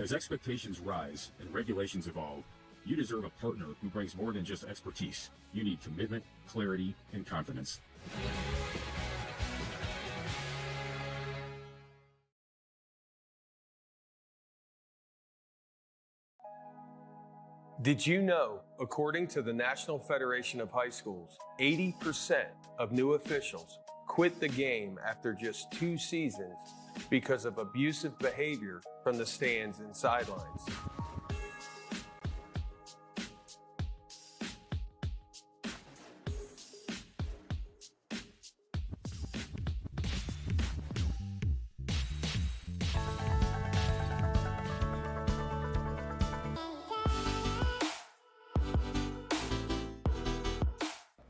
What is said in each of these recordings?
As expectations rise and regulations evolve, you deserve a partner who brings more than just expertise. You need commitment, clarity, and confidence. Did you know, according to the National Federation of High Schools, 80% of new officials quit the game after just 2 seasons because of abusive behavior from the stands and sidelines?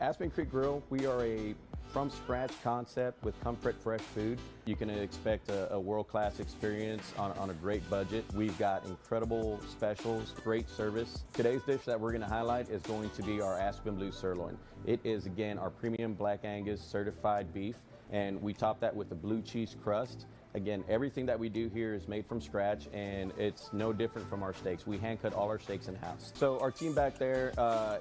Aspen Creek Grill, we are a from-scratch concept with comfort fresh food. You can expect a world-class experience on a great budget. We've got incredible specials, great service. Today's dish that we're going to highlight is going to be our Aspen Blue Sirloin. It is, again, our premium Black Angus certified beef, and we top that with a blue cheese crust. Again, everything that we do here is made from scratch, and it's no different from our steaks. We hand cut all our steaks in-house. So our team back there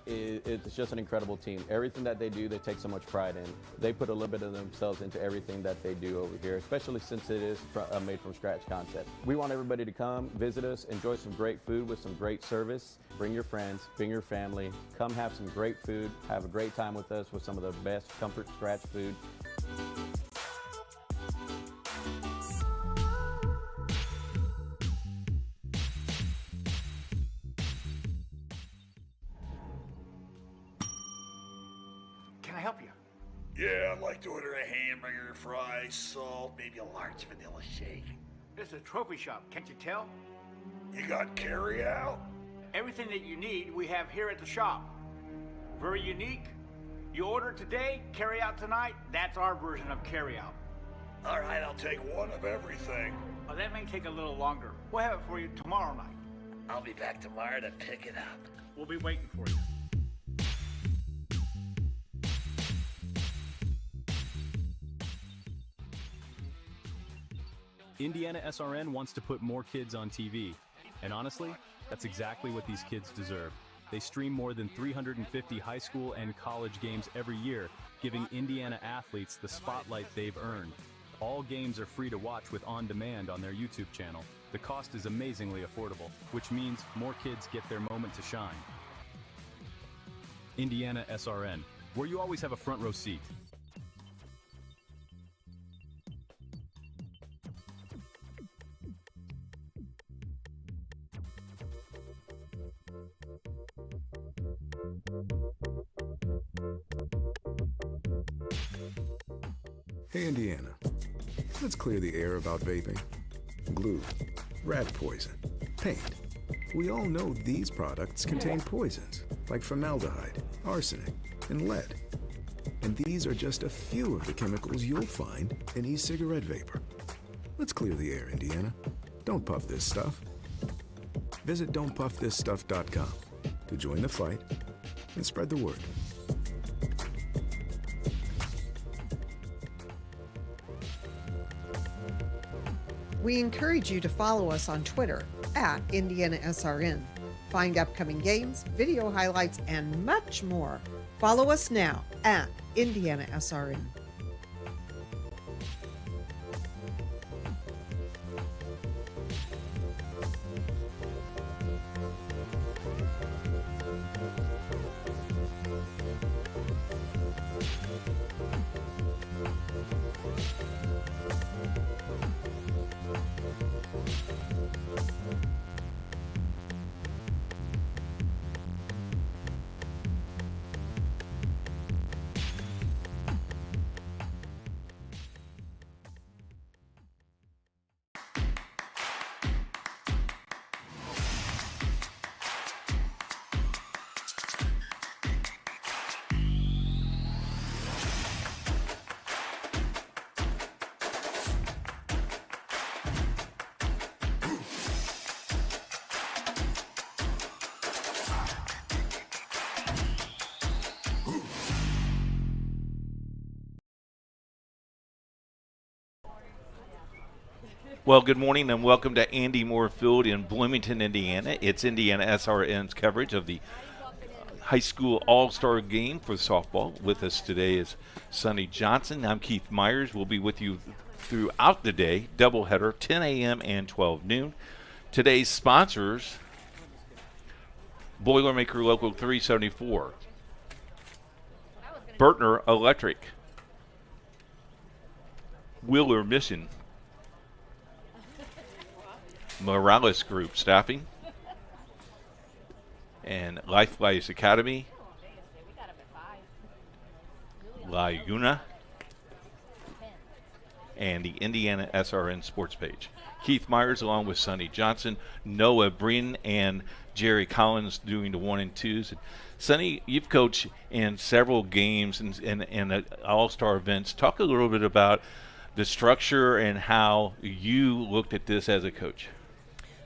it's just an incredible team. Everything that they do, they take so much pride in. They put a little bit of themselves into everything that they do over here, especially since it is a made from scratch concept. We want everybody to come, visit us, enjoy some great food with some great service. Bring your friends, bring your family, come have some great food, have a great time with us with some of the best comfort scratch food. Can I help you? Yeah, I'd like to order a hamburger, fries, salt, maybe a large vanilla shake. This is a trophy shop, can't you tell? You got carry out? Everything that you need, we have here at the shop. Very unique. You order today, carry out tonight. That's our version of carry out. All right, I'll take one of everything. Oh, that may take a little longer. We'll have it for you tomorrow night. I'll be back tomorrow to pick it up. We'll be waiting for you. IndianaSRN wants to put more kids on TV. And honestly, that's exactly what these kids deserve. They stream more than 350 high school and college games every year, giving Indiana athletes the spotlight they've earned. All games are free to watch with On Demand on their YouTube channel. The cost is amazingly affordable, which means more kids get their moment to shine. IndianaSRN, where you always have a front row seat. Hey Indiana, let's clear the air about vaping. Glue, rat poison, paint. We all know these products contain poisons like formaldehyde, arsenic, and lead. And these are just a few of the chemicals you'll find in e-cigarette vapor. Let's clear the air, Indiana. Don't puff this stuff. Visit don'tpuffthisstuff.com to join the fight and spread the word. We encourage you to follow us on Twitter at IndianaSRN. Find upcoming games, video highlights, and much more. Follow us now at IndianaSRN. Well, good morning and welcome to Andy Moore Field in Bloomington, Indiana. It's IndianaSRN's coverage of the high school all-star game for softball. With us today is Sonny Johnson. I'm Keith Myers. We'll be with you throughout the day, doubleheader, 10 a.m. and 12 noon. Today's sponsors, Boilermaker Local 374, Bertner Electric, Wheeler Mission, Morales Group Staffing, and Lifewise Academy, Laguna, and the Indiana SRN Sports Page. Keith Myers along with Sonny Johnson, Noah Breen, and Jerry Collins doing the 1 and 2s. Sonny, you've coached in several games and all-star events. Talk a little bit about the structure and how you looked at this as a coach.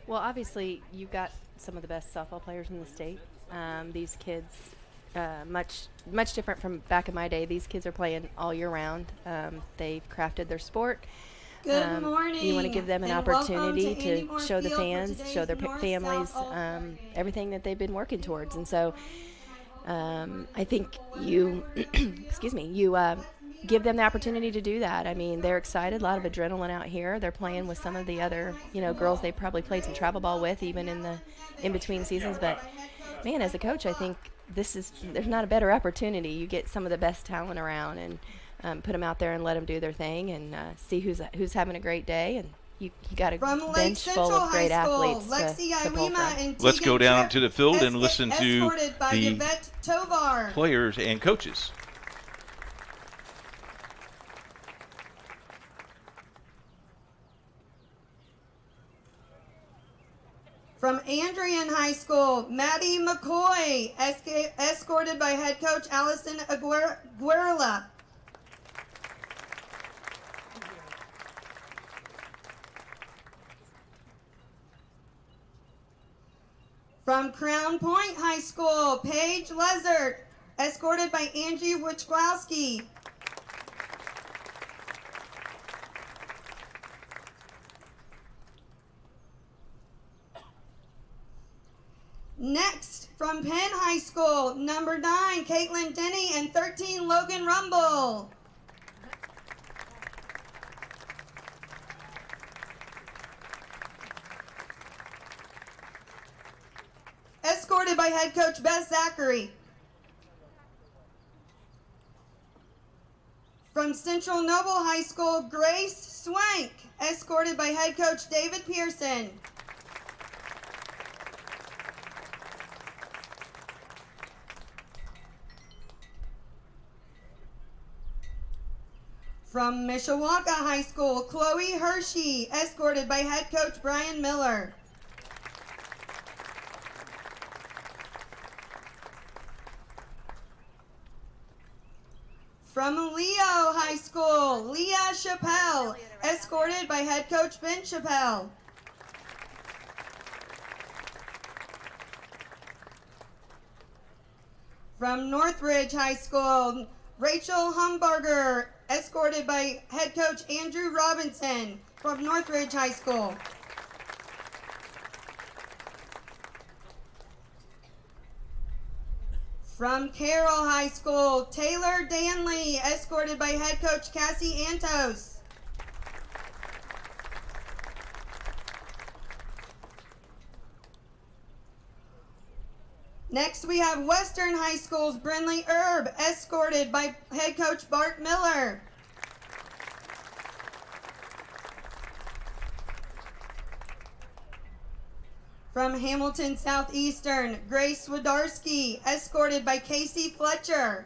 Well, obviously, you've got some of the best softball players in the state. These kids, much different from back in my day. These kids are playing all year round. They've crafted their sport. Good morning. You want to give them an opportunity to show the fans, show their families, everything that they've been working towards. And so I think you, give them the opportunity to do that. I mean, they're excited, a lot of adrenaline out here. They're playing with some of the other, girls they probably played some travel ball with, even in between seasons. But man, as a coach, I think there's not a better opportunity. You get some of the best talent around and put them out there and let them do their thing and see who's having a great day. And you got a bench full of great athletes to pull from. Let's go down to the field and listen to the players and coaches. From Andrian High School, Maddie McCoy, escorted by head coach Allison Aguerla. From Crown Point High School, Paige Lezert, escorted by Angie Wachkowski. Next, from Penn High School, number 9, Caitlin Denny, and 13, Logan Rumble. Escorted by head coach Beth Zachary. From Central Noble High School, Grace Swank, escorted by head coach David Pearson. From Mishawaka High School, Chloe Hershey, escorted by head coach Brian Miller. From Leo High School, Leah Chappelle, escorted by head coach Ben Chappelle. From Northridge High School, Rachel Humbarger, escorted by head coach Andrew Robinson from Northridge High School. From Carroll High School, Taylor Danley, escorted by head coach Cassie Antos. Next, we have Western High School's Brinley Erb, escorted by head coach Bart Miller. From Hamilton Southeastern, Grace Swidarski, escorted by Casey Fletcher.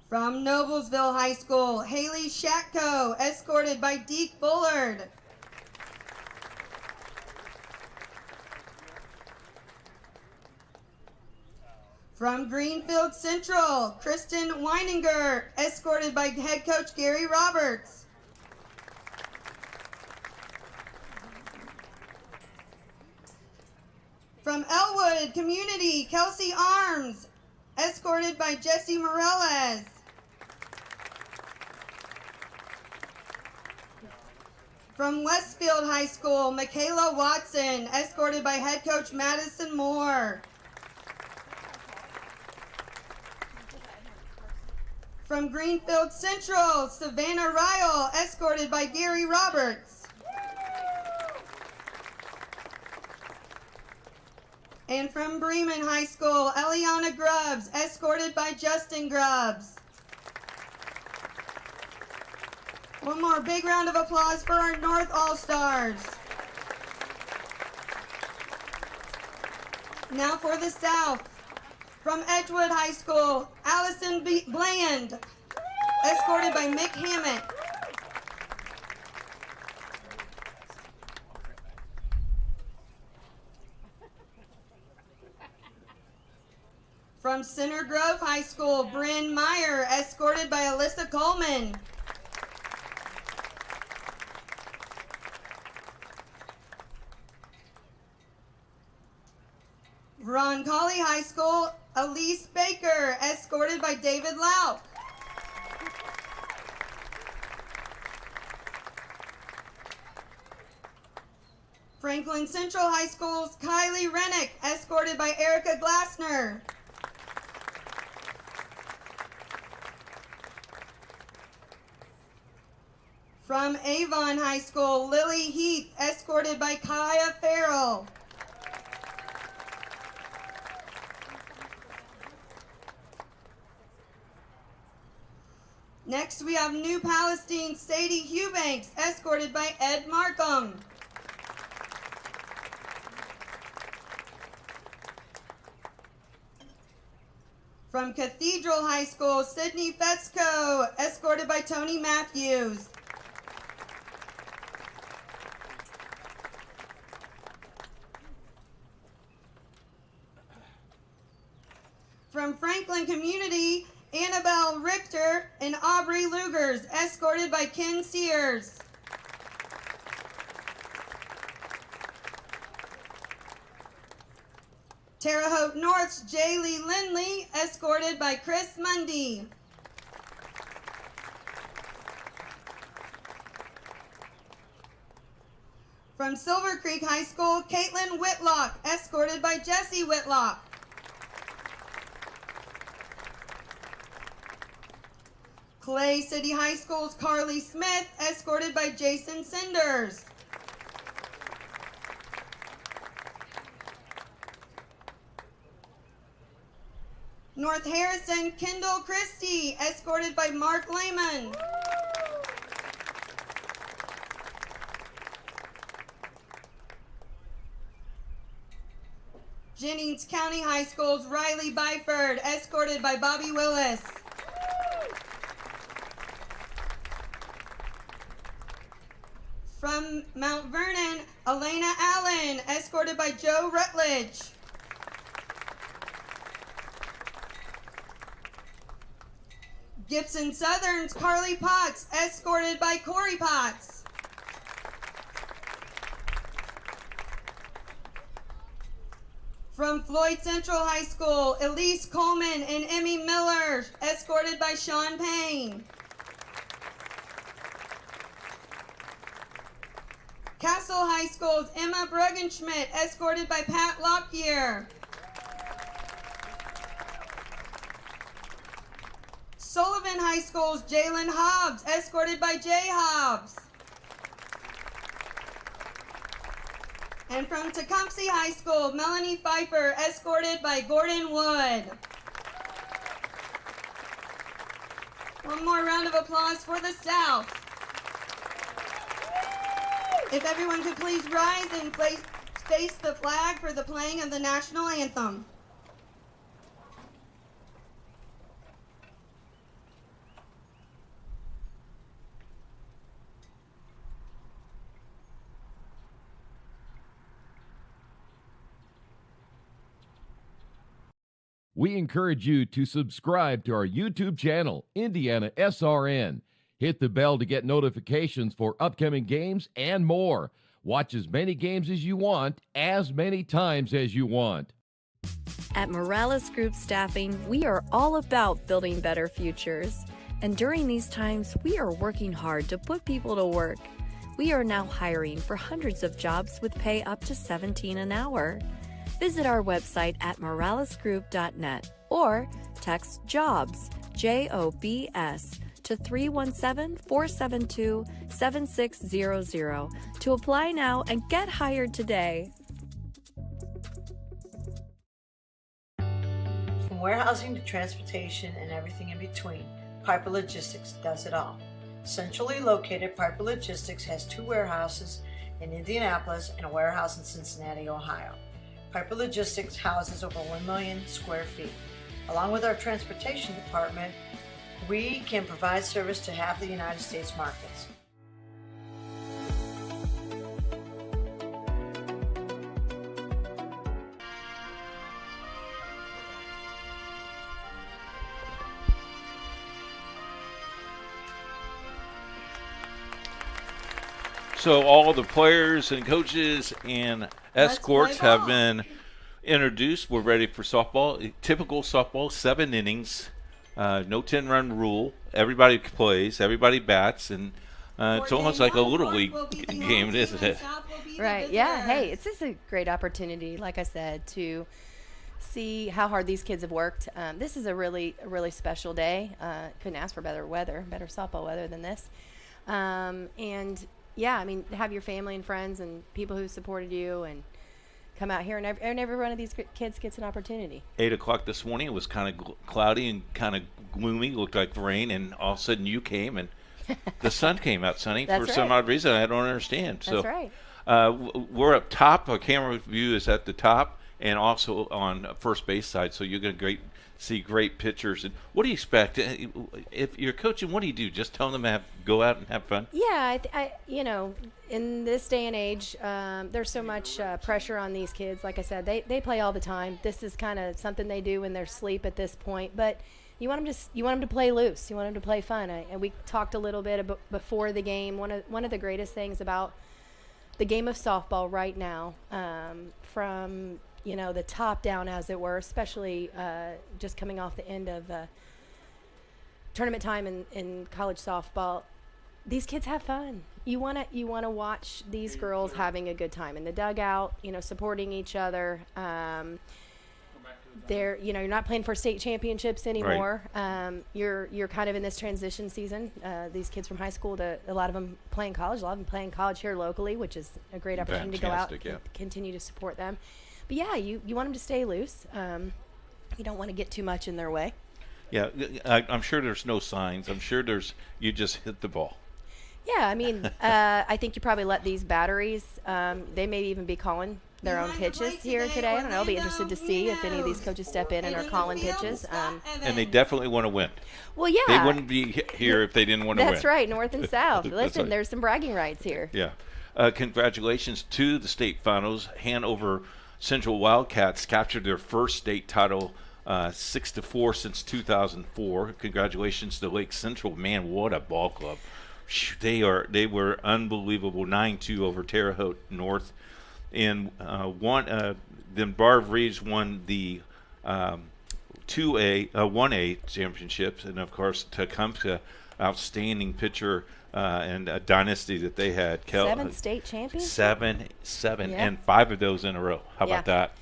From Noblesville High School, Haley Shatko, escorted by Deke Bullard. From Greenfield Central, Kristen Weininger, escorted by head coach Gary Roberts. From Elwood Community, Kelsey Arms, escorted by Jesse Morales. From Westfield High School, Michaela Watson, escorted by head coach Madison Moore. From Greenfield Central, Savannah Ryle, escorted by Gary Roberts. And from Bremen High School, Eliana Grubbs, escorted by Justin Grubbs. One more big round of applause for our North All-Stars. Now for the South. From Edgewood High School, Allison Bland, escorted by Mick Hammett. From Center Grove High School, Bryn Meyer, escorted by Alyssa Coleman. Roncalli High School, Elise Baker, escorted by David Lauk. Franklin Central High School's Kylie Rennick, escorted by Erica Glassner. From Avon High School, Lily Heath, escorted by Kaya Farrell. Next, we have New Palestine, Sadie Hubanks, escorted by Ed Markham. From Cathedral High School, Sydney Fetzko, escorted by Tony Matthews. From Franklin Community, Annabelle Richter and Aubrey Lugers, escorted by Ken Sears. Terre Haute North's Jaylee Lindley, escorted by Chris Mundy. From Silver Creek High School, Caitlin Whitlock, escorted by Jesse Whitlock. Clay City High School's Carly Smith, escorted by Jason Sinders. North Harrison, Kendall Christie, escorted by Mark Lehman. Jennings County High School's Riley Byford, escorted by Bobby Willis. From Mount Vernon, Elena Allen, escorted by Joe Rutledge. Gibson Southern's Carly Potts, escorted by Corey Potts. From Floyd Central High School, Elise Coleman and Emmy Miller, escorted by Sean Payne. Castle High School's Emma Bruggenschmidt, escorted by Pat Lockyer. Sullivan High School's Jalen Hobbs, escorted by Jay Hobbs. And from Tecumseh High School, Melanie Pfeiffer, escorted by Gordon Wood. One more round of applause for the South. If everyone could please rise and face the flag for the playing of the national anthem. We encourage you to subscribe to our YouTube channel, IndianaSRN. Hit the bell to get notifications for upcoming games and more. Watch as many games as you want, as many times as you want. At Morales Group Staffing, we are all about building better futures. And during these times, we are working hard to put people to work. We are now hiring for hundreds of jobs with pay up to $17 an hour. Visit our website at moralesgroup.net or text JOBS, JOBS, to 317-472-7600 to apply now and get hired today. From warehousing to transportation and everything in between, Piper Logistics does it all. Centrally located, Piper Logistics has 2 warehouses in Indianapolis and a warehouse in Cincinnati, Ohio. Piper Logistics houses over 1 million square feet. Along with our transportation department, we can provide service to half the United States markets. So all the players and coaches and escorts have been introduced. We're ready for softball. Typical softball, 7 innings, no 10-run rule. Everybody plays, everybody bats, and it's almost like a little league game, isn't it? Right, yeah. Hey, it's just a great opportunity, like I said, to see how hard these kids have worked. This is a really special day. Couldn't ask for better softball weather than this. And yeah, I mean, have your family and friends and people who supported you and come out here, and every one of these kids gets an opportunity. 8 o'clock this morning, it was kind of cloudy and kind of gloomy, looked like rain, and all of a sudden you came and the sun came out, Sonny, for some odd reason I don't understand. That's right. We're up top. Our camera view is at the top and also on first base side, so you're going to see great pictures. And what do you expect? If you're coaching, what do you do? Just tell them to go out and have fun? Yeah, I in this day and age, there's so much pressure on these kids. Like I said, they play all the time. This is kind of something they do in their sleep at this point. But you want them to play loose. You want them to play fun. And we talked a little bit before the game. One of the greatest things about the game of softball right now, from the top down, as it were, especially just coming off the end of tournament time in college softball, these kids have fun. You want to watch these girls having a good time in the dugout, supporting each other. You're not playing for state championships anymore. Right. You're kind of in this transition season. These kids from high school, a lot of them playing college. A lot of them playing college here locally, which is a great opportunity to go out and continue to support them. But yeah, you want them to stay loose. You don't want to get too much in their way. Yeah, I'm sure there's no signs. I'm sure you just hit the ball. Yeah, I mean, I think you probably let these batteries, they may even be calling their own pitches here today. I don't know. I'll be interested to see if any of these coaches step in and are calling pitches. And they definitely want to win. Well, yeah. They wouldn't be here if they didn't want to win. That's right, North and South. Listen, right. There's some bragging rights here. Yeah. Congratulations to the state finals. Hanover Central Wildcats captured their first state title 6-4 since 2004. Congratulations to Lake Central. Man, what a ball club. They were unbelievable. 9-2 over Terre Haute North. And then Barb Reeves won the 1A championships, and of course Tecumseh, outstanding pitcher and a dynasty that they had. 7 state champions. Seven, yeah. And 5 of those in a row. How about that?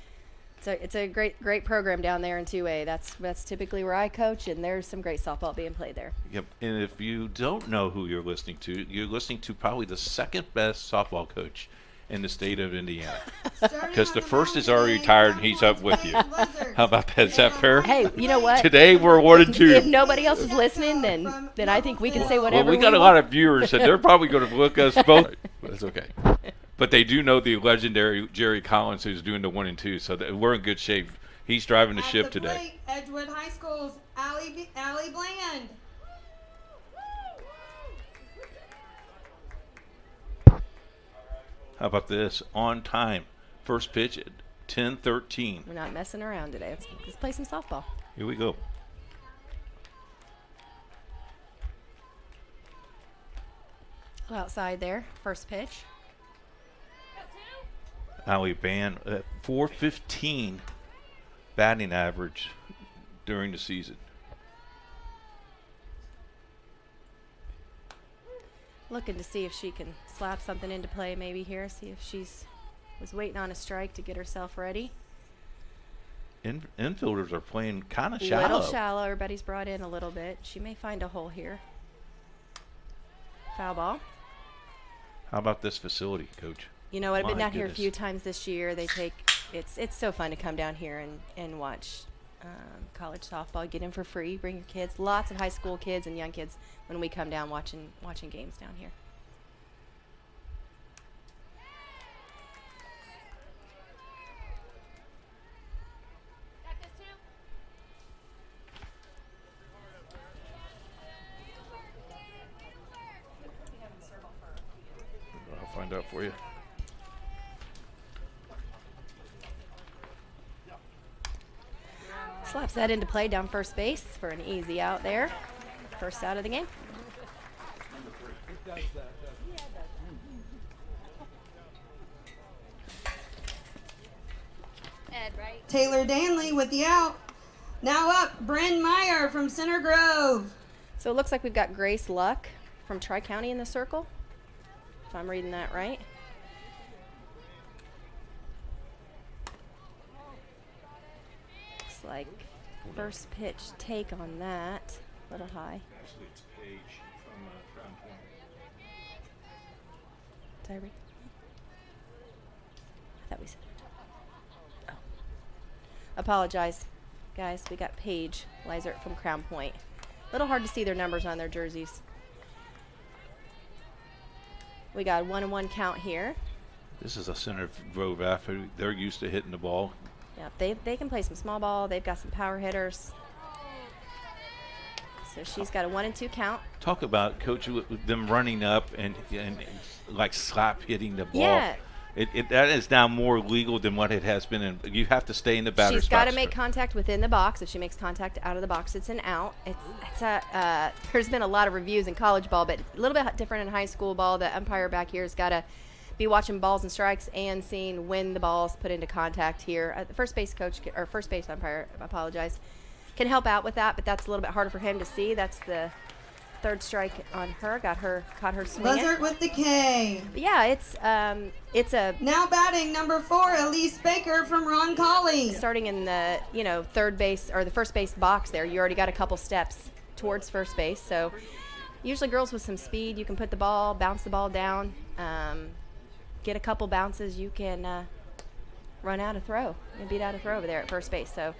It's a great program down there in 2A. That's typically where I coach, and there's some great softball being played there. Yep. And if you don't know who you're listening to probably the second best softball coach in the state of Indiana, because the first is already retired and he's up with you. How about that? Is that fair? Hey, you know what? Today we're awarded to. If nobody else is listening, then I think we can say whatever. Well, we got a lot of viewers, and they're probably going to look us both. That's okay. But they do know the legendary Jerry Collins, who's doing the 1 and 2, so we're in good shape. He's driving the ship today. Edgewood High School's Allie Bland. How about this? On time. First pitch at 10:13. We're not messing around today. Let's play some softball. Here we go. Outside there. First pitch. Allie Band at 4:15 batting average during the season. Looking to see if she can slap something into play maybe here, see if she's was waiting on a strike to get herself ready. Infielders are playing kind of shallow. A little shallow. Everybody's brought in a little bit. She may find a hole here. Foul ball. How about this facility, Coach? You know, I've been My down here a goodness. few times this year. They take it's so fun to come down here and watch college softball. Get in for free. Bring your kids. Lots of high school kids and young kids when we come down watching games down here. I'll find out for you. Slaps that into play down first base for an easy out there. First out of the game. Taylor Danley with the out. Now up, Bryn Meyer from Center Grove. So it looks like we've got Grace Luck from Tri-County in the circle, if I'm reading that right. Looks like first pitch take on that, a little high. Actually, it's Paige from Crown Point. Did I read? I thought we said. Oh. Apologize, guys. We got Paige Lizert from Crown Point. A little hard to see their numbers on their jerseys. We got a 1-1 count here. This is a Center Grove athlete. They're used to hitting the ball. Yeah, they can play some small ball. They've got some power hitters. So she's got a 1-2 count. Talk about, Coach, them running up and like slap hitting the ball. Yeah. That is now more legal than what it has been. You have to stay in the batter's box. She's got to make contact within the box. If she makes contact out of the box, it's an out. There's been a lot of reviews in college ball, but a little bit different in high school ball. The umpire back here has got to be watching balls and strikes and seeing when the ball's put into contact here. The first base coach, or first base umpire, I apologize, can help out with that, but that's a little bit harder for him to see. That's the third strike on her. Caught her swinging. Buzzard with the K. But yeah, it's a now batting number 4, Elise Baker from Ron Colley. Starting in the third base or the first base box there, you already got a couple steps towards first base. So usually girls with some speed, you can put the ball, bounce the ball down, get a couple bounces, you can run out a throw and beat out a throw over there at first base. So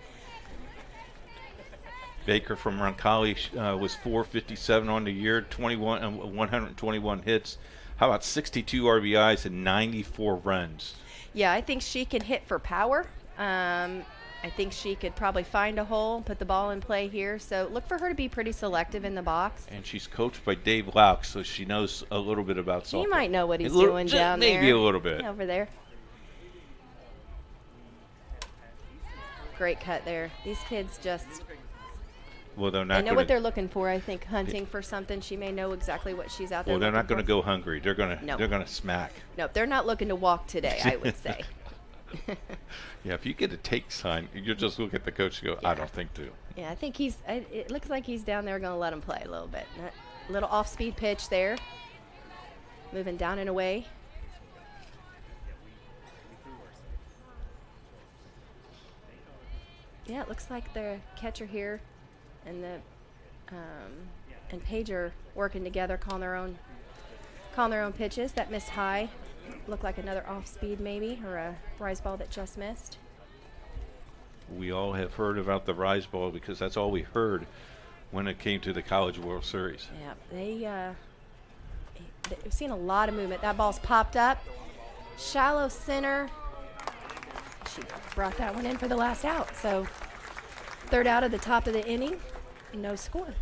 Baker from Roncalli was .457 on the year, 121 hits. How about 62 RBIs and 94 runs? Yeah, I think she can hit for power. I think she could probably find a hole, put the ball in play here. So look for her to be pretty selective in the box. And she's coached by Dave Laux, so she knows a little bit about softball. He might know what he's doing down there. Maybe a little bit. Over there. Great cut there. These kids just... Well, they're not. I know what they're looking for. I think hunting for something. She may know exactly what she's out there. Well, they're not going to go hungry. They're going to. No. They're going to smack. No, they're not looking to walk today, I would say. Yeah, if you get a take sign, you just look at the coach and go, I don't think to. Yeah, I think it looks like he's down there going to let him play a little bit. A little off-speed pitch there. Moving down and away. Yeah, it looks like the catcher here and Paige are working together, calling their own pitches. That missed high. Looked like another off-speed maybe, or a rise ball that just missed. We all have heard about the rise ball because that's all we heard when it came to the College World Series. Yeah, they've seen a lot of movement. That ball's popped up. Shallow center. She brought that one in for the last out. So third out of the top of the inning, no score.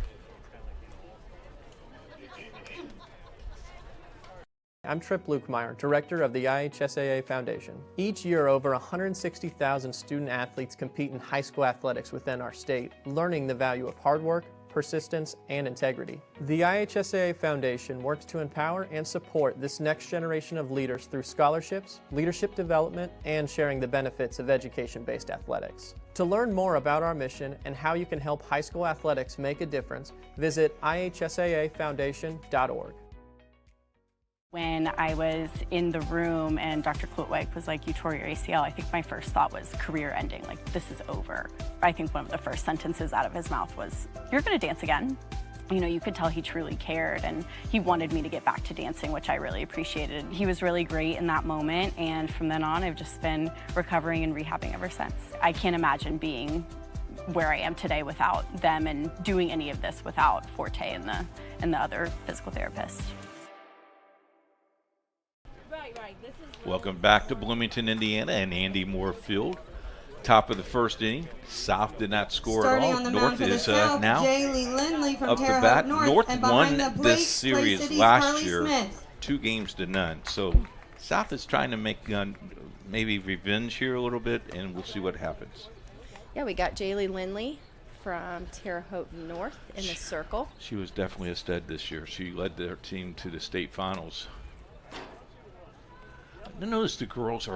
I'm Trip Lukemeyer, Director of the IHSAA Foundation. Each year, over 160,000 student athletes compete in high school athletics within our state, learning the value of hard work, persistence, and integrity. The IHSAA Foundation works to empower and support this next generation of leaders through scholarships, leadership development, and sharing the benefits of education-based athletics. To learn more about our mission and how you can help high school athletics make a difference, visit ihsaafoundation.org. When I was in the room and Dr. Klutwijk was like, you tore your ACL, I think my first thought was career ending, like this is over. I think one of the first sentences out of his mouth was, you're gonna dance again. You know, you could tell he truly cared and he wanted me to get back to dancing, which I really appreciated. He was really great in that moment, and from then on I've just been recovering and rehabbing ever since. I can't imagine being where I am today without them and doing any of this without Forte and the other physical therapists. Welcome back to Bloomington, Indiana, and Andy Moore Field. Top of the first inning. South did not score at all. North is now up the bat. North won this series last year, 2-0. So South is trying to make maybe revenge here a little bit, and we'll see what happens. Yeah, we got Jaylee Lindley from Terre Haute North in the circle. She was definitely a stud this year. She led their team to the state finals. I notice the girls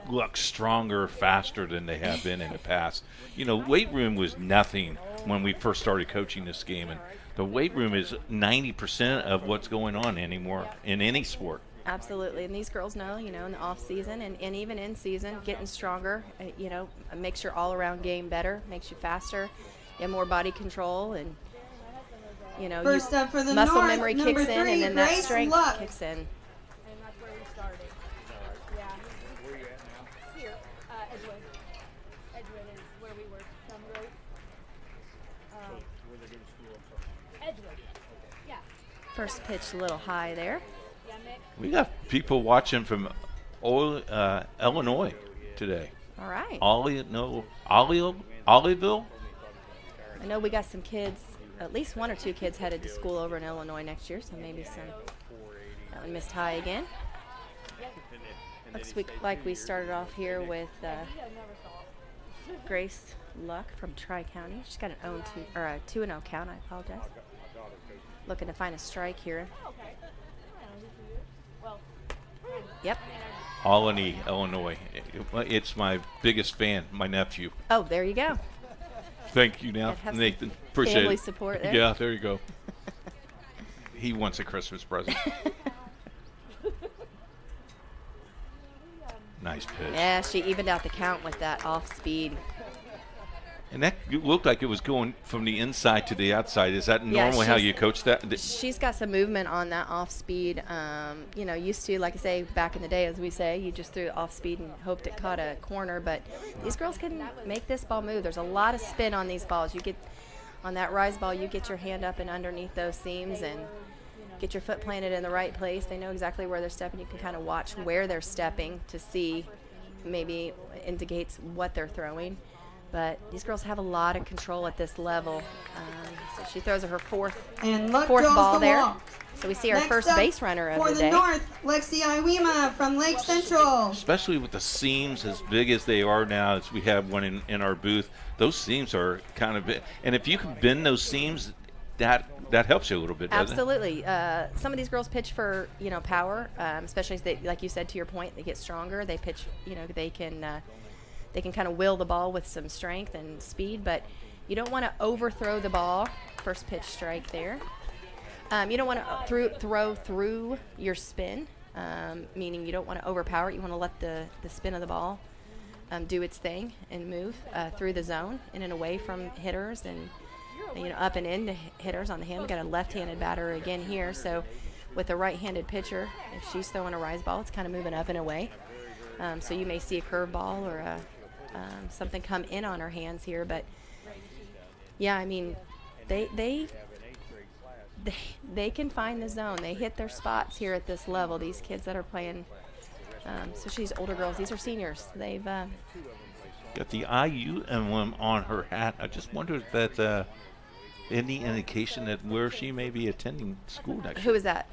look stronger, faster than they have been in the past. You know, weight room was nothing when we first started coaching this game, and the weight room is 90% of what's going on anymore in any sport. Absolutely, and these girls know, you know, in the off season and even in season, getting stronger, you know, makes your all-around game better, makes you faster, you have more body control, and, you know, First up for the muscle North, memory kicks in, and then that strength kicks in. First pitch a little high there. We got people watching from Illinois today. All right. Oliveville? I know we got some kids, at least 1 or 2 kids headed to school over in Illinois next year, so maybe some. That one missed high again. Looks like we started off here with Grace Luck from Tri-County. She's got a 2-0 count, I apologize. Looking to find a strike here. Yep. Albany, Illinois. It's my biggest fan, my nephew. Oh, there you go. Thank you now, Nathan. Appreciate family it. Support there. Yeah, there you go. He wants a Christmas present. Nice pitch. Yeah, she evened out the count with that off speed. And that looked like it was going from the inside to the outside. Is that normally how you coach that? She's got some movement on that off speed. You know, used to, like I say, back in the day, as we say, you just threw off speed and hoped it caught a corner. But these girls can make this ball move. There's a lot of spin on these balls. You get on that rise ball, you get your hand up and underneath those seams and get your foot planted in the right place. They know exactly where they're stepping. You can kind of watch where they're stepping to see, maybe indicates what they're throwing. But these girls have a lot of control at this level. So she throws her fourth ball there. So we see our first base runner of the day. For the North, Lexi Iwema from Lake Central. Especially with the seams as big as they are now, as we have one in our booth, those seams are kind of big. And if you can bend those seams, that helps you a little bit, doesn't Absolutely. Some of these girls pitch for, you know, power, especially as they, like you said, to your point, they get stronger. They pitch, you know, they can kind of will the ball with some strength and speed, but you don't want to overthrow the ball. First pitch strike there. You don't want to throw through your spin, meaning you don't want to overpower it. You want to let the spin of the ball do its thing and move through the zone in and away from hitters and, you know, up and into hitters on the hand. We got a left-handed batter again here, so with a right-handed pitcher, if she's throwing a rise ball, it's kind of moving up and away. So you may see a curveball or something come in on her hands here, but yeah, I mean, they can find the zone. They hit their spots here at this level. These kids that are playing, especially these older girls. These are seniors. They've got the IU emblem on her hat. I just wonder if that's any indication that where she may be attending school next year. Who is that?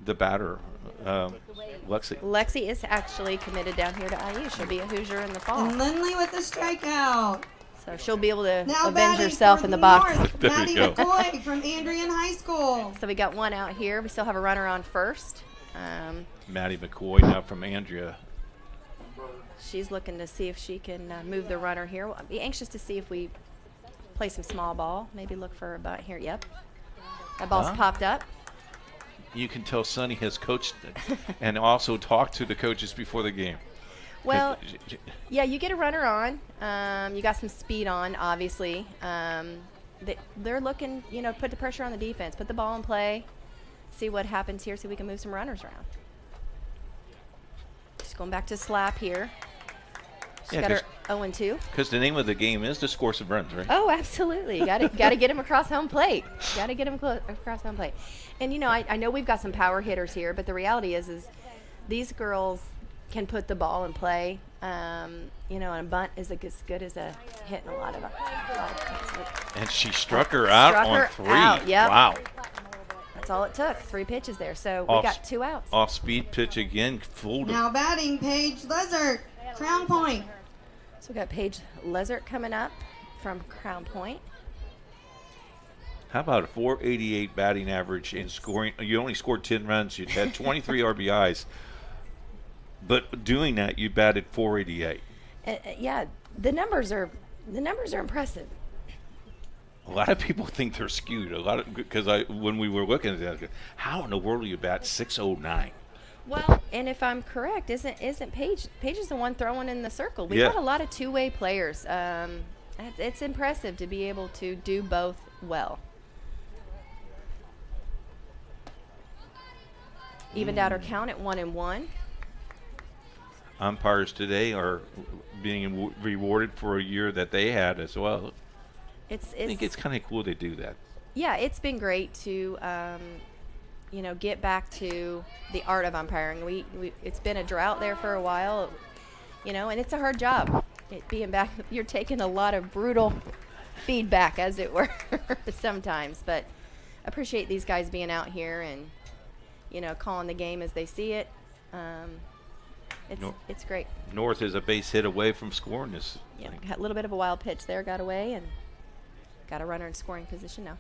The batter, Lexi. Lexi is actually committed down here to IU. She'll be a Hoosier in the fall. And Lindley with the strikeout. So she'll be able to Now avenge herself in the box. Maddie McCoy from Andrian High School. So we got one out here. We still have a runner on first. Maddie McCoy now from Andrea. she's looking to see if she can move the runner here. I'll be anxious to see if we play some small ball. Maybe look for a bunt here. Yep. That ball's popped up. You can tell Sonny has coached and also talked to the coaches before the game. Well, yeah, you get a runner on. You got some speed on, obviously. They're looking, put the pressure on the defense, put the ball in play, see what happens here, see if we can move some runners around. She's going back to slap here. She's got her 0-2. Because the name of the game is to score some runs, right? Oh, absolutely. You got to get him across home plate. Got to get him across home plate. And, I know we've got some power hitters here, but the reality is these girls can put the ball in play. And a bunt is as good as a hit in a lot of cases. And she struck her out on 3. Yep. Wow. That's all it took. 3 pitches there. So we got 2 outs. Off-speed pitch again. Folded. Now batting, Paige Lezert, Crown Point. So we got Paige Lezert coming up from Crown Point. How about a 488 batting average in scoring? You only scored 10 runs. You had 23 RBIs. But doing that, you batted 488. Yeah, the numbers are impressive. A lot of people think they're skewed. Because when we were looking at that, how in the world do you bat 609? Well, and if I'm correct, isn't Paige is the one throwing in the circle? We've got a lot of two-way players. It's impressive to be able to do both well. Evened out our count at 1-1. Umpires today are being rewarded for a year that they had as well. I think it's kind of cool they do that. Yeah, it's been great to get back to the art of umpiring. It's been a drought there for a while, and it's a hard job. Being back, you're taking a lot of brutal feedback, as it were, sometimes. But appreciate these guys being out here and calling the game as they see it. It's great. North is a base hit away from scoring this. Yeah, got a little bit of a wild pitch there, got away, and got a runner in scoring position now.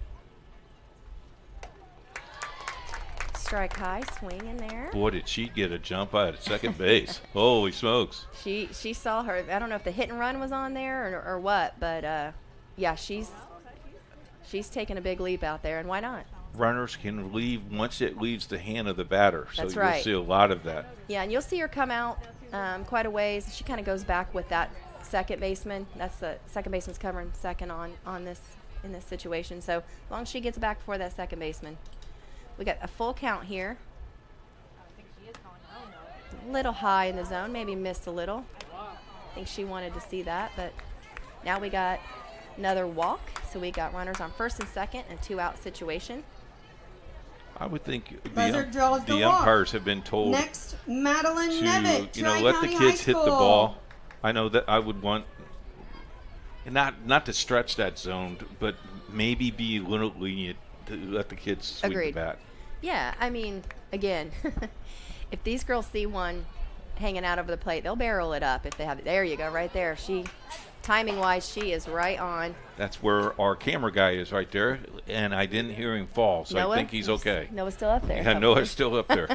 Strike high, swing in there. Boy, did she get a jump out at second base. Holy smokes. She saw her. I don't know if the hit and run was on there or what, but yeah, she's taking a big leap out there, and why not? Runners can leave once it leaves the hand of the batter. That's so right. You'll see a lot of that. Yeah, and you'll see her come out quite a ways. She kind of goes back with that second baseman. That's the second baseman's covering second on this in this situation. So as long as she gets back before that second baseman. We got a full count here. A little high in the zone, maybe missed a little. I think she wanted to see that, but now we got another walk. So we got runners on first and second and 2-out situation. I would think the umpires have been told Next, Madeline to Nevitt, let the kids hit the ball. I know that I would want not to stretch that zone, but maybe be a little lenient to let the kids swing the bat. Yeah, I mean, again, if these girls see one hanging out over the plate, they'll barrel it up if they have it. There you go, right there. Timing-wise, she is right on. That's where our camera guy is right there, and I didn't hear him fall, so Noah? I think he's okay. Noah's still up there. Yeah, Noah's still up there.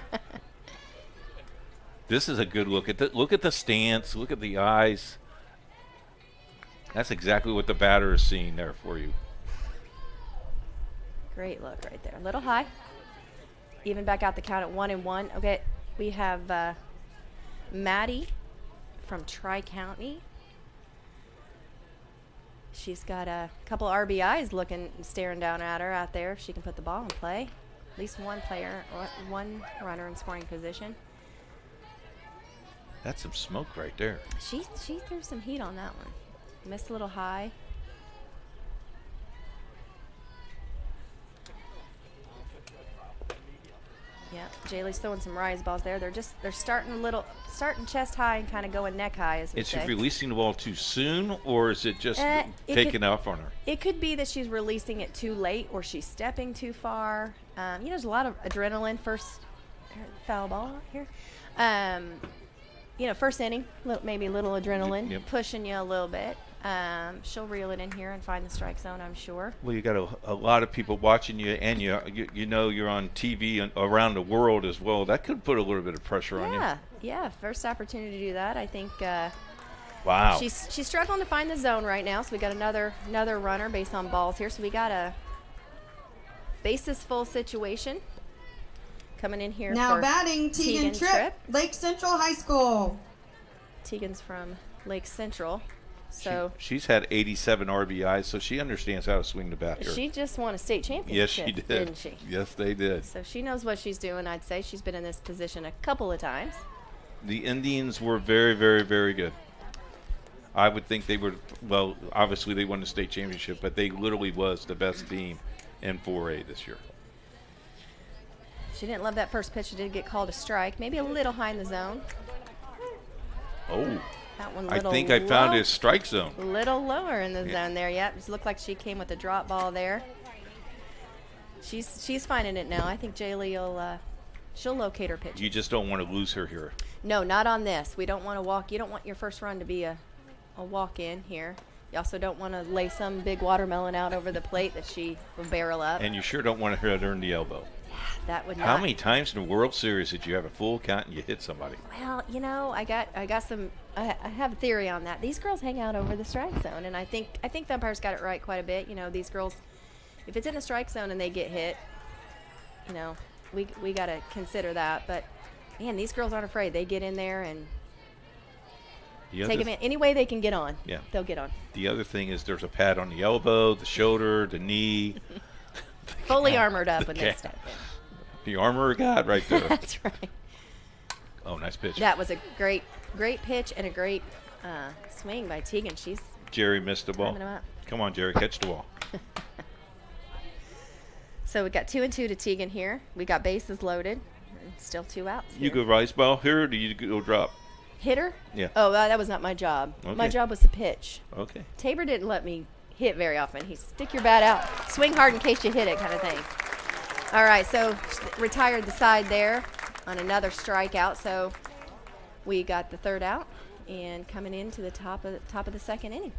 This is a good look at the stance. Look at the eyes. That's exactly what the batter is seeing there for you. Great look right there. A little high. Even back out the count at 1-1. Okay, we have Maddie from Tri-County. She's got a couple RBIs staring down at her out there. If she can put the ball in play. At least one runner in scoring position. That's some smoke right there. She threw some heat on that one. Missed a little high. Yeah, Jaylee's throwing some rise balls there. They're starting chest high and kind of going neck high, as we say. Is she releasing the ball too soon, or is it just taking off on her? It could be that she's releasing it too late, or she's stepping too far. There's a lot of adrenaline. First foul ball here. First inning, maybe a little adrenaline pushing you a little bit. She'll reel it in here and find the strike zone, I'm sure. Well, you got a lot of people watching you, and you know you're on TV and around the world as well. That could put a little bit of pressure on you. Yeah, first opportunity to do that. I think wow. She's struggling to find the zone right now, so we got another runner based on balls here. So we got a bases full situation coming in here. Now for batting, Tegan Tripp, Lake Central High School. Tegan's from Lake Central. So she's had 87 RBIs, so she understands how to swing the bat here. She just won a state championship. Yes, she did. Didn't she? Yes, they did. So she knows what she's doing, I'd say. She's been in this position a couple of times. The Indians were very, very, very good. I would think they were, well, obviously they won the state championship, but they literally was the best team in 4A this year. She didn't love that first pitch. She did get called a strike. Maybe a little high in the zone. Oh. That one I think I found his strike zone. A little lower in the zone there. Yep. It looked like she came with a drop ball there. She's finding it now. I think Jaylee she'll locate her pitch. You just don't want to lose her here. No, not on this. We don't want to walk. You don't want your first run to be a walk-in here. You also don't want to lay some big watermelon out over the plate that she will barrel up. And you sure don't want to hit her in the elbow. That would not. How many times in the World Series did you have a full count and you hit somebody? Well, you know, I got some. I have a theory on that. These girls hang out over the strike zone, and I think the umpires got it right quite a bit. You know, these girls, if it's in the strike zone and they get hit, you know, we got to consider that. But man, these girls aren't afraid. They get in there and take them in any way they can get on. Yeah, they'll get on. The other thing is there's a pad on the elbow, the shoulder, the knee. Fully armored up when they step in. The armor of God right there. That's right. Oh, nice pitch. That was a great pitch and a great swing by Tegan. Jerry missed the ball. Him up. Come on, Jerry, catch the ball. So we got 2-2 to Tegan here. We got bases loaded. Still 2 outs. You go rise ball here, or do you go drop? Hitter? Yeah. Oh, that was not my job. Okay. My job was to pitch. Okay. Tabor didn't let me hit very often. He stick your bat out, swing hard in case you hit it, kind of thing. All right, so retired the side there on another strikeout. So we got the 3rd out and coming into the top of the 2nd inning.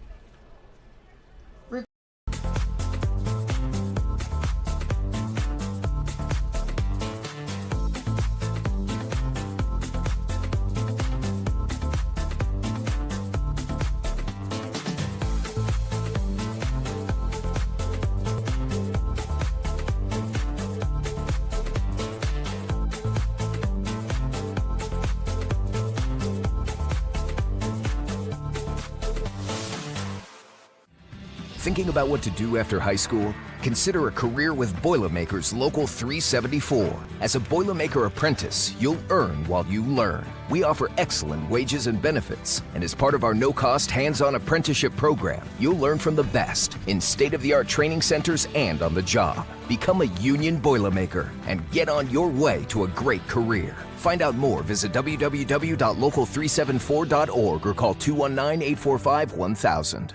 Thinking about what to do after high school? Consider a career with Boilermakers Local 374. As a Boilermaker apprentice, you'll earn while you learn. We offer excellent wages and benefits, and as part of our no-cost hands-on apprenticeship program, you'll learn from the best in state-of-the-art training centers and on the job. Become a union Boilermaker and get on your way to a great career. Find out more, visit www.local374.org or call 219-845-1000.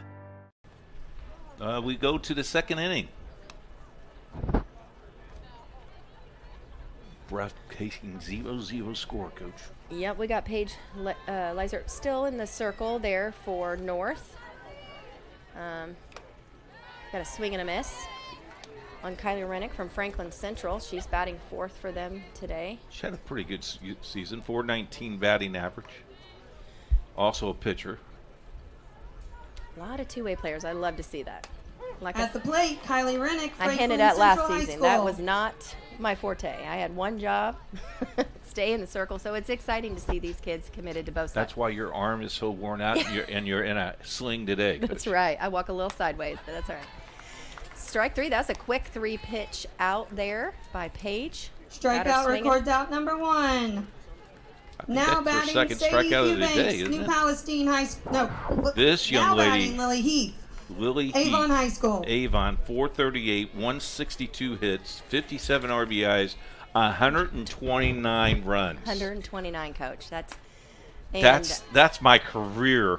We go to the 2nd inning. Breathtaking 0-0 score, Coach. Yep, we got Paige Leiser still in the circle there for North. Got a swing and a miss on Kylie Rennick from Franklin Central. She's batting 4th for them today. She had a pretty good season, .419 batting average. Also a pitcher. A lot of two-way players. I love to see that. At the plate, Kylie Rennick. I hinted at last season. That was not my forte. I had one job, stay in the circle. So it's exciting to see these kids committed to both sides. That's why your arm is so worn out and you're in a sling today. That's right. I walk a little sideways, but that's all right. Strike 3. That's a quick 3-pitch out there by Paige. Strikeout records out number 1. Now batting second Sadie strikeout of the Eubanks, day, isn't New it? Palestine High School. No, This young now lady, batting Lily Heath. Avon High School. Avon, 438, 162 hits, 57 RBIs, 129 runs. 129, Coach. That's my career.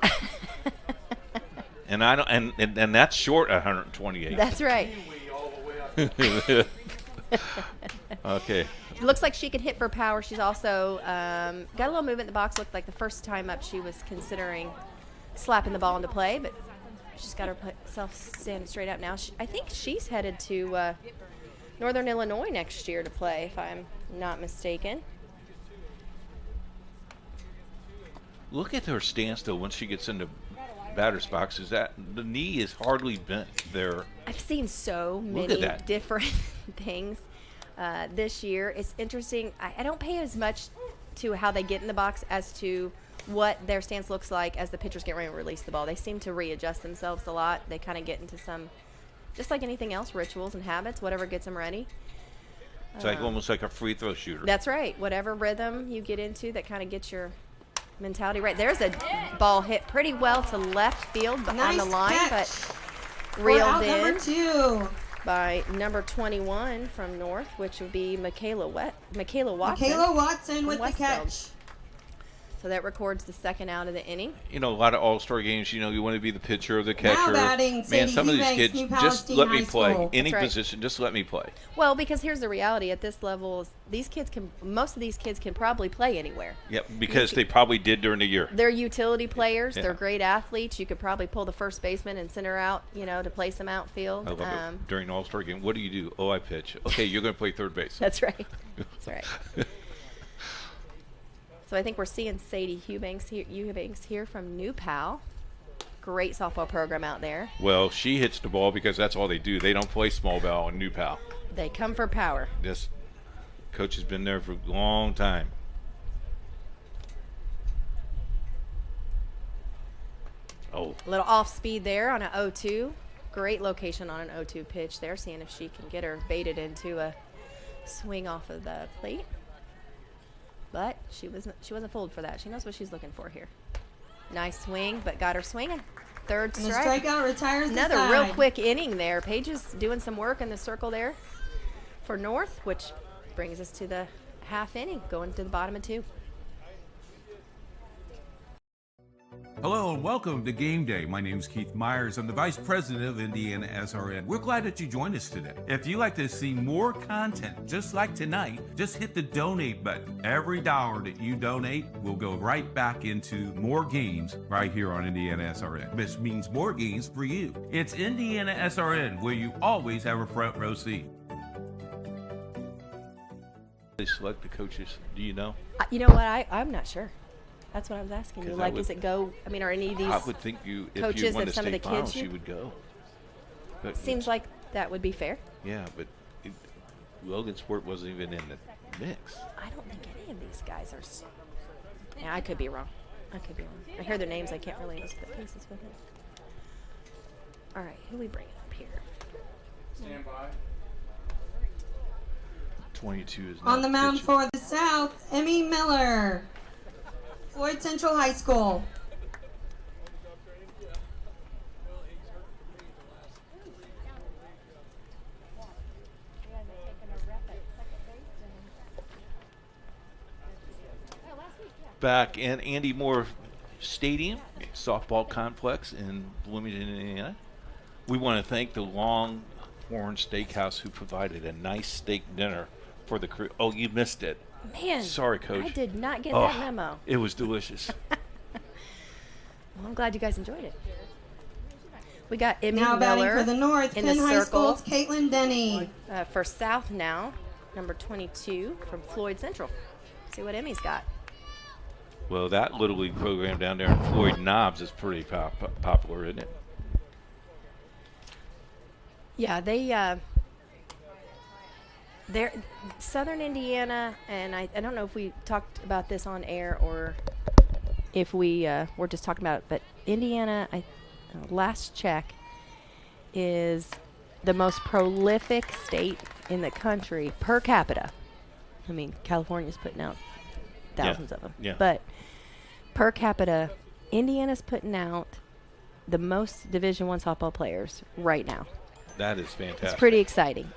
And I don't and that's short 128. That's right. Okay. It looks like she could hit for power. She's also got a little movement in the box. Looked like the first time up she was considering slapping the ball into play, but She's got herself standing straight up now. I think she's headed to Northern Illinois next year to play, if I'm not mistaken. Look at her stance, though, once she gets into batter's box. Is that the knee is hardly bent there. I've seen so many different things this year. It's interesting. I don't pay as much to how they get in the box as to what their stance looks like as the pitchers get ready to release the ball. They seem to readjust themselves a lot. They kind of get into some, just like anything else, rituals and habits, whatever gets them ready. It's like almost like a free throw shooter. That's right. Whatever rhythm you get into that kind of gets your mentality right. There's a ball hit pretty well to left field behind the line, but reeled in number 2 by number 21 from North, which would be Michaela Watson. Michaela Watson with the catch. So that records the second out of the inning. You know, a lot of all-star games, you want to be the pitcher or the catcher. Now batting, Man, some of these Eubanks, kids, New just Palestine let me High play. School. Any That's right. position, just let me play. Well, because here's the reality at this level: most of these kids can probably play anywhere. Yep, because they probably did during the year. They're utility players. Yeah. They're great athletes. You could probably pull the first baseman and send her out, to play some outfield. I love it. During an all-star game, what do you do? Oh, I pitch. Okay, you're going to play third base. That's right. That's right. So I think we're seeing Sadie Eubanks here from New Pal. Great softball program out there. Well, she hits the ball because that's all they do. They don't play small ball in New Pal. They come for power. This coach has been there for a long time. Oh. A little off speed there on an 0-2. Great location on an 0-2 pitch there, seeing if she can get her baited into a swing off of the plate. But she wasn't fooled for that. She knows what she's looking for here. Nice swing, but got her swinging. Third And the strike. strikeout retires the Another side. real quick inning there. Paige is doing some work in the circle there for North, which brings us to the half inning, going to the bottom of 2. Hello and welcome to Game Day. My name is Keith Myers. I'm the Vice President of IndianaSRN. We're glad that you joined us today. If you'd like to see more content just like tonight, just hit the donate button. Every dollar that you donate will go right back into more games right here on IndianaSRN. This means more games for you. It's IndianaSRN, where you always have a front row seat. They select the coaches. Do you know? You know what? I'm not sure. That's what I was asking you. 'Cause Like, does it go? I mean, are any of these I would think if you coaches won of the some of the state finals, kids? you would go. But Seems like that would be fair. yeah, but Logansport wasn't even in the mix. I don't think any of these guys are. Yeah, I could be wrong. I hear their names. I can't really put pieces with it. All right, who we bringing up here? Stand by. 22 is On not the mound pitching. for the South, Emmy Miller, Floyd Central High School. Back in Andy Moore Stadium, softball complex in Bloomington, Indiana. We want to thank the Longhorn Steakhouse who provided a nice steak dinner for the crew. Oh, you missed it. Man, sorry, Coach. I did not get that memo. It was delicious. Well, I'm glad you guys enjoyed it. We got Emmy Now batting Miller for the North, in Penn the High circle. School's Caitlin Denny. For South now, number 22 from Floyd Central. See what Emmy's got. Well, that Little League program down there in Floyd Knobs is pretty popular, isn't it? Yeah, they're Southern Indiana, and I don't know if we talked about this on air or if we were just talking about it, but Indiana, last check, is the most prolific state in the country per capita. I mean, California's putting out thousands of them. Yeah. But per capita, Indiana's putting out the most Division I softball players right now. That is fantastic. It's pretty exciting.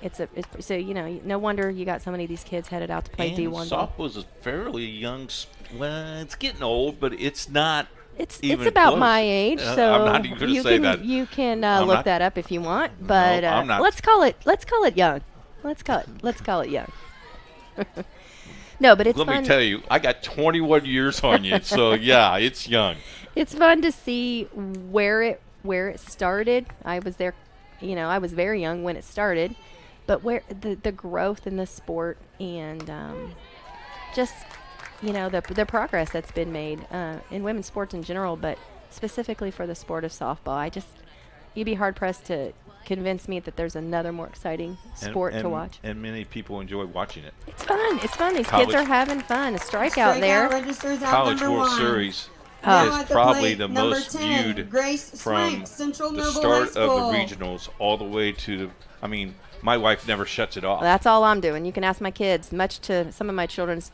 So no wonder you got so many of these kids headed out to play And D1 ball. softball is a fairly young. Well, it's getting old, but it's not. It's close. about my age, so I'm not even going to say that. You can I'm look not- that up if you want, but I'm not. let's call it young. Let's call it young. No, but it's Let fun. me tell you, I got 21 years on you, so yeah, it's young. It's fun to see where it where it started. I was there, I was very young when it started, but where the growth in the sport and just, the progress that's been made in women's sports in general, but specifically for the sport of softball. You'd be hard-pressed to convince me that there's another more exciting sport to watch. And many people enjoy watching it. It's fun. It's fun. These kids are having fun. A strikeout there. College World Series is probably the most 10, viewed Grace from Swank, Central the Noble start High of the School. regionals all the way to my wife never shuts it off. Well, that's all I'm doing. You can ask my kids, much to some of my children's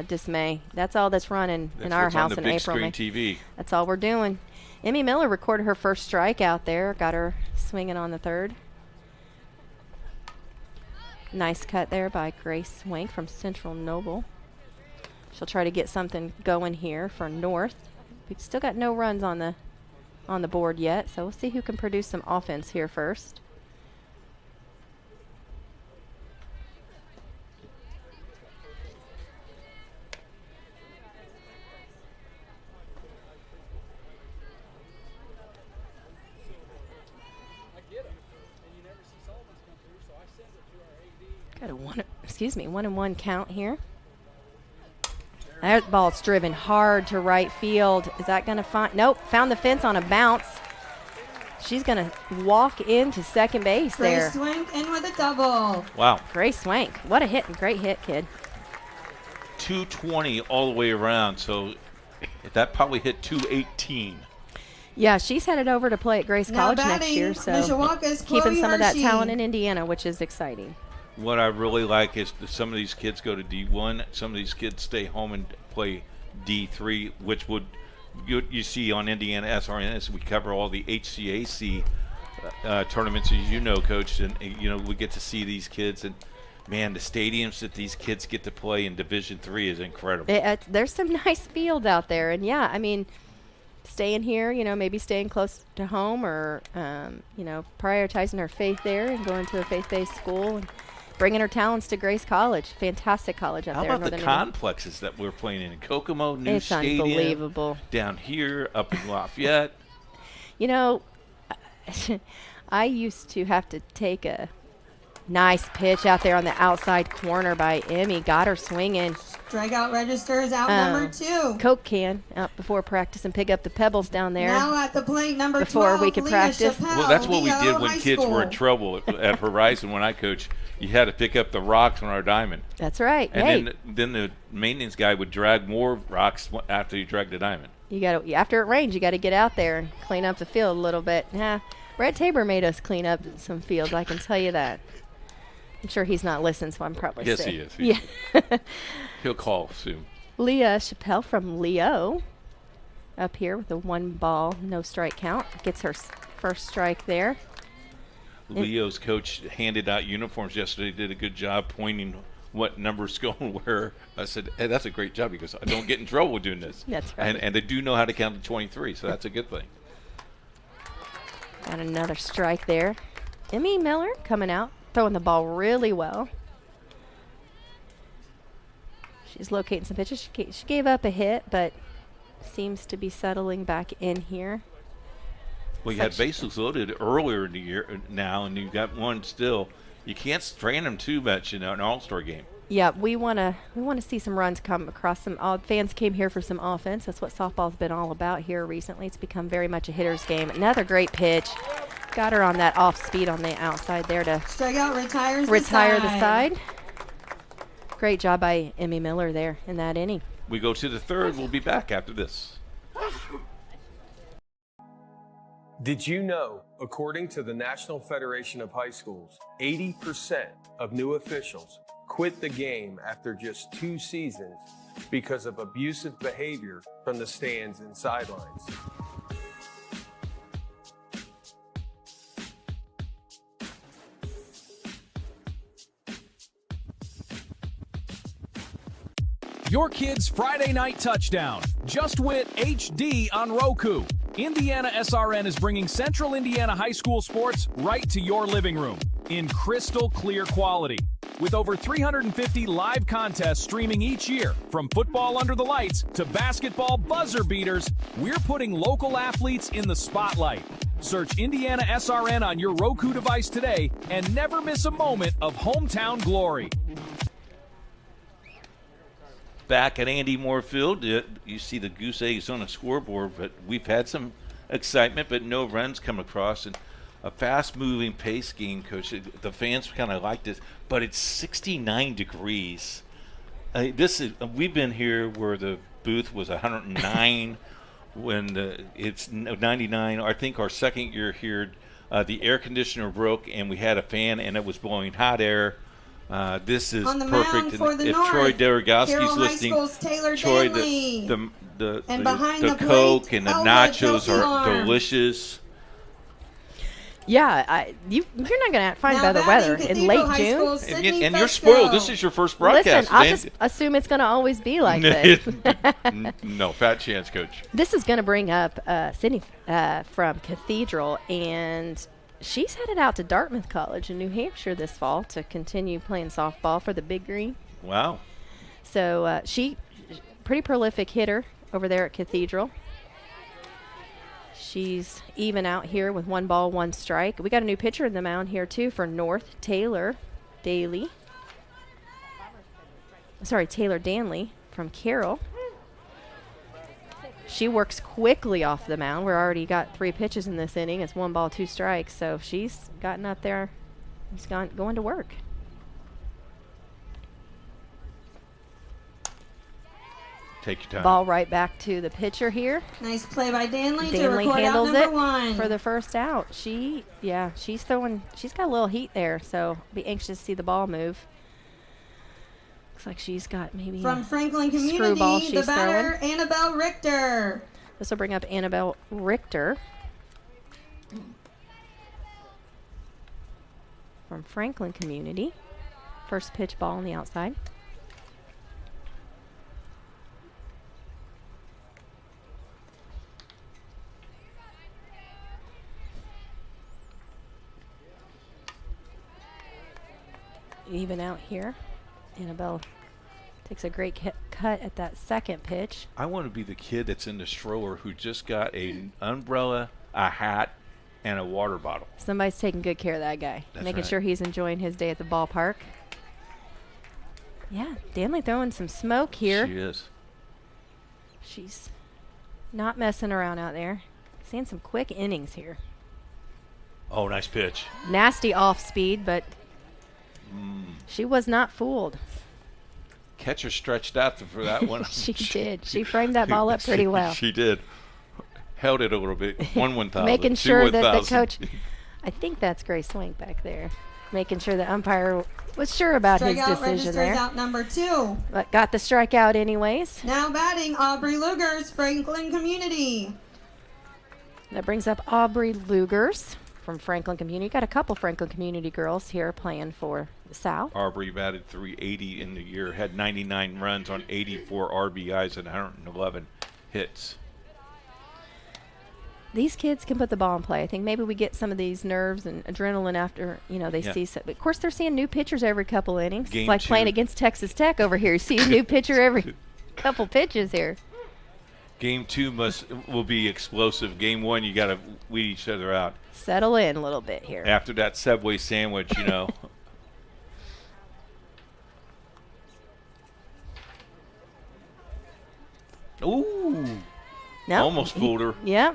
dismay. That's all that's running in our house in April. On the big screen TV. That's all we're doing. Emmy Miller recorded her first strikeout there. Got her swinging on the third. Nice cut there by Grace Swank from Central Noble. She'll try to get something going here for North. We've still got no runs on the board yet, so we'll see who can produce some offense here first. Got a 1-1 count here. That ball's driven hard to right field. Is that going to find? Nope, found the fence on a bounce. She's going to walk into second base there. Grace Swank in with a double. Wow. Grace Swank. What a hit. Great hit, kid. 220 all the way around, so that probably hit 218. Yeah, she's headed over to play at Grace Now College next year, so keeping some of that talent in Indiana, which is exciting. What I really like is that some of these kids go to D1, some of these kids stay home and play D3, which you see on IndianaSRN as we cover all the HCAC tournaments, as you know, Coach, and we get to see these kids, and man, the stadiums that these kids get to play in Division III is incredible. There's some nice fields out there, and yeah, I mean, staying here, maybe staying close to home, or prioritizing her faith there and going to a faith-based school. And bringing her talents to Grace College. Fantastic college out there. How about the complexes that we're playing in Kokomo, new stadium, unbelievable. Down here, up in Lafayette. I used to have to take a nice pitch out there on the outside corner by Emmy. Got her swinging. Strikeout registers out number 2. Coke can out before practice and pick up the pebbles down there. Now at the plate, number 12. Before we could practice. Chappelle, Well, that's what we did when High kids School. were in trouble at Horizon when I coached. You had to pick up the rocks on our diamond. That's right. And then the maintenance guy would drag more rocks after you dragged the diamond. You got to, after it rains, you got to get out there and clean up the field a little bit. Brett Tabor made us clean up some fields, I can tell you that. I'm sure he's not listening, so I'm probably Yes, sick. he is. Yeah. He'll call soon. Leah Chappelle from Leo up here with a 1-ball, no strike count. Gets her first strike there. Leo's coach handed out uniforms yesterday, did a good job pointing what numbers go where. I said, hey, that's a great job because I don't get in trouble doing this. That's right. And they do know how to count to 23, so that's a good thing. Got another strike there. Emmy Miller coming out, throwing the ball really well. She's locating some pitches. She gave up a hit, but seems to be settling back in here. Well, you had bases loaded earlier in the year now, and you got one still. You can't strain them too much in an all-star game. Yeah, we want to see some runs come across. Fans came here for some offense. That's what softball's been all about here recently. It's become very much a hitter's game. Another great pitch. Got her on that off speed on the outside there to Strikeout retire the side. Great job by Emmy Miller there in that inning. We go to the third. We'll be back after this. Did you know, according to the National Federation of High Schools, 80% of new officials quit the game after just 2 seasons because of abusive behavior from the stands and sidelines? Your kid's Friday night touchdown. Just Wit HD on Roku. IndianaSRN is bringing Central Indiana high school sports right to your living room in crystal clear quality. With over 350 live contests streaming each year, from football under the lights to basketball buzzer beaters, we're putting local athletes in the spotlight. Search IndianaSRN on your Roku device today and never miss a moment of hometown glory. Back at Andy Moore Field, you see the goose eggs on the scoreboard, but we've had some excitement, but no runs come across. And a fast-moving pace game, Coach. The fans kind of like this, but it's 69 degrees. We've been here where the booth was 109 when it's 99. I think our second year here, the air conditioner broke and we had a fan and it was blowing hot air. This is on the perfect. mound for the if North, Troy Derogowski's listening, Troy, the Coke and the nachos are delicious. Yeah, you're not going to find better weather in late June. And you're spoiled. This is your first broadcast. Listen, I'll just assume it's going to always be like this. No, fat chance, Coach. This is going to bring up Sydney from Cathedral, and she's headed out to Dartmouth College in New Hampshire this fall to continue playing softball for the Big Green. Wow. So she pretty prolific hitter over there at Cathedral. She's even out here with 1 ball, 1 strike. We got a new pitcher in the mound here, too, for North, Taylor Danley from Carroll. She works quickly off the mound. We're already got 3 pitches in this inning. It's 1 ball, 2 strikes. So she's gotten up there. She's going to work. Take your time. Ball right back to the pitcher here. Nice play by Danley to Danley record handles out number it 1 for the first out. She's throwing. She's got a little heat there, so be anxious to see the ball move. Looks like she's got maybe from Franklin screwball Community. she's The batter, throwing. Annabelle Richter. This will bring up Annabelle Richter from Franklin Community. First pitch ball on the outside. Even out here. Annabelle takes a great cut at that second pitch. I want to be the kid that's in the stroller who just got an umbrella, a hat, and a water bottle. Somebody's taking good care of that guy. That's making right. sure he's enjoying his day at the ballpark. Yeah, Danley throwing some smoke here. She is. She's not messing around out there. Seeing some quick innings here. Oh, nice pitch. Nasty off speed, but she was not fooled. Catcher stretched out for that one. She did. She framed that ball up pretty well. She did. Held it a little bit. 1/1000. Making sure that the coach, I think that's Grace Swink back there, making sure the umpire was sure about his Strikeout decision there. registers out number 2. But got the strikeout anyways. Now batting, Aubrey Lugers, Franklin Community. That brings up Aubrey Lugers from Franklin Community. Got a couple Franklin Community girls here playing for the South. Aubrey batted .380 in the year, had 99 runs on 84 RBIs and 111 hits. These kids can put the ball in play. I think maybe we get some of these nerves and adrenaline after, they see some. Of course, they're seeing new pitchers every couple innings. Game it's like 2. playing against Texas Tech over here. You see a new pitcher every couple pitches here. Game 2 will be explosive. Game 1, you got to weed each other out. Settle in a little bit here. After that Subway sandwich, Ooh. Nope. Almost fooled her. Yeah.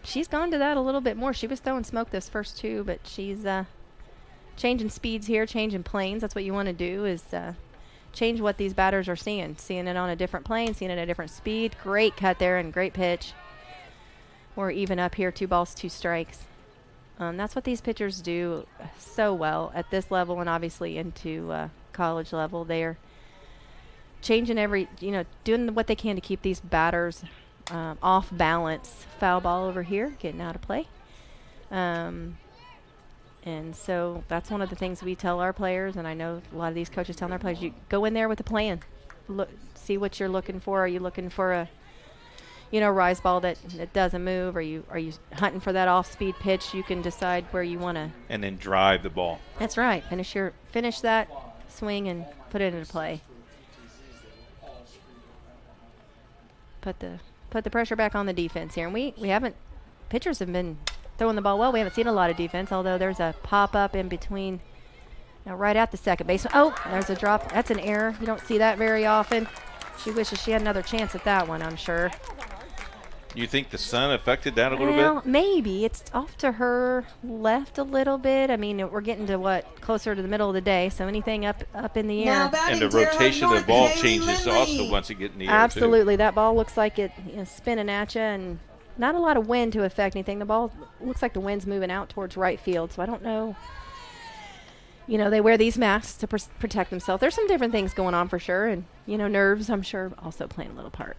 She's gone to that a little bit more. She was throwing smoke this first 2, but she's changing speeds here, changing planes. That's what you want to do is change what these batters are seeing. Seeing it on a different plane, seeing it at a different speed. Great cut there and great pitch. We're even up here, 2 balls, 2 strikes. That's what these pitchers do so well at this level and obviously into college level. They're changing doing what they can to keep these batters off balance. Foul ball over here, getting out of play. And so that's one of the things we tell our players, and I know a lot of these coaches tell their players, you go in there with a plan. Look, see what you're looking for. Are you looking for a rise ball that doesn't move? Are you hunting for that off-speed pitch? You can decide where you want to. And then drive the ball. That's right. Finish that swing and put it into play. Put the pressure back on the defense here. And we haven't pitchers have been throwing the ball well. We haven't seen a lot of defense, although there's a pop-up in between, right at the second base. Oh, there's a drop. That's an error. You don't see that very often. She wishes she had another chance at that one, I'm sure. You think the sun affected that a little bit? Maybe. It's off to her left a little bit. I mean, we're getting to closer to the middle of the day, so anything up in the air. And the rotation of the ball changes also once it gets in the air, Absolutely. That ball looks like it spinning at you, and not a lot of wind to affect anything. The ball looks like the wind's moving out towards right field, so I don't know. They wear these masks to protect themselves. There's some different things going on for sure, and, nerves, I'm sure, also playing a little part.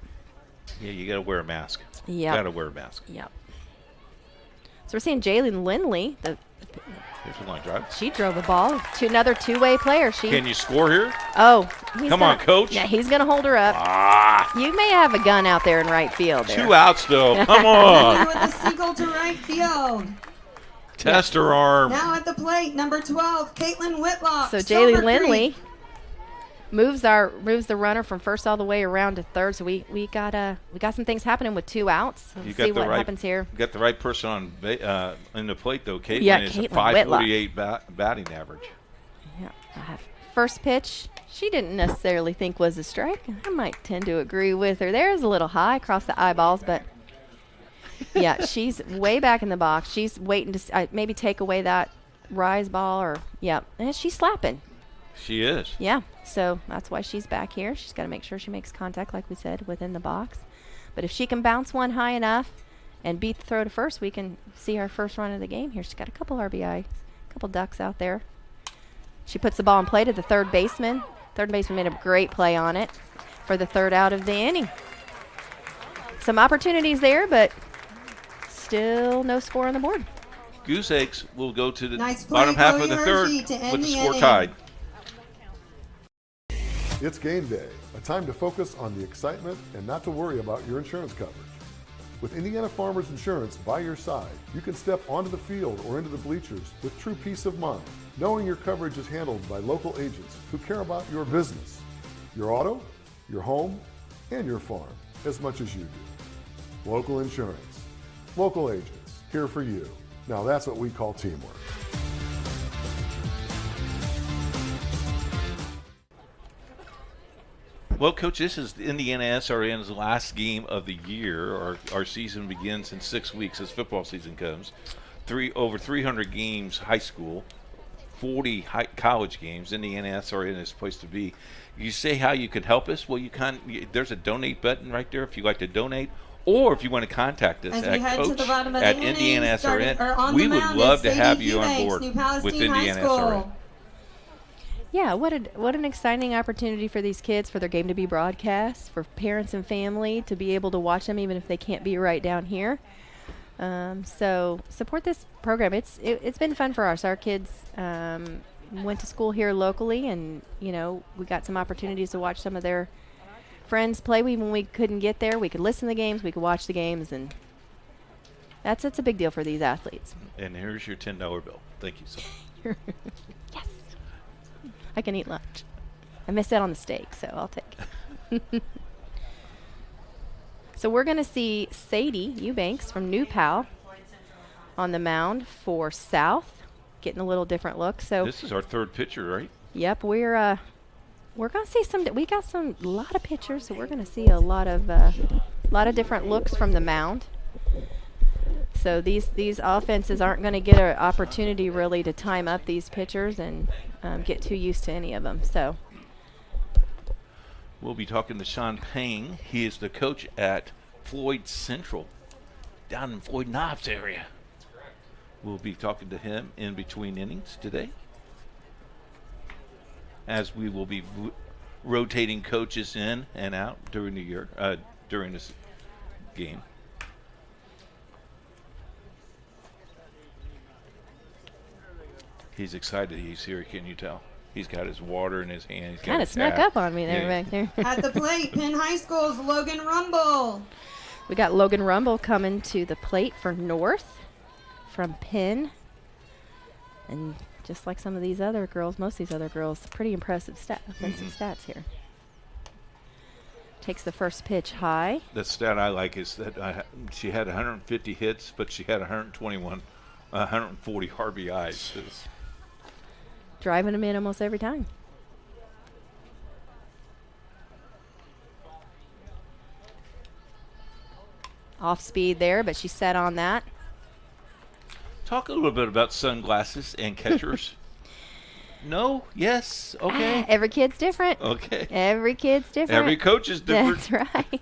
Yeah, you got to wear a mask. Yeah. Got to wear a mask. Yep. So we're seeing Jalen Lindley. Here's a line drive. She drove the ball to another two-way player. Can you score here? Oh. Come on, coach. Yeah, he's going to hold her up. You may have a gun out there in right field. 2 outs, though. Come on. With a single to right field. Test her arm. Now at the plate, number 12, Caitlin Whitlock. So Jaylee Lindley moves the runner from first all the way around to third. So we got some things happening with 2 outs. Let's see what happens here. You got the right person on in the plate though. Caitlin is a .548 batting average. Yeah. First pitch, she didn't necessarily think was a strike. I might tend to agree with her. There's a little high across the eyeballs, but yeah, she's way back in the box. She's waiting to maybe take away that rise ball and she's slapping. She is. Yeah, so that's why she's back here. She's got to make sure she makes contact, like we said, within the box. But if she can bounce one high enough and beat the throw to first, we can see her first run of the game here. She's got a couple RBI, a couple ducks out there. She puts the ball in play to the third baseman. Third baseman made a great play on it for the third out of the inning. Some opportunities there, but still no score on the board. Goose Eggs will go to the nice bottom half of the third with the score tied. It's game day, a time to focus on the excitement and not to worry about your insurance coverage. With Indiana Farmers Insurance by your side, you can step onto the field or into the bleachers with true peace of mind, knowing your coverage is handled by local agents who care about your business, your auto, your home, and your farm as much as you do. Local insurance, local agents, here for you. Now that's what we call teamwork. Well, Coach, this is Indiana SRN's last game of the year. Our season begins in 6 weeks as football season comes. Over 300 games high school, 40 college games. Indiana SRN is a place to be. You say how you could help us? Well, there's a donate button right there if you'd like to donate. Or if you want to contact us at coach at IndianaSRN, we would love to have you on board with IndianaSRN. Yeah, what an exciting opportunity for these kids, for their game to be broadcast, for parents and family to be able to watch them even if they can't be right down here. So support this program. It's been fun for us. Our kids went to school here locally, and we got some opportunities to watch some of their friends play. When we couldn't get there, we could listen to the games, we could watch the games, and that's a big deal for these athletes. And here's your $10 bill. Thank you so much. Yes. I can eat lunch. I missed out on the steak, so I'll take it. So we're going to see Sadie Eubanks from New Pal on the mound for South, getting a little different look. So this is our third pitcher, right? Yep, we're going to see we got a lot of pitchers, so we're going to see a lot of different looks from the mound. So these offenses aren't going to get an opportunity really to time up these pitchers and get too used to any of them. So we'll be talking to Sean Payne. He is the coach at Floyd Central down in Floyd Knobs area. We'll be talking to him in between innings today, as we will be rotating coaches in and out during the year, during this game. He's excited he's here, can you tell? He's got his water in his hand. Kind of snuck up on me there, back there. At the plate, Penn High School's Logan Rumble. We got Logan Rumble coming to the plate for North from Penn. And just like some of these other girls, most of these other girls, pretty impressive offensive stats here. takes the first pitch high. The stat I like is that she had 150 hits, but she had 140 RBIs. Driving them in almost every time. Off speed there, but she set on that. Talk a little bit about sunglasses and catchers. No? Yes? Okay. Every kid's different. Okay. Every kid's different. Every coach is different. That's right.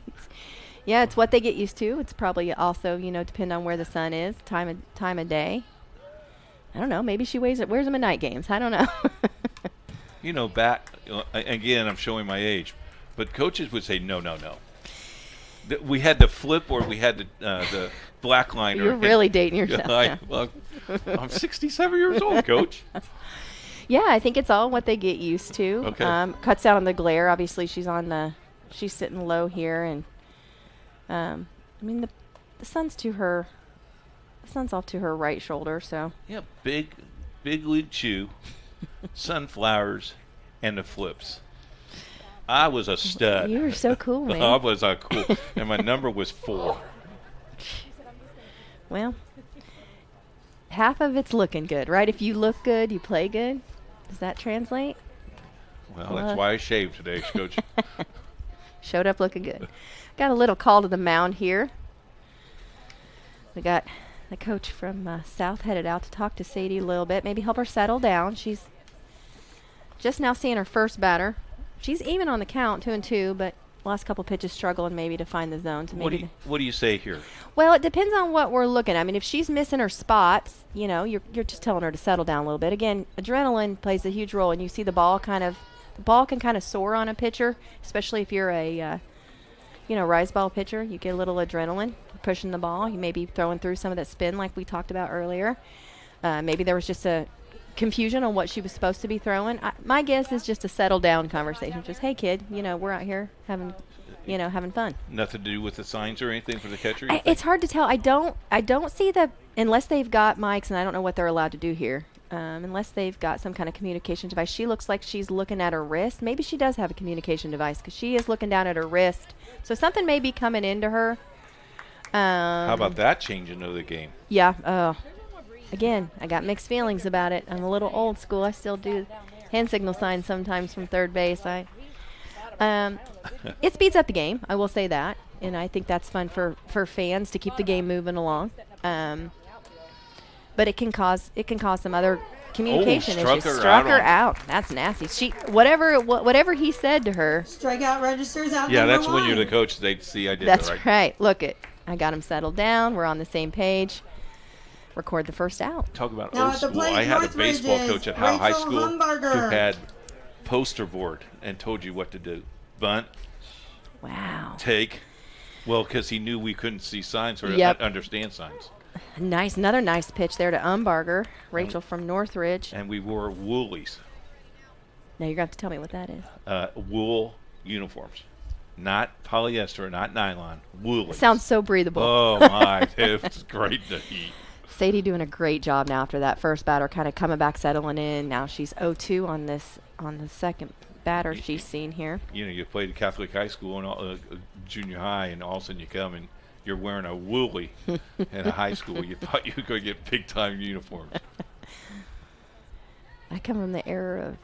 Yeah, it's what they get used to. It's probably also, depend on where the sun is, time of day. I don't know. Maybe she wears them in night games. I don't know. Again, I'm showing my age, but coaches would say, no. We had the flip or we had the black liner. You're really dating yourself. Well, I'm 67 years old, Coach. Yeah, I think it's all what they get used to. Okay. Cuts out on the glare. Obviously, she's sitting low here, and the sun's to her. The sun's off to her right shoulder, so. Yeah, big league chew, sunflowers, and the flips. I was a stud. You were so cool, man. I was cool, and my number was 4. Well, half of it's looking good, right? If you look good, you play good. Does that translate? Well, that's why I shaved today, Coach. Showed up looking good. Got a little call to the mound here. We got the coach from South headed out to talk to Sadie a little bit, maybe help her settle down. She's just now seeing her first batter. She's even on the count, 2-2, but last couple pitches struggling maybe to find the zone. What do you say here? Well, it depends on what we're looking at. I mean, if she's missing her spots, you're just telling her to settle down a little bit. Again, adrenaline plays a huge role, and you see the ball can kind of soar on a pitcher, especially if you're a rise ball pitcher. You get a little adrenaline pushing the ball. You may be throwing through some of that spin like we talked about earlier. Maybe there was just a confusion on what she was supposed to be throwing. My guess is just a settle down conversation. Just, hey kid, we're out here having fun. Nothing to do with the signs or anything for the catcher? It's hard to tell. I don't see unless they've got mics, and I don't know what they're allowed to do here. Unless they've got some kind of communication device. She looks like she's looking at her wrist. Maybe she does have a communication device because she is looking down at her wrist. So something may be coming into her. How about that changing of the game? Yeah. Again, I got mixed feelings about it. I'm a little old school. I still do hand signal signs sometimes from third base. It speeds up the game. I will say that, and I think that's fun for fans to keep the game moving along. But it can cause some other communication issues. Struck her out. That's nasty. Whatever he said to her. Strikeout registers out. Yeah, that's when you're the coach. They see I did that's that right. Right. Look I got him settled down. We're on the same page. Record the first out. Talk about old school. I had a baseball coach at Howe High School who had poster board and told you what to do. Bunt. Wow. Take. Well, because he knew we couldn't see signs or understand signs. Nice. Another nice pitch there to Umbarger. Rachel from Northridge. And we wore woolies. Now you're going to have to tell me what that is. Wool uniforms. Not polyester, not nylon. Woolies. Sounds so breathable. Oh, my. It's great to eat. Sadie doing a great job now after that first batter, kind of coming back, settling in. Now she's 0-2 on the second batter she's seen here. You played at Catholic high school and junior high, and all of a sudden you come and you're wearing a woolly in a high school. You thought you were going to get big-time uniforms. I come from the era of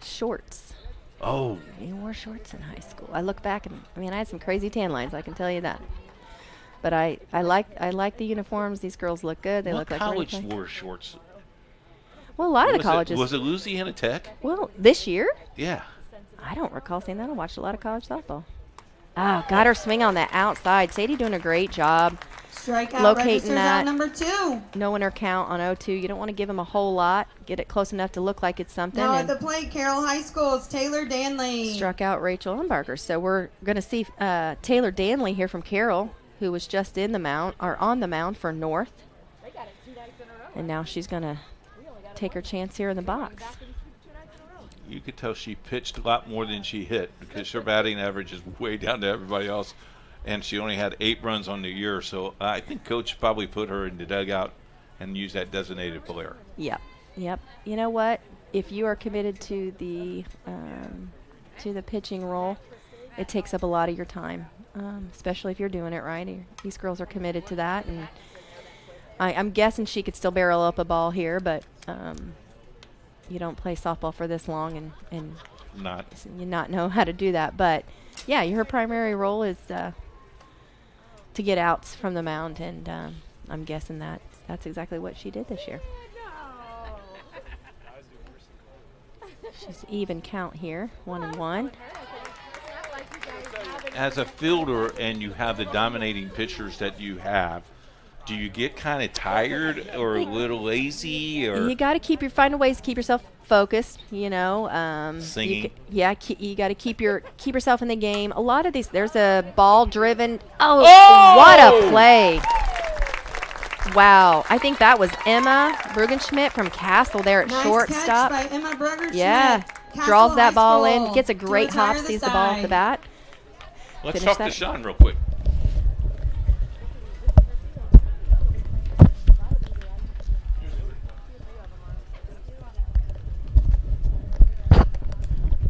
shorts. Oh. You wore shorts in high school. I look back and I had some crazy tan lines, I can tell you that. But I like the uniforms. These girls look good. They look like college wore shorts? Well, a lot of the colleges. Was it Louisiana Tech? Well, this year? Yeah. I don't recall seeing that. I watched a lot of college softball. Got her swing on the outside. Sadie doing a great job. Strikeout locating that. Out number 2. Knowing her count on 0-2. You don't want to give them a whole lot. Get it close enough to look like it's something. Now at the plate, Carroll High School's Taylor Danley. Struck out Rachel Umbarger. So we're going to see Taylor Danley here from Carroll, who was just on the mound for North. And now she's going to take her chance here in the box. You could tell she pitched a lot more than she hit because her batting average is way down to everybody else, and she only had 8 runs on the year. So I think Coach probably put her in the dugout and used that designated player. Yep. You know what? If you are committed to the pitching role, it takes up a lot of your time, especially if you're doing it right. These girls are committed to that, and I'm guessing she could still barrel up a ball here, but you don't play softball for this long and you not know how to do that. But yeah, her primary role is to get outs from the mound, and I'm guessing that's exactly what she did this year. She's even count here, 1-1. As a fielder, and you have the dominating pitchers that you have, do you get kind of tired or a little lazy? Or you got to find ways to keep yourself focused. You know, singing. You got to keep yourself in the game. A lot of these, there's a ball driven. Oh, what a play! Wow, I think that was Emma Brugenschmidt from Castle there at shortstop. Catch by Emma Brugenschmidt. Yeah, Castle draws that High ball School in, gets a great to retire hop, the sees the ball off the side. bat. Let's Finish talk to that. Sean real quick.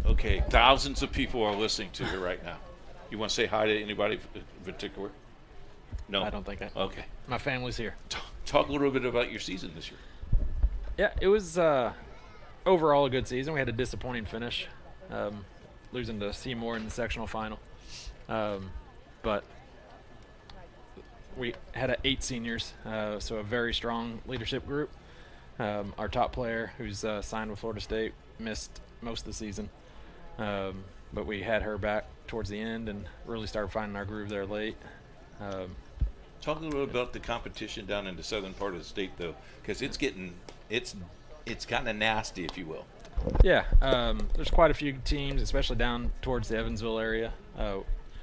Okay, thousands of people are listening to you right now. You want to say hi to anybody in particular? No? I don't think I. Okay. My family's here. Talk a little bit about your season this year. Yeah, it was overall a good season. We had a disappointing finish, losing to Seymour in the sectional final. But we had 8 seniors, so a very strong leadership group. Our top player, who's signed with Florida State, missed most of the season. But we had her back towards the end and really started finding our groove there late. Talk a little bit about the competition down in the southern part of the state, though, because it's kind of nasty, if you will. Yeah, there's quite a few teams, especially down towards the Evansville area.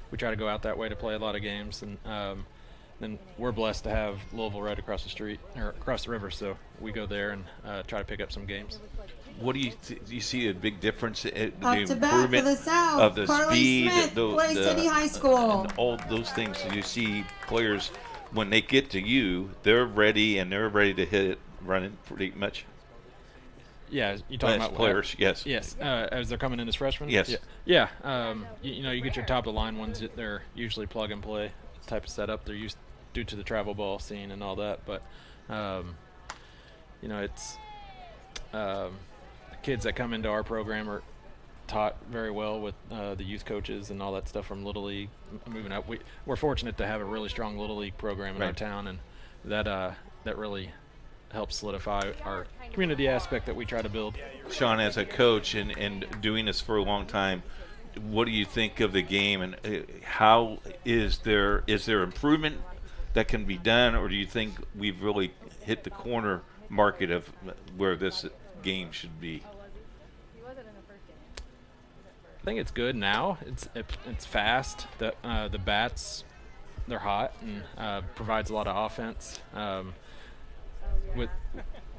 We try to go out that way to play a lot of games, and then we're blessed to have Louisville right across the street or across the river, so we go there and try to pick up some games. What do you see a big difference in the Up to bat for improvement the South, of the Carly speed, Smith, Clay City High School. and all those things? You see players when they get to you, they're ready to hit it running pretty much. Yeah, you talking about players? Yes. Yes, as they're coming in as freshmen. Yes. Yeah. You get your top of the line ones. They're usually plug and play type of setup. They're used due to the travel ball scene and all that. But it's the kids that come into our program are taught very well with the youth coaches and all that stuff from Little League moving up. We're fortunate to have a really strong Little League program in our town, and that really helps solidify our community aspect that we try to build. Sean, as a coach and doing this for a long time, what do you think of the game, and how is there improvement that can be done, or do you think we've really hit the corner market of where this game should be? I think it's good now. It's fast. The bats, they're hot and provides a lot of offense. With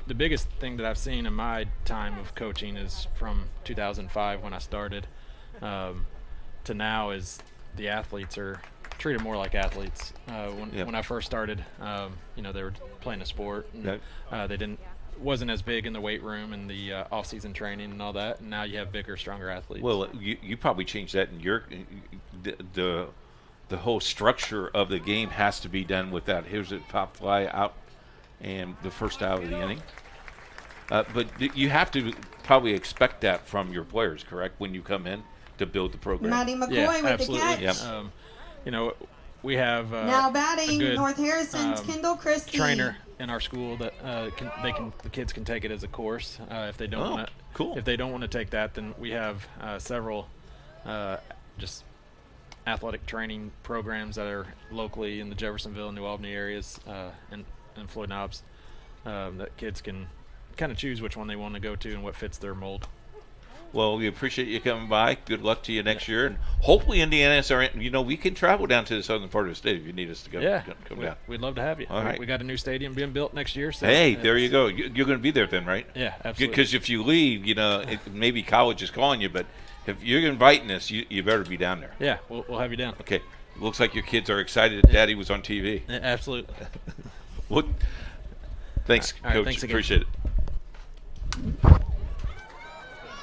the biggest thing that I've seen in my time of coaching is from 2005 when I started to now is the athletes are treated more like athletes. When I first started, they were playing a sport and they wasn't as big in the weight room and the off-season training and all that, and now you have bigger, stronger athletes. Well, you probably changed that in your the whole structure of the game has to be done with that. Here's a pop fly out and the first out of the inning. But you have to probably expect that from your players, correct, when you come in to build the program? Maddie McCoy with absolutely. the catch. Yep. We have now batting a good, North Harrison's Kendall Christie. Trainer in our school that the kids can take it as a course if they don't want to. Cool. If they don't want to take that, then we have several just athletic training programs that are locally in the Jeffersonville and New Albany areas and Floyd Knobs that kids can kind of choose which one they want to go to and what fits their mold. Well, we appreciate you coming by. Good luck to you next year, and hopefully IndianaSRN. We can travel down to the southern part of the state if you need us to go. Yeah, come down. We'd love to have you. All right. We got a new stadium being built next year. So hey, there you go. You're going to be there then, right? Yeah, absolutely. Because if you leave, maybe college is calling you, but if you're inviting us, you better be down there. Yeah, we'll have you down. Okay. Looks like your kids are excited that Daddy was on TV. Yeah, absolutely. Well, thanks, all right, Coach. thanks again. Appreciate it.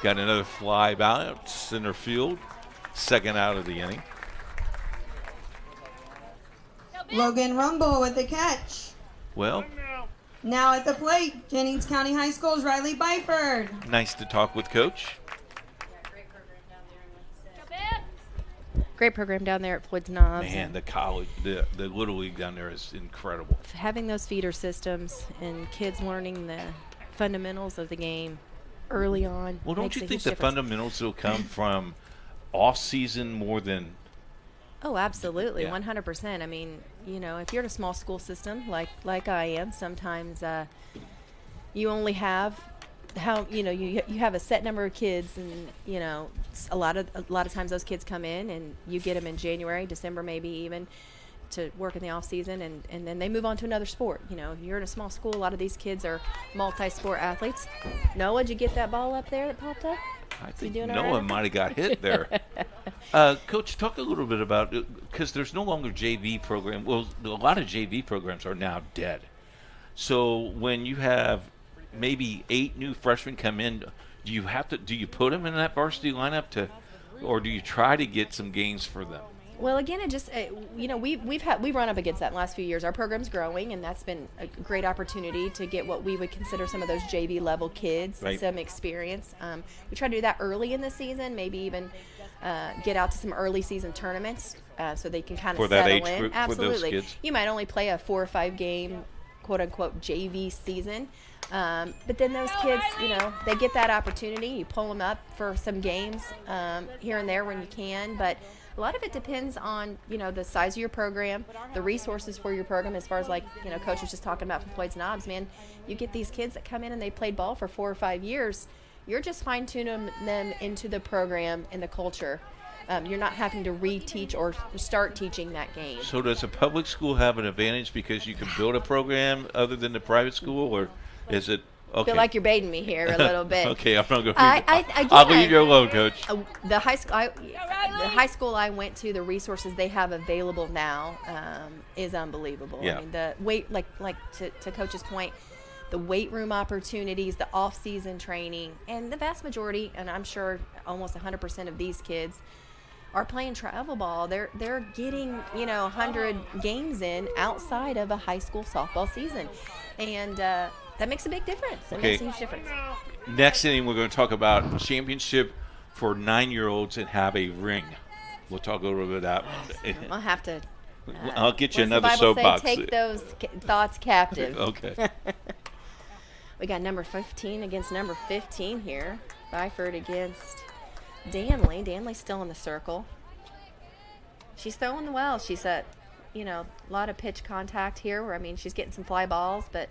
Got another fly out center field. second out of the inning. Logan Rumble with the catch. Well, Now at the plate, Jennings County High School's Riley Byford. nice to talk with Coach. Great program down there at Floyd's Knobs. Man, the college, the Little League down there is incredible. Having those feeder systems and kids learning the fundamentals of the game early on. Well, don't makes you a think huge the difference. fundamentals will come from off-season more than? Oh, absolutely, Yeah. 100%. I mean, if you're in a small school system like I am, sometimes you only have you have a set number of kids, and a lot of times those kids come in and you get them in January, December, maybe even to work in the off season, and then they move on to another sport. You're in a small school. A lot of these kids are multi-sport athletes. Noah, did you get that ball up there that popped up? I think doing all Noah right? might have got hit there. Coach, talk a little bit about, because there's no longer JV program. Well, a lot of JV programs are now dead. So when you have maybe 8 new freshmen come in, do you put them in that varsity lineup or do you try to get some games for them? Well, again, it just we've run up against that in the last few years. Our program's growing, and that's been a great opportunity to get what we would consider some of those JV level kids Right. some experience. We try to do that early in the season, maybe even get out to some early season tournaments so they can kind For of that settle age in. group, for those Absolutely, kids. you might only play a 4 or 5 game quote unquote JV season. But then those kids, they get that opportunity. You pull them up for some games here and there when you can. But a lot of it depends on, the size of your program, the resources for your program, as far as Coach was just talking about from Floyd's Knobs, man. You get these kids that come in and they played ball for 4 or 5 years. You're just fine-tuning them into the program and the culture. You're not having to reteach or start teaching that game. So does a public school have an advantage because you can build a program other than the private school, or is it okay? I feel like you're baiting me here a little bit. Okay, I'm not going again, I'll leave you alone, Coach. The high school I went to, the resources they have available now is unbelievable. Yeah. I mean, the weight, like to Coach's point, the weight room opportunities, the off-season training, and the vast majority, and I'm sure almost 100% of these kids are playing travel ball. They're getting 100 games in outside of a high school softball season, and that makes a big difference. It makes a huge difference. Next inning, we're going to talk about championship for 9-year-olds and have a ring. We'll talk a little bit of that. I'll have to. I'll get you what does the another Bible say? soapbox. Take those thoughts captive. Okay. We got number 15 against number 15 here. Byford against Danley. Danley's still in the circle. She's throwing well. She's at, a lot of pitch contact here. Where she's getting some fly balls, but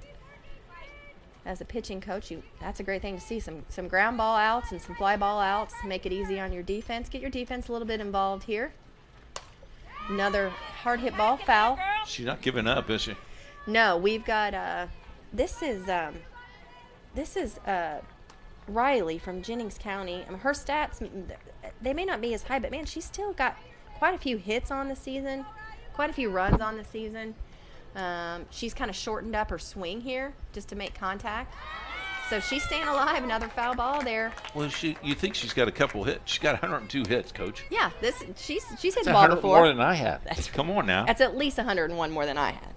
as a pitching coach, that's a great thing to see. Some ground ball outs and some fly ball outs. Make it easy on your defense. Get your defense a little bit involved here. Another hard hit ball, foul. She's not giving up, is she? No, we've got this is Riley from Jennings County. Her stats, they may not be as high, but man, she's still got quite a few hits on the season, quite a few runs on the season. She's kind of shortened up her swing here just to make contact. So she's staying alive. Another foul ball there. Well, you think she's got a couple hits. She's got 102 hits, Coach. Yeah, she's hit That's the ball 100 before. more than I had. Come on now. That's at least 101 more than I had.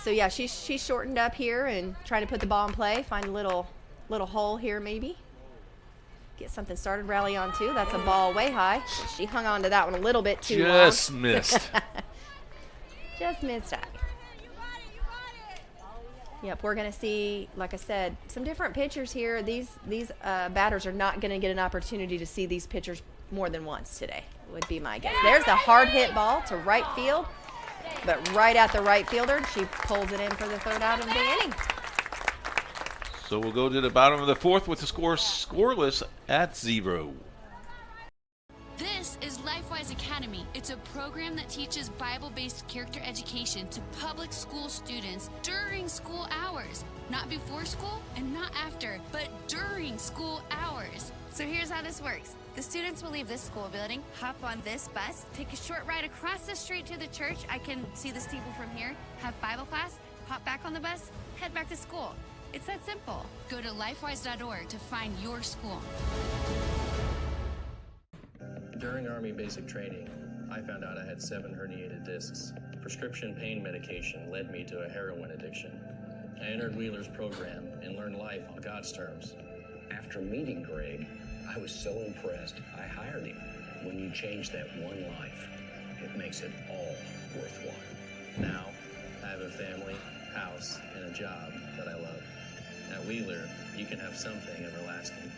So yeah, she's shortened up here and trying to put the ball in play. Find a little hole here maybe. Get something started. Rally on 2. That's a ball way high. She hung on to that one a little bit too long. Just missed. Just missed high. Yep, we're going to see, like I said, some different pitchers here. These batters are not going to get an opportunity to see these pitchers more than once today, would be my guess. There's a hard hit ball to right field, but right at the right fielder. She pulls it in for the third out of the inning. So we'll go to the bottom of the 4th with the score scoreless at 0. This is LifeWise Academy. It's a program that teaches Bible-based character education to public school students during school hours. Not before school and not after, but during school hours. So here's how this works. The students will leave this school building, hop on this bus, take a short ride across the street to the church. I can see the steeple from here, have Bible class, hop back on the bus, head back to school. It's that simple. Go to lifewise.org to find your school. During Army basic training, I found out I had 7 herniated discs. Prescription pain medication led me to a heroin addiction. I entered Wheeler's program and learned life on God's terms. After meeting Greg, I was so impressed, I hired him. When you change that one life, it makes it all worthwhile. Now, I have a family, house, and a job that I love. At Wheeler, you can have something everlasting.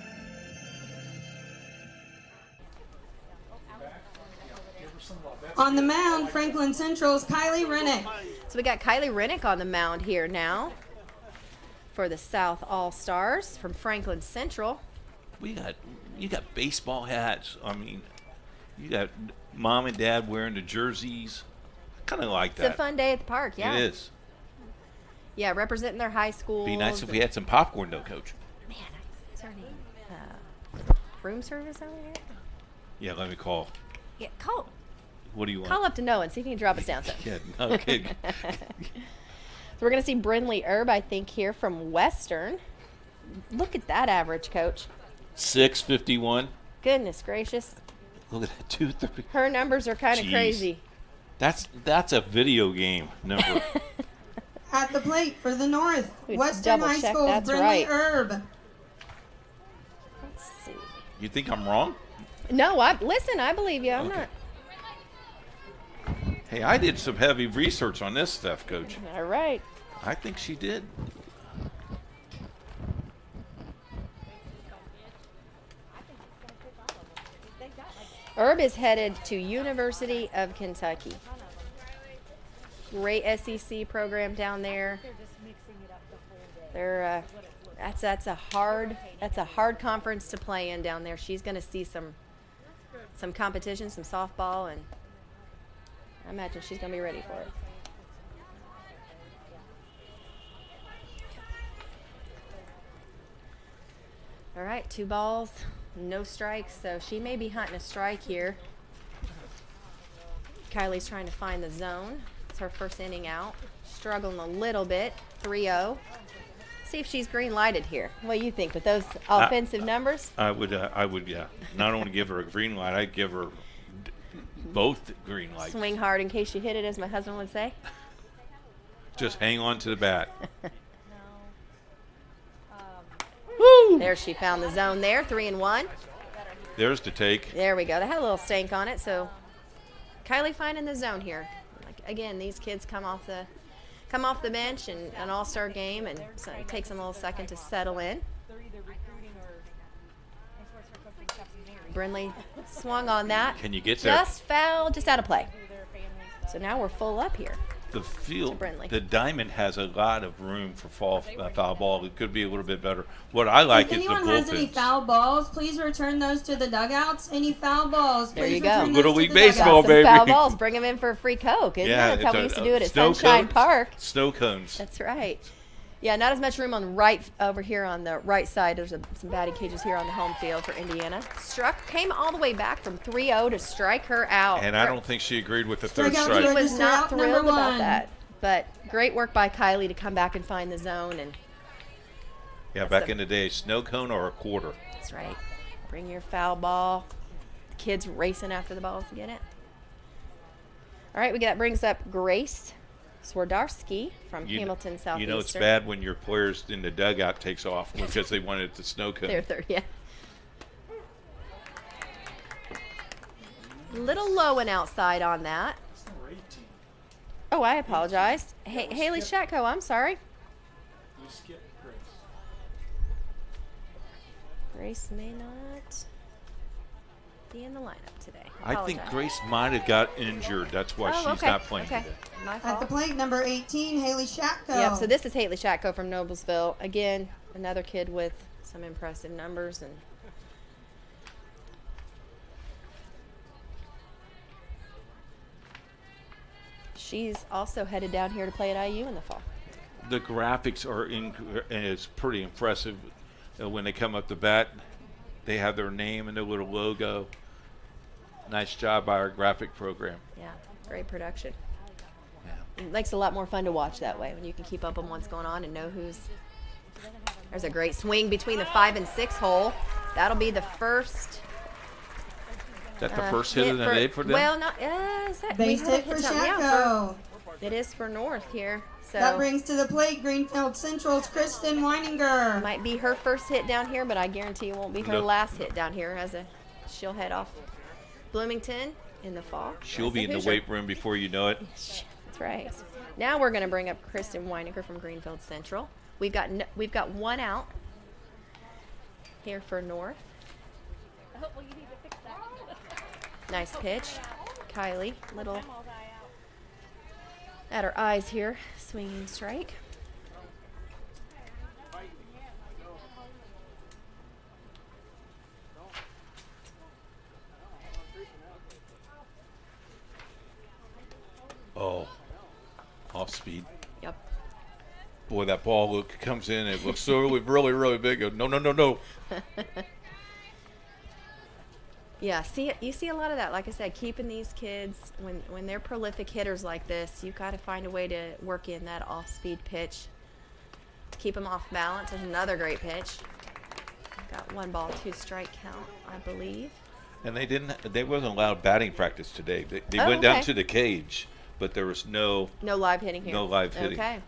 On the mound, Franklin Central's Kylie Rennick. So we got Kylie Rennick on the mound here now for the South All-Stars from Franklin Central. You got baseball hats. I mean, you got mom and dad wearing the jerseys. Kind of like that. It's a fun day at the park, yeah. It is. Yeah, representing their high schools. Be nice if we had some popcorn, though, Coach. Man, is there any room service over here? Yeah, let me call. Yeah, call. What do you want? Call up to Noah and see if he can drop us down some. Yeah, okay. So we're going to see Brindley Erb, I think, here from Western. Look at that average, Coach. 651. Goodness gracious. Look at that, 230. Her numbers are kind of crazy. That's a video game number. At the plate for the North, Ooh, Western High double-check, School's that's Brindley right. Erb. Let's see. You think I'm wrong? No, listen, I believe you. I'm not. Hey, I did some heavy research on this stuff, Coach. All right. I think she did. Erb is headed to University of Kentucky. Great SEC program down there. They're that's a hard conference to play in down there. She's going to see some competition, some softball, and I imagine she's going to be ready for it. All right, 2 balls, no strikes, so she may be hunting a strike here. Kylie's trying to find the zone. It's her first inning out. Struggling a little bit, 3-0. See if she's green lighted here. What do you think with those offensive numbers? I would, yeah. Not only give her a green light, I'd give her both green lights. Swing hard in case you hit it, as my husband would say. Just hang on to the bat. Woo! There she found the zone there, 3-1. There's the take. There we go. They had a little stank on it, so Kylie finding the zone here. Like, again, these kids come off the bench in an all-star game, and so it takes them a little second to settle in. Brindley swung on that. Can you get there? Just foul, just out of play. So now we're full up here. The field, the diamond has a lot of room for foul ball. It could be a little bit better. What I like If is the anyone has any bullpens. foul balls, please return those to the dugouts. Any foul balls, There please you go. return Little those League to the baseball, dugouts. baby. Foul balls, bring them in for a free Coke. Isn't Yeah, that? That's how we used to do it at snow Sunshine cones, Park. Snow cones. That's right. Yeah, not as much room on the right over here on the right side. There's some batting cages here on the home field for Indiana. Came all the way back from 3-0 to strike her out. And I don't think she agreed with the third Strikeout strike. She was not Out number thrilled about 1. that. But great work by Kylie to come back and find the zone. And Yeah, back in the day, snow cone or a quarter. that's right. Bring your foul ball. Kids racing after the balls to get it. All right, that brings up Grace Swardarski from Hamilton Southeastern. You know it's bad when your players in the dugout takes off because they wanted the snow cone. They're yeah. Little low and outside on that. Oh, I apologize. Haley Shatko, I'm sorry. Grace may not be in the lineup today. I think Grace might have got injured. That's why she's not playing today. My At fault. the plate, number 18, Haley Shatko. Yep, so this is Haley Shatko from Noblesville. Again, another kid with some impressive numbers. And she's also headed down here to play at IU in the fall. The graphics are and it's pretty impressive. When they come up the bat, they have their name and their little logo. Nice job by our graphic program. Yeah, great production. Yeah. It makes it a lot more fun to watch that way when you can keep up on what's going on and know who's. There's a great swing between the 5 and 6 hole. That'll be the first that the first hit of the day for them? Well, not is that Base we had a hit for hit out. Shacko. It is for North here. So That brings to the plate Greenfield Central's Kristen Weininger. might be her first hit down here, but I guarantee it won't be her No. last hit down here. She'll head off Bloomington in the fall. She'll as a be in the Hoosier. weight room before you know it. That's right. Now we're going to bring up Kristen Weininger from Greenfield Central. We've got one out here for North. Nice pitch. Kylie, little at her eyes here, swinging strike. Oh, off speed. Yep. Boy, that ball comes in. It looks so really, really big. No. Yeah, you see a lot of that. Like I said, keeping these kids, when they're prolific hitters like this, you got to find a way to work in that off-speed pitch. Keep them off balance. There's another great pitch. Got 1 ball, 2 strike count, I believe. And they wasn't allowed batting practice today. They Oh, went down okay. to the cage, but there was no live hitting here. No live hitting. Okay.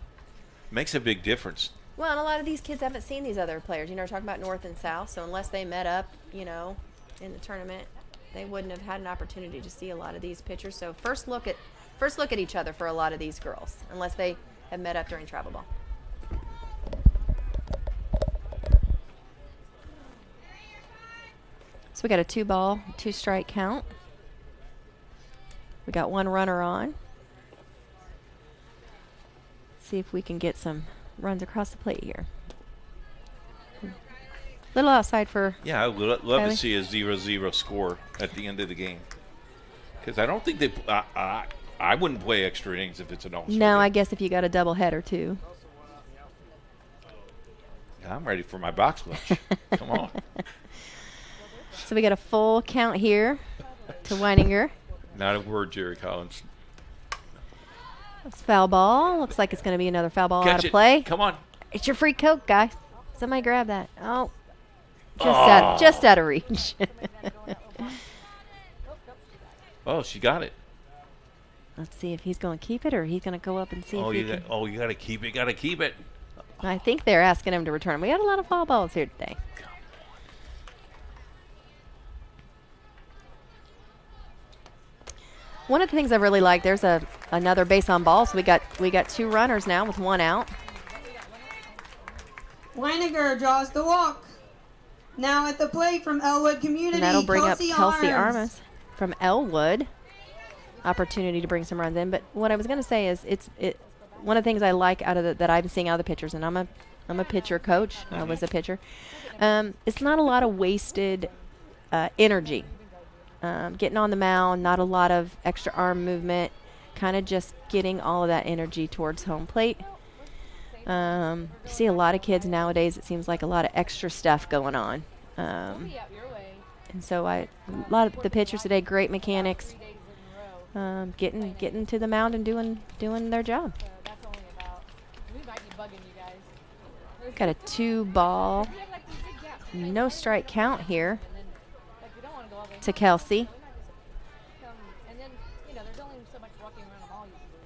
Makes a big difference. Well, and a lot of these kids haven't seen these other players. We're talking about North and South, so unless they met up, in the tournament, they wouldn't have had an opportunity to see a lot of these pitchers. So first look at each other for a lot of these girls, unless they have met up during travel ball. So we got a 2 ball, 2 strike count. We got 1 runner on. See if we can get some runs across the plate here. Little outside for. Yeah, I would love Kylie. to see a 0-0 score at the end of the game. Because I don't think they. I wouldn't play extra innings if it's an all-star. No, I guess if you got a double header too. I'm ready for my box lunch. Come on. So we got a full count here to Weininger. Not a word, Jerry Collins. It's foul ball. Looks like it's going to be another foul ball Catch out of it. play. Come on. It's your free Coke, guy. Somebody grab that. Oh. Just out of reach. Oh, she got it. Let's see if he's going to keep it or he's going to go up and see if he can. You got to keep it. Got to keep it. I think they're asking him to return. We got a lot of foul balls here today. One of the things I really like, there's another base on ball, so we got 2 runners now with 1 out. Weininger draws the walk. Now at the plate from Elwood Community, And that'll bring Kelsey up Kelsey Arms. Armas from Elwood. Opportunity to bring some runs in. But what I was going to say is one of the things I like that I'm seeing out of the pitchers, and I'm a pitcher coach. I was a pitcher. It's not a lot of wasted energy. Getting on the mound, not a lot of extra arm movement, kind of just getting all of that energy towards home plate. You see a lot of kids nowadays, it seems like a lot of extra stuff going on. And so a lot of the pitchers today, great mechanics, getting to the mound and doing their job. Got a 2 ball, no strike count here to Kelsey.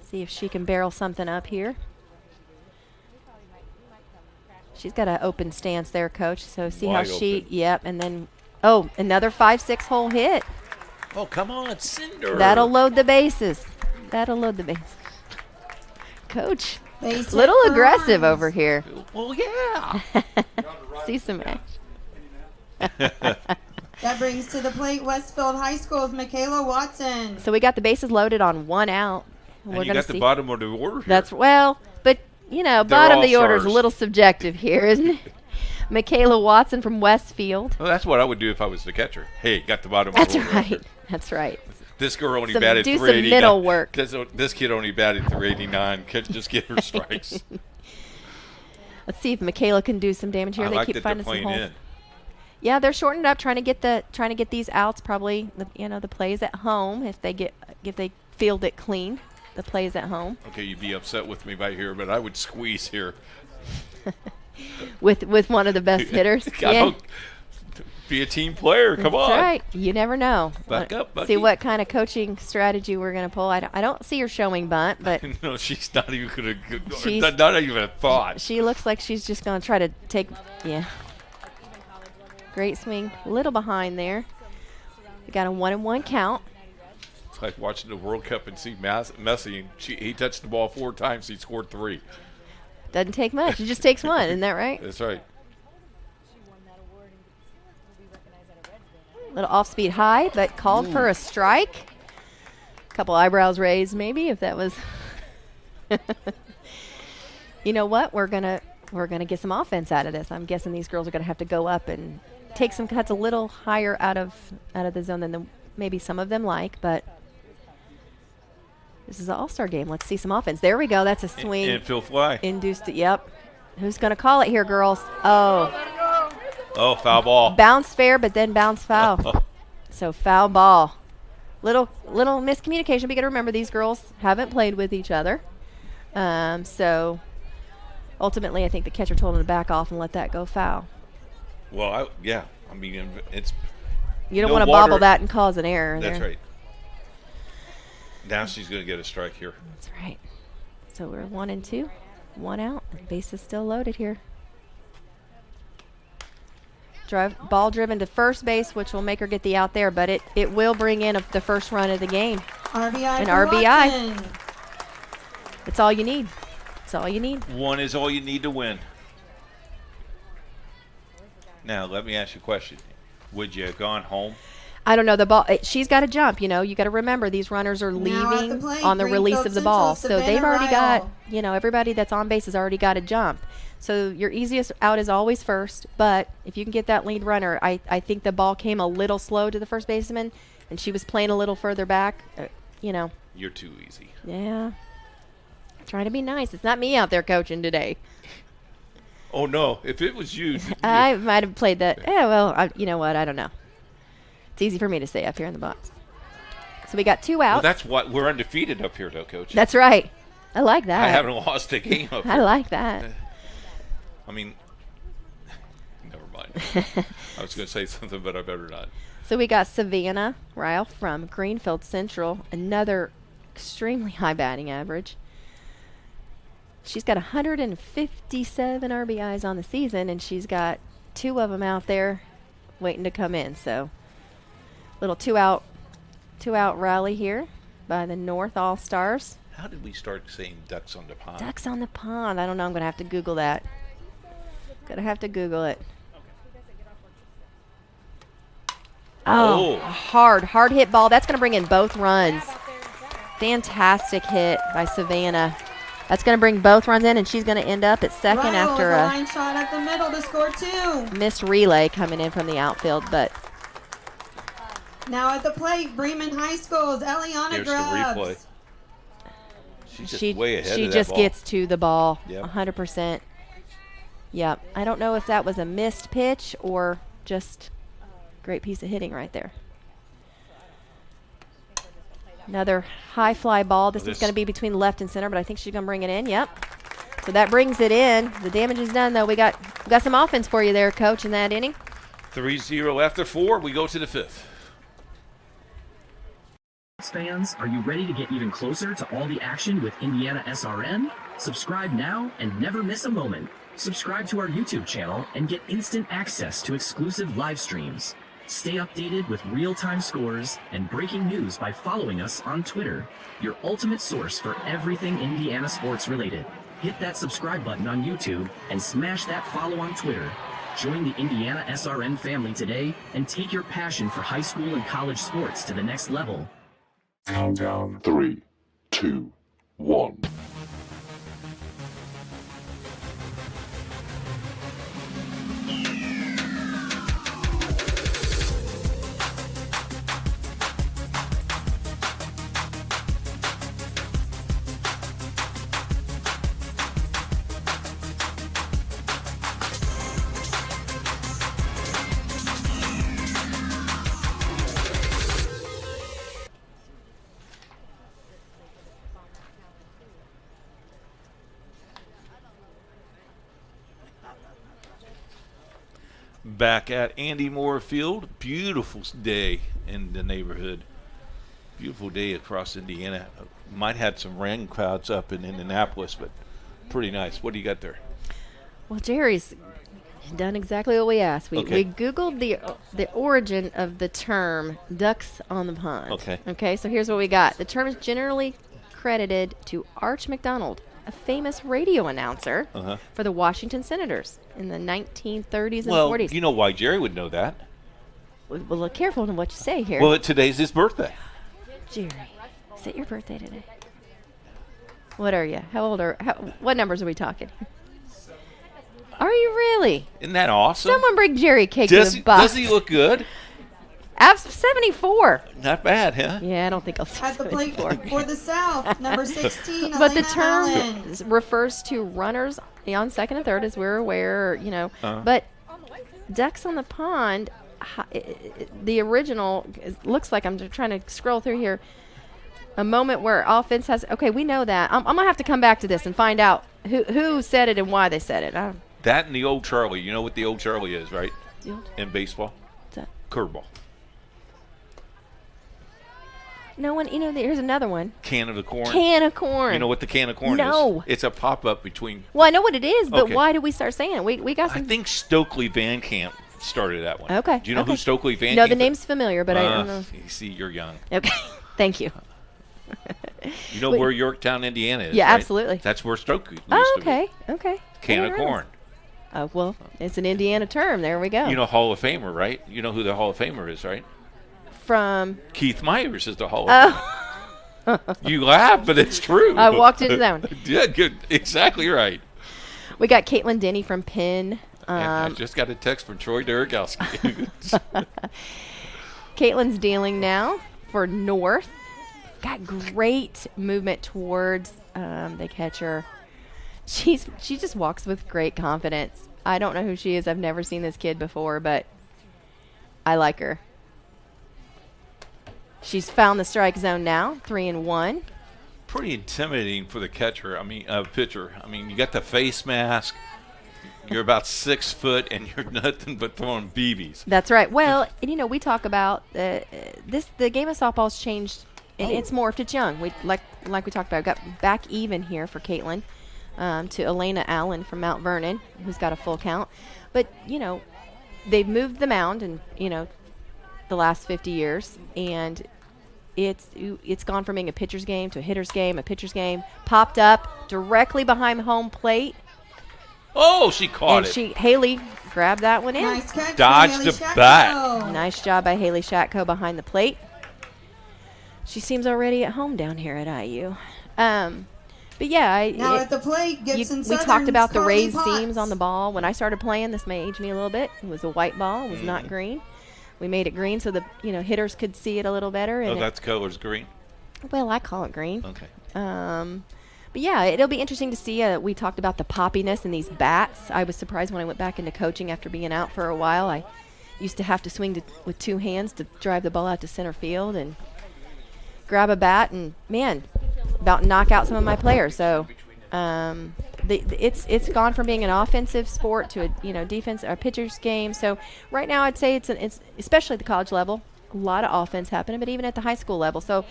See if she can barrel something up here. She's got an open stance there, Coach. So see Wide how she, open. yep, and then, oh, another 5-6 hole hit. Oh, come on, Cinder. That'll load the bases. Coach, Base little hit for aggressive Arms. over here. Well, yeah. See some action. That brings to the plate Westfield High School's Michaela Watson. So we got the bases loaded on 1 out. And We're you gonna got the see. bottom of the order here. That's but They're bottom of the all order is a stars. little subjective here, isn't it? Michaela Watson from Westfield. Well, that's what I would do if I was the catcher. Hey, got the bottom That's of the order. right. That's right. This girl only Some- batted do some 389. middle work. This kid only batted 389. Just get her strikes. Let's see if Michaela can do some damage here. I They like keep that they're finding some playing holes. in. Yeah, they're shortened up, trying to get these outs. Probably, the plays at home. If they field it clean, the plays at home. Okay, you'd be upset with me right here, but I would squeeze here. with one of the best hitters. I Yeah. don't- Be a team player. Come on. That's right. You never know. Back up, Bucky. See what kind of coaching strategy we're going to pull. I don't see her showing bunt, but No, she's not even going to. She's- Not even a thought. she looks like she's just going to try to take. Yeah. Great swing. A little behind there. We got a 1-1 count. It's like watching the World Cup and see Messi. And he touched the ball 4 times. He scored 3. Doesn't take much. It just takes one. Isn't that right? That's right. Little off-speed high, but called for a strike. Couple eyebrows raised, maybe, if that was. You know what? We're gonna get some offense out of this. I'm guessing these girls are gonna have to go up and take some cuts a little higher out of the zone than maybe some of them like, but this is an all-star game. Let's see some offense. There we go. That's a swing. Infield fly. Induced it. Yep. Who's gonna call it here, girls? Oh, foul ball. Bounce fair, but then bounce foul. So foul ball. Little miscommunication. But you got to remember these girls haven't played with each other. So ultimately, I think the catcher told them to back off and let that go foul. Well, yeah. I mean, it's. You don't want to bobble that and cause an error. That's there. right. Now she's going to get a strike here. That's right. So we're 1-2, 1 out. Base is still loaded here. Ball driven to first base, which will make her get the out there, but it will bring in the first run of the game. RBI. An for RBI. Watson. It's all you need. It's all you need. 1 is all you need to win. Now, let me ask you a question. Would you have gone home? I don't know. The ball. She's got to jump. You got to remember these runners are Now at the leaving plate, on the Greenfield release of the Central, ball, so they've Savannah already Ryle. got. Everybody that's on base has already got to jump. So your easiest out is always first, but if you can get that lead runner, I think the ball came a little slow to the first baseman, and she was playing a little further back. You're too easy. Yeah. Trying to be nice. It's not me out there coaching today. Oh, no. If it was you. I might have played that. Yeah, well, you know what? I don't know. It's easy for me to say up here in the box. So we got 2 outs. Well, that's what we're undefeated up here, though, Coach. That's right. I like that. I haven't lost a game up here. I like that. I mean, never mind. I was going to say something, but I better not. So we got Savannah Ryle from Greenfield Central, another extremely high batting average. She's got 157 RBIs on the season, and she's got 2 of them out there waiting to come in. So little two out rally here by the North All-Stars. How did we start saying ducks on the pond? Ducks on the pond. I don't know. I'm going to have to Google that. Gonna have to Google it. Oh, hard hit ball. That's gonna bring in both runs. Fantastic hit by Savannah. That's gonna bring both runs in, and she's gonna end up at second Ryle after with a a line shot at the middle to score 2. missed relay coming in from the outfield. But Now at the plate, Bremen High School's Eliana Here's the Grubbs. replay. She's just she way ahead she of that just ball. gets to the ball. Yep. 100%. Yep. I don't know if that was a missed pitch or just great piece of hitting right there. Another high fly ball. This one's going to be between left and center, but I think she's going to bring it in. Yep. So that brings it in. The damage is done, though. We got some offense for you there, Coach, in that inning. 3-0 after 4. We go to the 5th. Fans, are you ready to get even closer to all the action with IndianaSRN? Subscribe now and never miss a moment. Subscribe to our YouTube channel and get instant access to exclusive live streams. Stay updated with real-time scores and breaking news by following us on Twitter, your ultimate source for everything Indiana sports related. Hit that subscribe button on YouTube and smash that follow on Twitter. Join the IndianaSRN family today and take your passion for high school and college sports to the next level. Countdown 3, 2, 1. back at Andy Moore Field. Beautiful day in the neighborhood. Beautiful day across Indiana. Might have some rain clouds up in Indianapolis, but pretty nice. What do you got there? Well, Jerry's done exactly what we asked. We Googled the origin of the term ducks on the pond. Okay, so here's what we got. The term is generally credited to Arch McDonald, a famous radio announcer for the Washington Senators in the 1930s and 40s. Well, you know why Jerry would know that. Well, look careful in what you say here. Well, today's his birthday. Jerry, is it your birthday today? What are you? How old are? What numbers are we talking? Are you really? Isn't that awesome? Someone bring Jerry cake to the box. Does he look good? 74. Not bad, huh? Yeah, I don't think I'll say At the plate for the South, number 16, But the Elena term Allen. refers to runners on second and third, as we're aware, But ducks on the pond, the original, looks like, I'm just trying to scroll through here, a moment where offense has, okay, we know that. I'm going to have to come back to this and find out who said it and why they said it. That and the old Charlie. You know what the old Charlie is, right? In baseball? What's that? Curveball. No one, here's another one. Can of corn. Can of corn. You know what the can of corn is? No. It's a pop-up between. Well, I know what it is, but why did we start saying it? We got some. I think Stokely Van Camp started that one. Okay. Do you know who Stokely Van Camp No, is? the name's familiar, but I don't know. You see, you're young. Okay. Thank you. You know where Yorktown, Indiana is, Yeah, right? absolutely. That's where Stokely used to be. Okay. Can of corn. Oh, well, it's an Indiana term. There we go. You know Hall of Famer, right? You know who the Hall of Famer is, right? From? Keith Myers is the Hall of Famer. You laugh, but it's true. I walked into that one. Yeah, good. Exactly right. We got Caitlin Denny from Penn. I just got a text from Troy Derigowski. Caitlin's dealing now for North. Got great movement towards the catcher. She just walks with great confidence. I don't know who she is. I've never seen this kid before, but I like her. She's found the strike zone now, 3-1. Pretty intimidating for the catcher. Pitcher. You got the face mask. You're about 6 foot, and you're nothing but throwing BBs. That's right. Well, and we talk about the game of softball's changed, and it's morphed. It's young. We like we talked about. Got back even here for Caitlin, to Elena Allen from Mount Vernon, who's got a full count. But they've moved the mound, and the last 50 years, and it's gone from being a pitcher's game to a hitter's game, a pitcher's game. Popped up directly behind home plate. Oh, she caught it. Haley grabbed that one in. Nice catch. Dodged the bat. Nice job by Haley Shatko behind the plate. She seems already at home down here at IU. But yeah, now at the plate, Gibson we talked about the raised Potts. seams on the ball. When I started playing, this may age me a little bit. It was a white ball. It was not green. We made it green so the hitters could see it a little better. And that's color's green. Well, I call it green. Okay. But yeah, it'll be interesting to see. We talked about the poppiness in these bats. I was surprised when I went back into coaching after being out for a while. I used to have to swing with 2 hands to drive the ball out to center field and grab a bat and, man, about knock out some of my players. So it's gone from being an offensive sport to a defense or pitcher's game. So right now I'd say it's especially at the college level, a lot of offense happening, but even at the high school level. So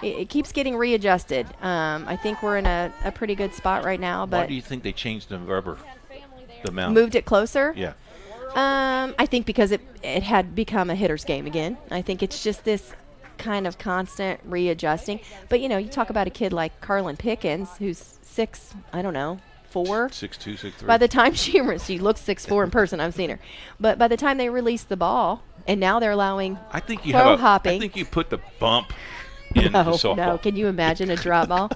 it keeps getting readjusted. I think we're in a pretty good spot right now. But why do you think they changed the rubber, the mound? Moved it closer? Yeah. I think because it had become a hitter's game again. I think it's just this kind of constant readjusting. But, you talk about a kid like Carlin Pickens, who's 6, I don't know, 4? 6'2", 6'3". By the time she looks 6'4" in person, I've seen her. But by the time they release the ball, and now they're allowing throw hopping. I think you put the bump in the softball. No, can you imagine a drop ball?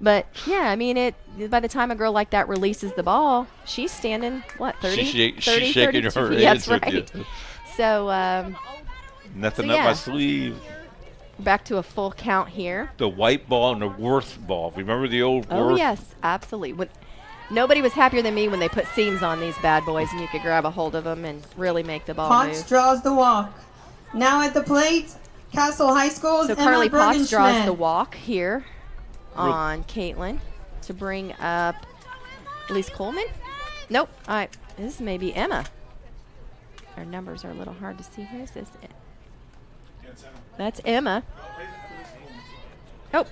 But, yeah, by the time a girl like that releases the ball, she's standing, 30? She's 30, shaking 32? her That's head. right. So, nothing up my sleeve. Back to a full count here. The white ball and the Worth ball. Remember the old Worth? Oh, yes, absolutely. Nobody was happier than me when they put seams on these bad boys and you could grab a hold of them and really make the ball Potts move. draws the walk. Now at the plate, Castle High School's So Emma Carly Potts draws Bergenschmidt. the walk here on Caitlin to bring up Elise Coleman. Nope. All right. This may be Emma. Our numbers are a little hard to see. Who is this? That's Emma. Oh.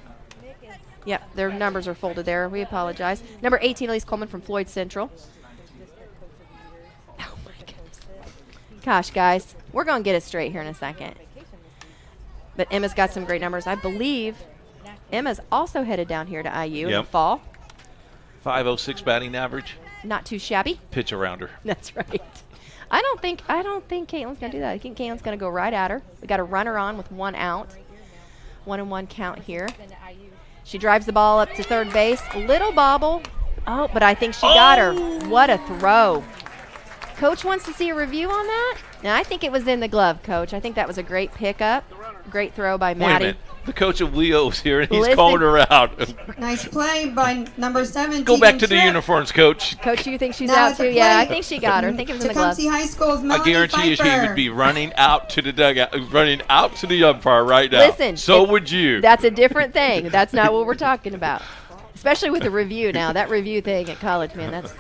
Yep, their numbers are folded there. We apologize. Number 18, Elise Coleman from Floyd Central. Oh, my goodness. Gosh, guys, we're going to get it straight here in a second. But Emma's got some great numbers. I believe Emma's also headed down here to IU in the fall. 5.06 batting average. Not too shabby. Pitch around her. That's right. I don't think Caitlin's going to do that. I think Caitlin's going to go right at her. We got a runner on with 1 out. 1-1 count here. She drives the ball up to third base. Little bobble. Oh, but I think she got her. What a throw. Coach wants to see a review on that. Now, I think it was in the glove, Coach. I think that was a great pickup. Great throw by Maddie. Wait a minute. The coach of Leo is here, and he's calling her out. Nice play by number 7. Go back to the uniforms, Coach. Coach, you think she's out too? Yeah, I think she got her. I think it was in the glove. Tecumseh High School's Melanie I guarantee you she Pfeiffer. would be running out to the dugout, running out to the umpire right now. Listen. So would you. That's a different thing. That's not what we're talking about. Especially with the review now. That review thing at college, man, that's...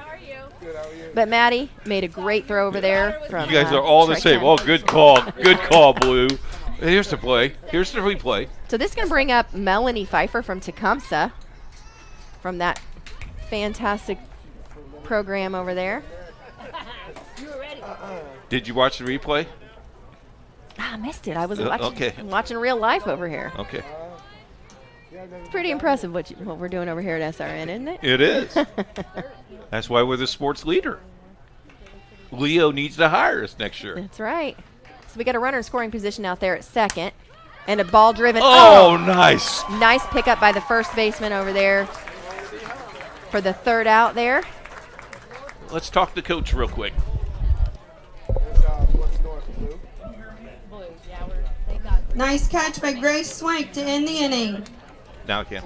But Maddie made a great throw over there. From, you guys are all the same. Oh, good call. Good call, Blue. Here's the play. Here's the replay. So this is going to bring up Melanie Pfeiffer from Tecumseh from that fantastic program over there. Did you watch the replay? I missed it. I was watching real life over here. Okay. It's pretty impressive what we're doing over here at SRN, isn't it? It is. That's why we're the sports leader. Leo needs to hire us next year. That's right. So we got a runner in scoring position out there at second. And a ball driven. Oh, nice. Nice pickup by the first baseman over there for the third out there. Let's talk to Coach real quick. Nice catch by Grace Swank to end the inning. Now I can.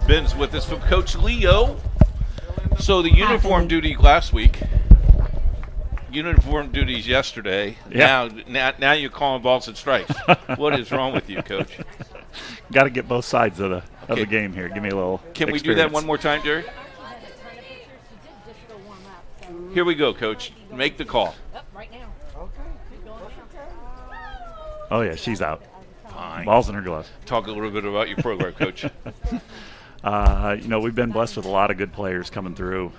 Ben's with us from Coach Leo. So the uniform duty last week. Uniform duties yesterday. Yeah. Now you're calling balls and strikes. What is wrong with you, Coach? Got to get both sides of the game here. Give me a little Can we experience. do that one more time, Jerry? Here we go, Coach. Make the call. Oh, yeah, she's out. Fine. Ball's in her gloves. Talk a little bit about your program, Coach. We've been blessed with a lot of good players coming through.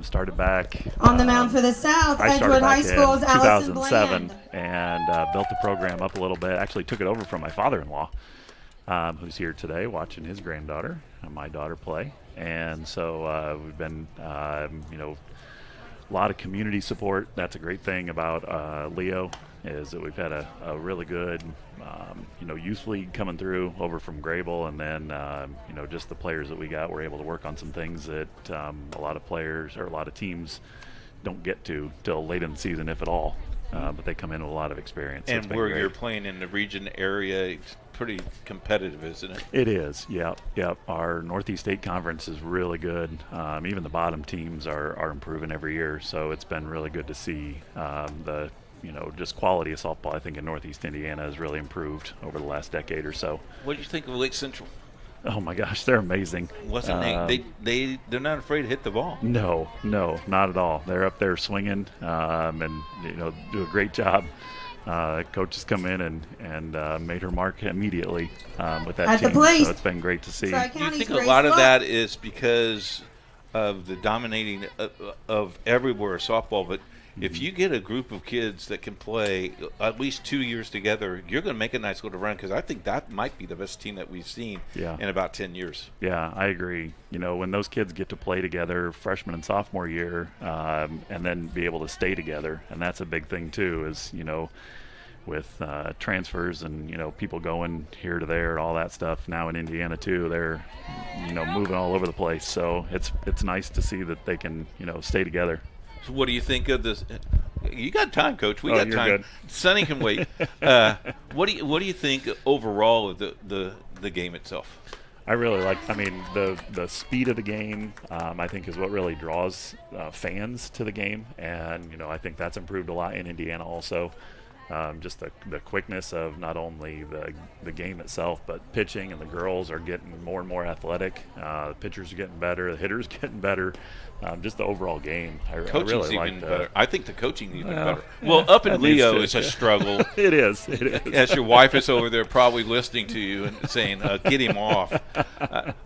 Started back On the mound for the South, I started Edgewood back High School's in Allison 2007 Bland. and built the program up a little bit. Actually took it over from my father-in-law, who's here today watching his granddaughter and my daughter play. And so we've been, a lot of community support. That's a great thing about Leo, is that we've had a really good, youth league coming through over from Grable, and then, just the players that we got were able to work on some things that a lot of players or a lot of teams don't get to till late in the season, if at all. But they come in with a lot of experience. So And it's been where great. you're playing in the region area, it's pretty competitive, isn't it? It is, yep. Our Northeast State Conference is really good. Even the bottom teams are improving every year, so it's been really good to see the just quality of softball. I think in Northeast Indiana has really improved over the last decade or so. What do you think of Lake Central? Oh my gosh, they're amazing. Wasn't they're not afraid to hit the ball? No, not at all. They're up there swinging and do a great job. Coach has come in and made her mark immediately with that At the team. plate. So it's been great to see. Do you think a lot of that is because of the dominating of everywhere softball? But if you get a group of kids that can play at least 2 years together, you're going to make a nice little run, because I think that might be the best team that we've seen in about 10 years. Yeah, I agree. When those kids get to play together freshman and sophomore year and then be able to stay together, and that's a big thing too, is, with transfers and, people going here to there and all that stuff. Now in Indiana too, they're, moving all over the place. So it's nice to see that they can, stay together. So what do you think of this? You got time, Coach. We Oh, got you're time. good. Sonny can wait. What do you think overall of the game itself? I really like. The speed of the game. I think is what really draws fans to the game, and I think that's improved a lot in Indiana also. Just the quickness of not only the game itself, but pitching, and the girls are getting more and more athletic. The pitchers are getting better, the hitters getting better. Just the overall game. I Coaching's really like even that. better. I think the coaching even better. Well, up in Leo is a struggle. It is. It is. As your wife is over there probably listening to you and saying, "Get him off."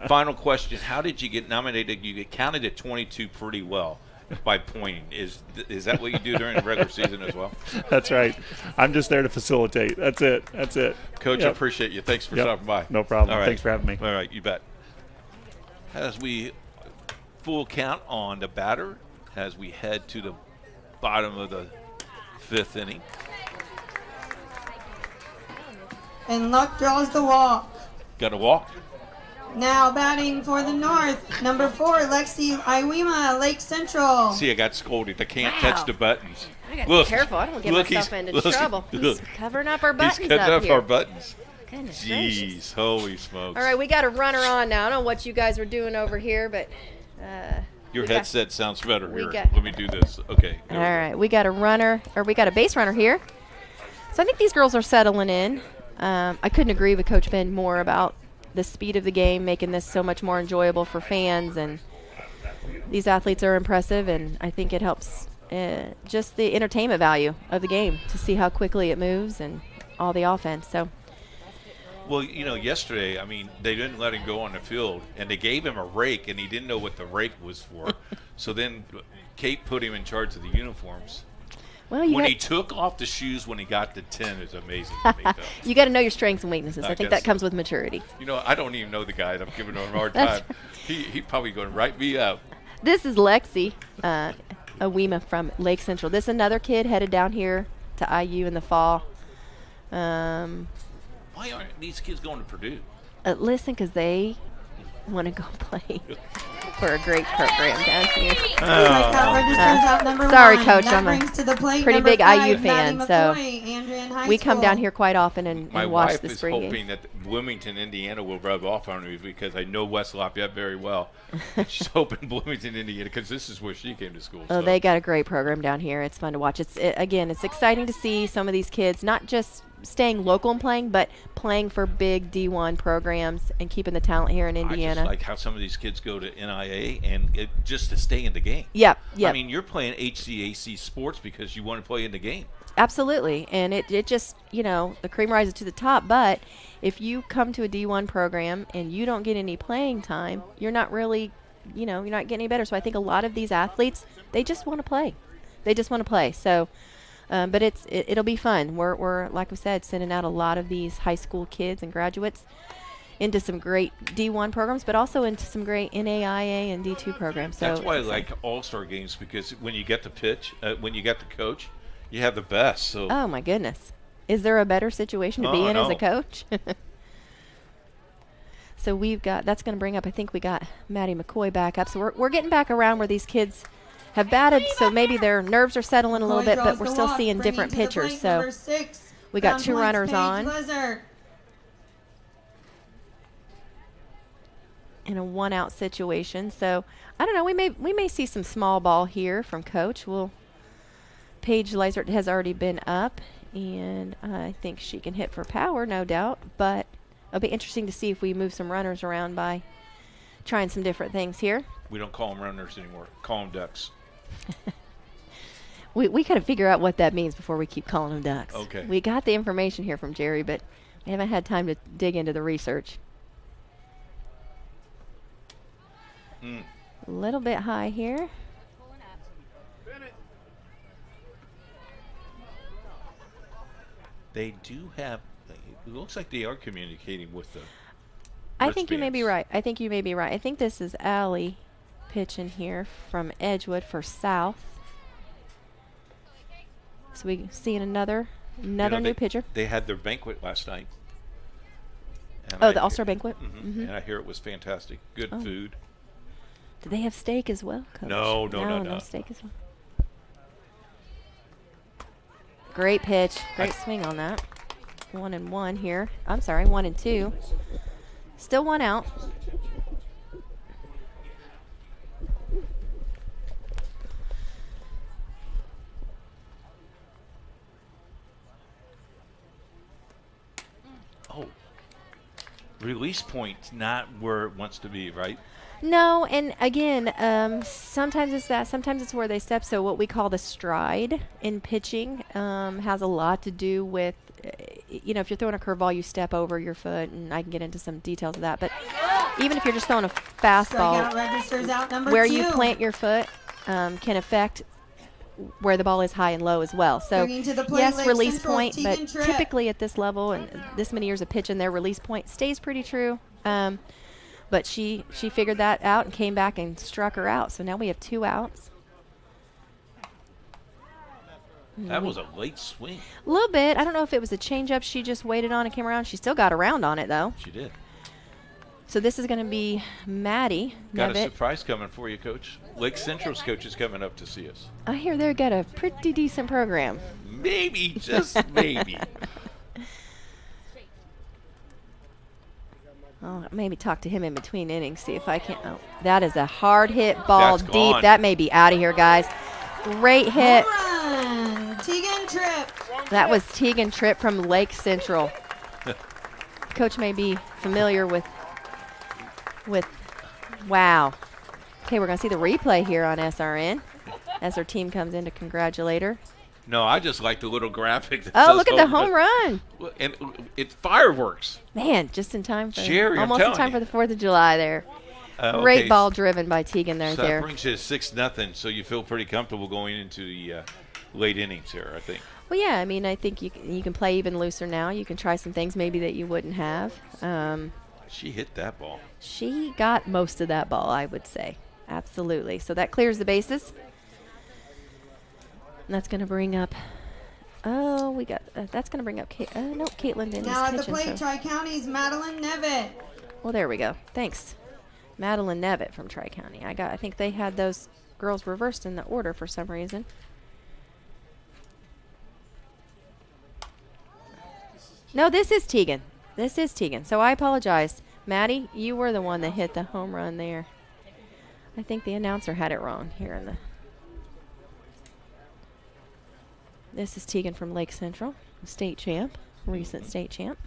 Final question: how did you get nominated? You get counted at 22 pretty well by pointing. Is that what you do during the regular season as well? That's right. I'm just there to facilitate. That's it. Coach, I Yep. appreciate you. Thanks for stopping by. No problem. All right. Thanks for having me. All right, you bet. As we full count on the batter as we head to the bottom of the 5th inning. And Luck draws the walk. Got a walk. Now batting for the North, number 4, Lexi Iwema, Lake Central. See, I got scolded. I can't touch the buttons. I got to be careful. I don't want to get myself into trouble. He's covering up our buttons He's cutting up here. our buttons. Goodness Jeez, gracious. holy smokes. All right, we got a runner on now. I don't know what you guys were doing over here, but Your headset sounds better we here. got- Let me do this. Okay. all right, we got a runner, or we got a base runner here. So I think these girls are settling in. I couldn't agree with Coach Ben more about the speed of the game, making this so much more enjoyable for fans. And these athletes are impressive, and I think it helps just the entertainment value of the game to see how quickly it moves and all the offense. So. Well, yesterday, they didn't let him go on the field, and they gave him a rake, and he didn't know what the rake was for. So then Kate put him in charge of the uniforms. Well, when he took off the shoes when he got to 10 is amazing to me, though. You got to know your strengths and weaknesses. I think guess that comes with maturity. I don't even know the guy. I'm giving him a hard That's time. He probably going to write me out. This is Lexi Iwema from Lake Central. This is another kid headed down here to IU in the fall. Why aren't these kids going to Purdue? Listen, because they want to go play for a great program down here. Sorry, Coach. I'm a pretty big IU fan, so we come down here quite often and My watch wife the is spring hoping games. that Bloomington, Indiana will rub off on me because I know West Lafayette very well. She's hoping Bloomington, Indiana, because this is where she came to school. Oh, so. they got a great program down here. It's fun to watch. Again, it's exciting to see some of these kids not just staying local and playing, but playing for big D1 programs and keeping the talent here in Indiana. I just like how some of these kids go to NIA and just to stay in the game. Yep. I mean, you're playing HCAC sports because you want to play in the game. Absolutely. And it just, the cream rises to the top. But if you come to a D1 program and you don't get any playing time, you're not really, you're not getting any better. So I think a lot of these athletes, they just want to play. They just want to play. So, but it'll be fun. We're, like I said, sending out a lot of these high school kids and graduates into some great D1 programs, but also into some great NAIA and D2 programs. So that's why I like all-star games, because when you get the pitch, when you get the coach, you have the best. So. Oh, my goodness. Is there a better situation to be in as a coach? So that's going to bring up, I think we got Maddie McCoy back up. So we're getting back around where these kids have batted, so maybe their nerves are settling a little bit, but we're still seeing different pitchers. So we got 2 runners on in a 1-out situation. So I don't know. We may see some small ball here from Coach. Paige Leisert has already been up, and I think she can hit for power, no doubt. But it'll be interesting to see if we move some runners around by trying some different things here. We don't call them runners anymore. Call them ducks. We got to figure out what that means before we keep calling them ducks. Okay. We got the information here from Jerry, but we haven't had time to dig into the research. A little bit high here. They do have. It looks like they are communicating with the. I think you may be right. I think this is Allie pitching here from Edgewood for South. So we seeing another new pitcher. They had their banquet last night. The All-Star banquet? Mm-hmm. And I hear it was fantastic. Good food. Did they have steak as well, Coach? No steak as well. Great pitch. Great swing on that. 1-1 here. I'm sorry, 1-2. Still 1 out. release point not where it wants to be, right? No, and again, sometimes it's that, sometimes it's where they step. So what we call the stride in pitching has a lot to do with, you know, if you're throwing a curveball, you step over your foot, and I can get into some details of that. But even if you're just throwing a fastball, Strikeout registers out number where 2. you plant your foot can affect where the ball is high and low as well. So Bringing to the plate, yes, Lake release Central's point, but Tegan Tripp. typically at this level and this many years of pitching, their release point stays pretty true. But she figured that out and came back and struck her out. So now we have 2 outs. That was a late swing. A little bit. I don't know if it was a changeup she just waited on and came around. She still got around on it, though. She did. So this is going to be Maddie Got a Nevitt. surprise coming for you, Coach. Lake Central's coach is coming up to see us. I hear they've got a pretty decent program. Maybe, just maybe. Oh, maybe talk to him in between innings, see if I can. Oh, that is a hard hit ball That's deep. gone. That may be out of here, guys. Great hit. Home run, Tegan Tripp. That was Tegan Tripp from Lake Central. Coach may be familiar with. Wow. Okay, we're going to see the replay here on SRN as her team comes in to congratulate her. No, I just like the little graphic that Oh, says look at the home run. And it's fireworks. Man, just in time for Jerry, I'm almost in telling time you. for the 4th of July there. Okay. Great ball driven by Tegan So there. that brings you to 6-0, so you feel pretty comfortable going into the late innings here, I think. Well, yeah, I mean, I think you can play even looser now. You can try some things maybe that you wouldn't have. She hit that ball. She got most of that ball, I would say. Absolutely. So that clears the bases. And that's going to bring up. Oh, we got. That's going to bring up. No, Caitlin Denny's Now at the pitching. plate, So. Tri-County's Madeline Nevitt. Well, there we go. Thanks, Madeline Nevitt from Tri-County. I think they had those girls reversed in the order for some reason. No, this is Tegan. This is Tegan. So I apologize. Maddie, you were the one that hit the home run there. I think the announcer had it wrong here in the. This is Tegan from Lake Central, state champ, recent state champ.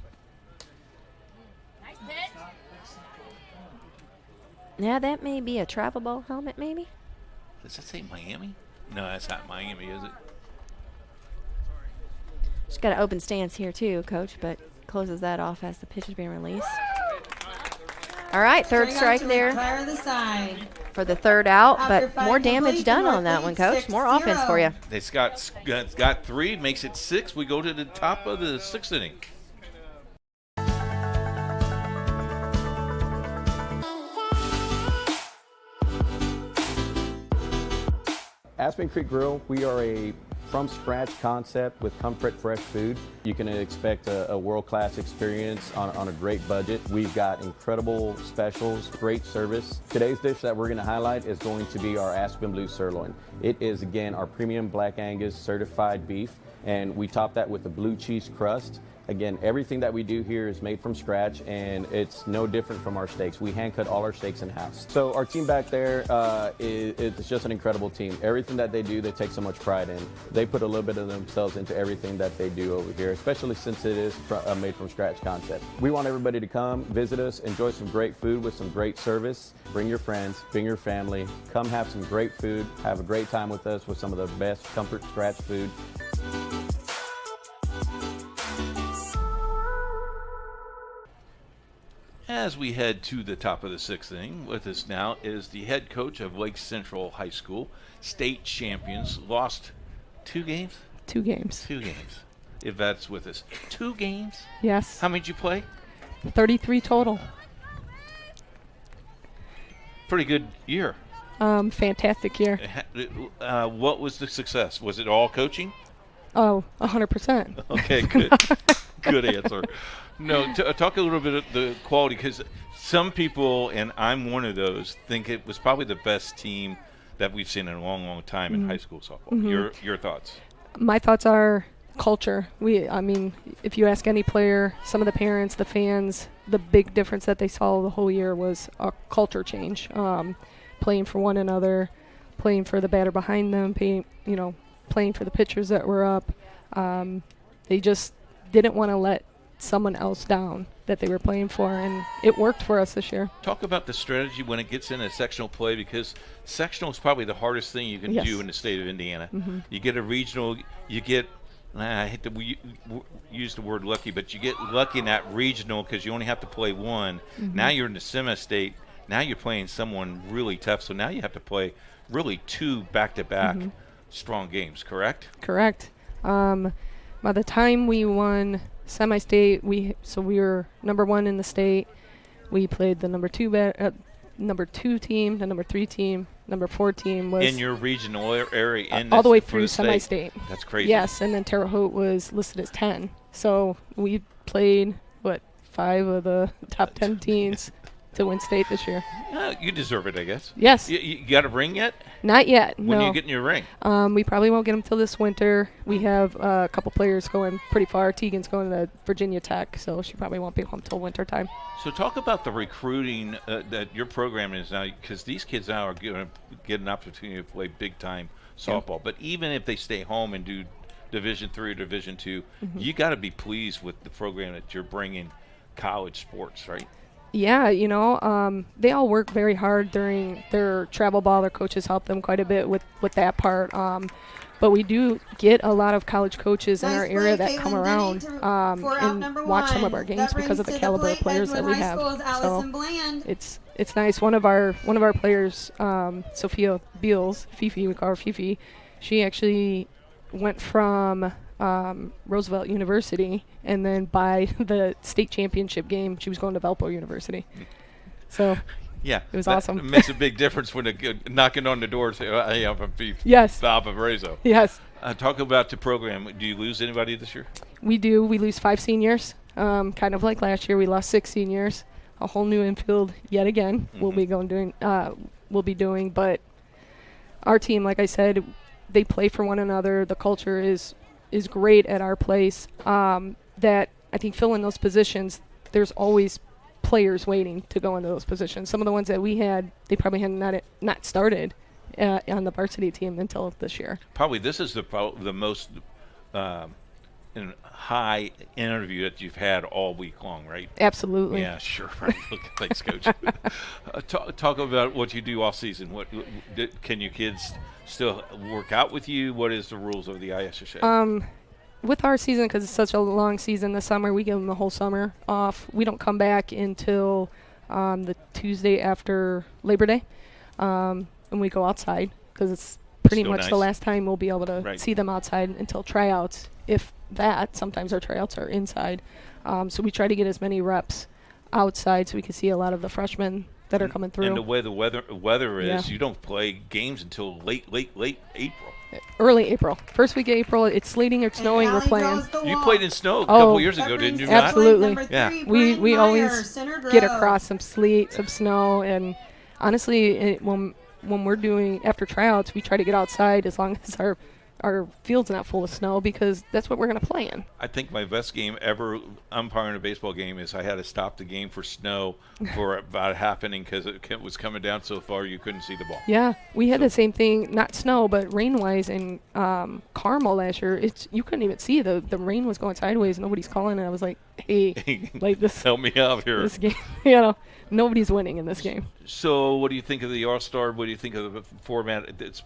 Nice hit. Now that may be a travel ball helmet, maybe. Does that say Miami? No, that's not Miami, is it? She's got an open stance here too, Coach, but closes that off as the pitch is being released. All right, third Trying strike to there retire the side. for the third out, After but more five damage complete, done the on that North one, leads Coach. More 6-0. offense for you. It's got 3, makes it 6. We go to the top of the 6th inning. Aspen Creek Grill, we are a from-scratch concept with comfort, fresh food. You can expect a world-class experience on a great budget. We've got incredible specials, great service. Today's dish that we're going to highlight is going to be our Aspen Blue Sirloin. It is, again, our premium Black Angus certified beef, and we top that with a blue cheese crust. Again, everything that we do here is made from scratch, and it's no different from our steaks. We hand cut all our steaks in-house. So our team back there, it's just an incredible team. Everything that they do, they take so much pride in. They put a little bit of themselves into everything that they do over here, especially since it is a made from scratch concept. We want everybody to come, visit us, enjoy some great food with some great service. Bring your friends, bring your family, come have some great food, have a great time with us with some of the best comfort scratch food. As we head to the top of the 6th inning, with us now is the head coach of Lake Central High School, state champions, lost 2 games? 2 games. 2 games. Yvette's with us. 2 games? Yes. How many did you play? 33 total. Pretty good year. Fantastic year. What was the success? Was it all coaching? Oh, 100%. Okay, good. Good answer. No, talk a little bit of the quality, because some people, and I'm one of those, think it was probably the best team that we've seen in a long, long time in high school softball. Mm-hmm. Your thoughts? My thoughts are culture. I mean, if you ask any player, some of the parents, the fans, the big difference that they saw the whole year was a culture change. Playing for one another, playing for the batter behind them, playing for the pitchers that were up. They just didn't want to let someone else down that they were playing for, and it worked for us this year. Talk about the strategy when it gets into sectional play, because sectional is probably the hardest thing you can Yes. do in the state of Indiana. Mhm. You get a regional, you get, I hate to use the word lucky, but you get lucky in that regional because you only have to play one. Mhm. Now you're in the semi-state. Now you're playing someone really tough, so now you have to play really 2 back-to-back Mhm. strong games, correct? Correct. By the time we won semi-state, we were number 1 in the state. We played the number 2 team, the number 3 team, number 4 team was In your regional area, in all the way for through state. semi-state. That's crazy. Yes, and then Terre Haute was listed as 10. So we played 5 of the top 10 teams to win state this year. You deserve it, I guess. Yes. You got a ring yet? Not yet. When no. are you getting your ring? We probably won't get them till this winter. We have a couple players going pretty far. Tegan's going to Virginia Tech, so she probably won't be home till winter time. So talk about the recruiting that your program is now, because these kids now are going to get an opportunity to play big-time softball. But even if they stay home and do Division III or Division II, Mhm. you got to be pleased with the program that you're bringing college sports, right? Yeah, they all work very hard during their travel ball. Their coaches help them quite a bit with that part. But we do get a lot of college coaches in our area that come around and watch some of our games because of the caliber of players that we have. So it's nice. One of our players, Sophia Beals, Fifi, we call her Fifi. She actually went from Roosevelt University, and then by the state championship game, she was going to Valpo University. So yeah, it was that awesome. Makes a big difference when knocking on the door and say, "Hey, I'm from Yes. Valparaiso." Yes. Talk about the program. Do you lose anybody this year? We do. We lose 5 seniors, kind of like last year. We lost 6 seniors. A whole new infield yet again. Mm-hmm. We'll be doing, but our team, like I said, they play for one another. The culture is great at our place. That I think fill in those positions, there's always players waiting to go into those positions. Some of the ones that we had, they probably had not started on the varsity team until this year. Probably this is the most high interview that you've had all week long, right? Absolutely. Yeah, sure. Thanks, Coach. Talk about what you do off season. What can your kids still work out with you? What is the rules of the ISSA? With our season, because it's such a long season this summer, we give them the whole summer off. We don't come back until the Tuesday after Labor Day, and we go outside because it's pretty Still much nice. the last time we'll be able to Right. see them outside until tryouts. If that, sometimes our tryouts are inside. So we try to get as many reps outside so we can see a lot of the freshmen that are coming through. And the way the weather is, Yeah. you don't play games until late April. Early April. First week of April, it's sleeting or snowing, we're playing. You played in snow a couple years ago, didn't you? Absolutely. Not? Yeah. We always get across some sleet, some snow, and honestly, when we're doing after tryouts, we try to get outside as long as our field's not full of snow because that's what we're going to play in. I think my best game ever umpiring a baseball game is I had to stop the game for snow for about a half inning because it was coming down so far you couldn't see the ball. Yeah, we had the same thing, not snow, but rain-wise in Carmel last year. You couldn't even see the rain was going sideways. Nobody's calling, and I was like, hey, like this. Help me out here. This game, nobody's winning in this game. So what do you think of the All-Star? What do you think of the format? It's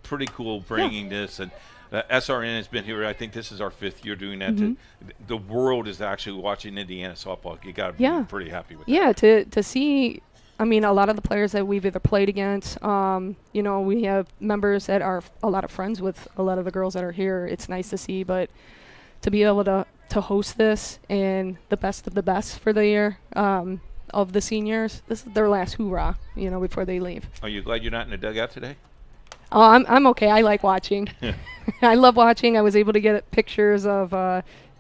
pretty cool bringing this, and SRN has been here. I think this is our 5th year doing that. Mhm. The world is actually watching Indiana softball. You got to be pretty happy with that. Yeah, to see, I mean, a lot of the players that we've either played against, we have members that are a lot of friends with a lot of the girls that are here. It's nice to see, but to be able to host this and the best of the best for the year of the seniors, this is their last hoorah, before they leave. Are you glad you're not in the dugout today? Oh, I'm okay. I like watching. I love watching. I was able to get pictures of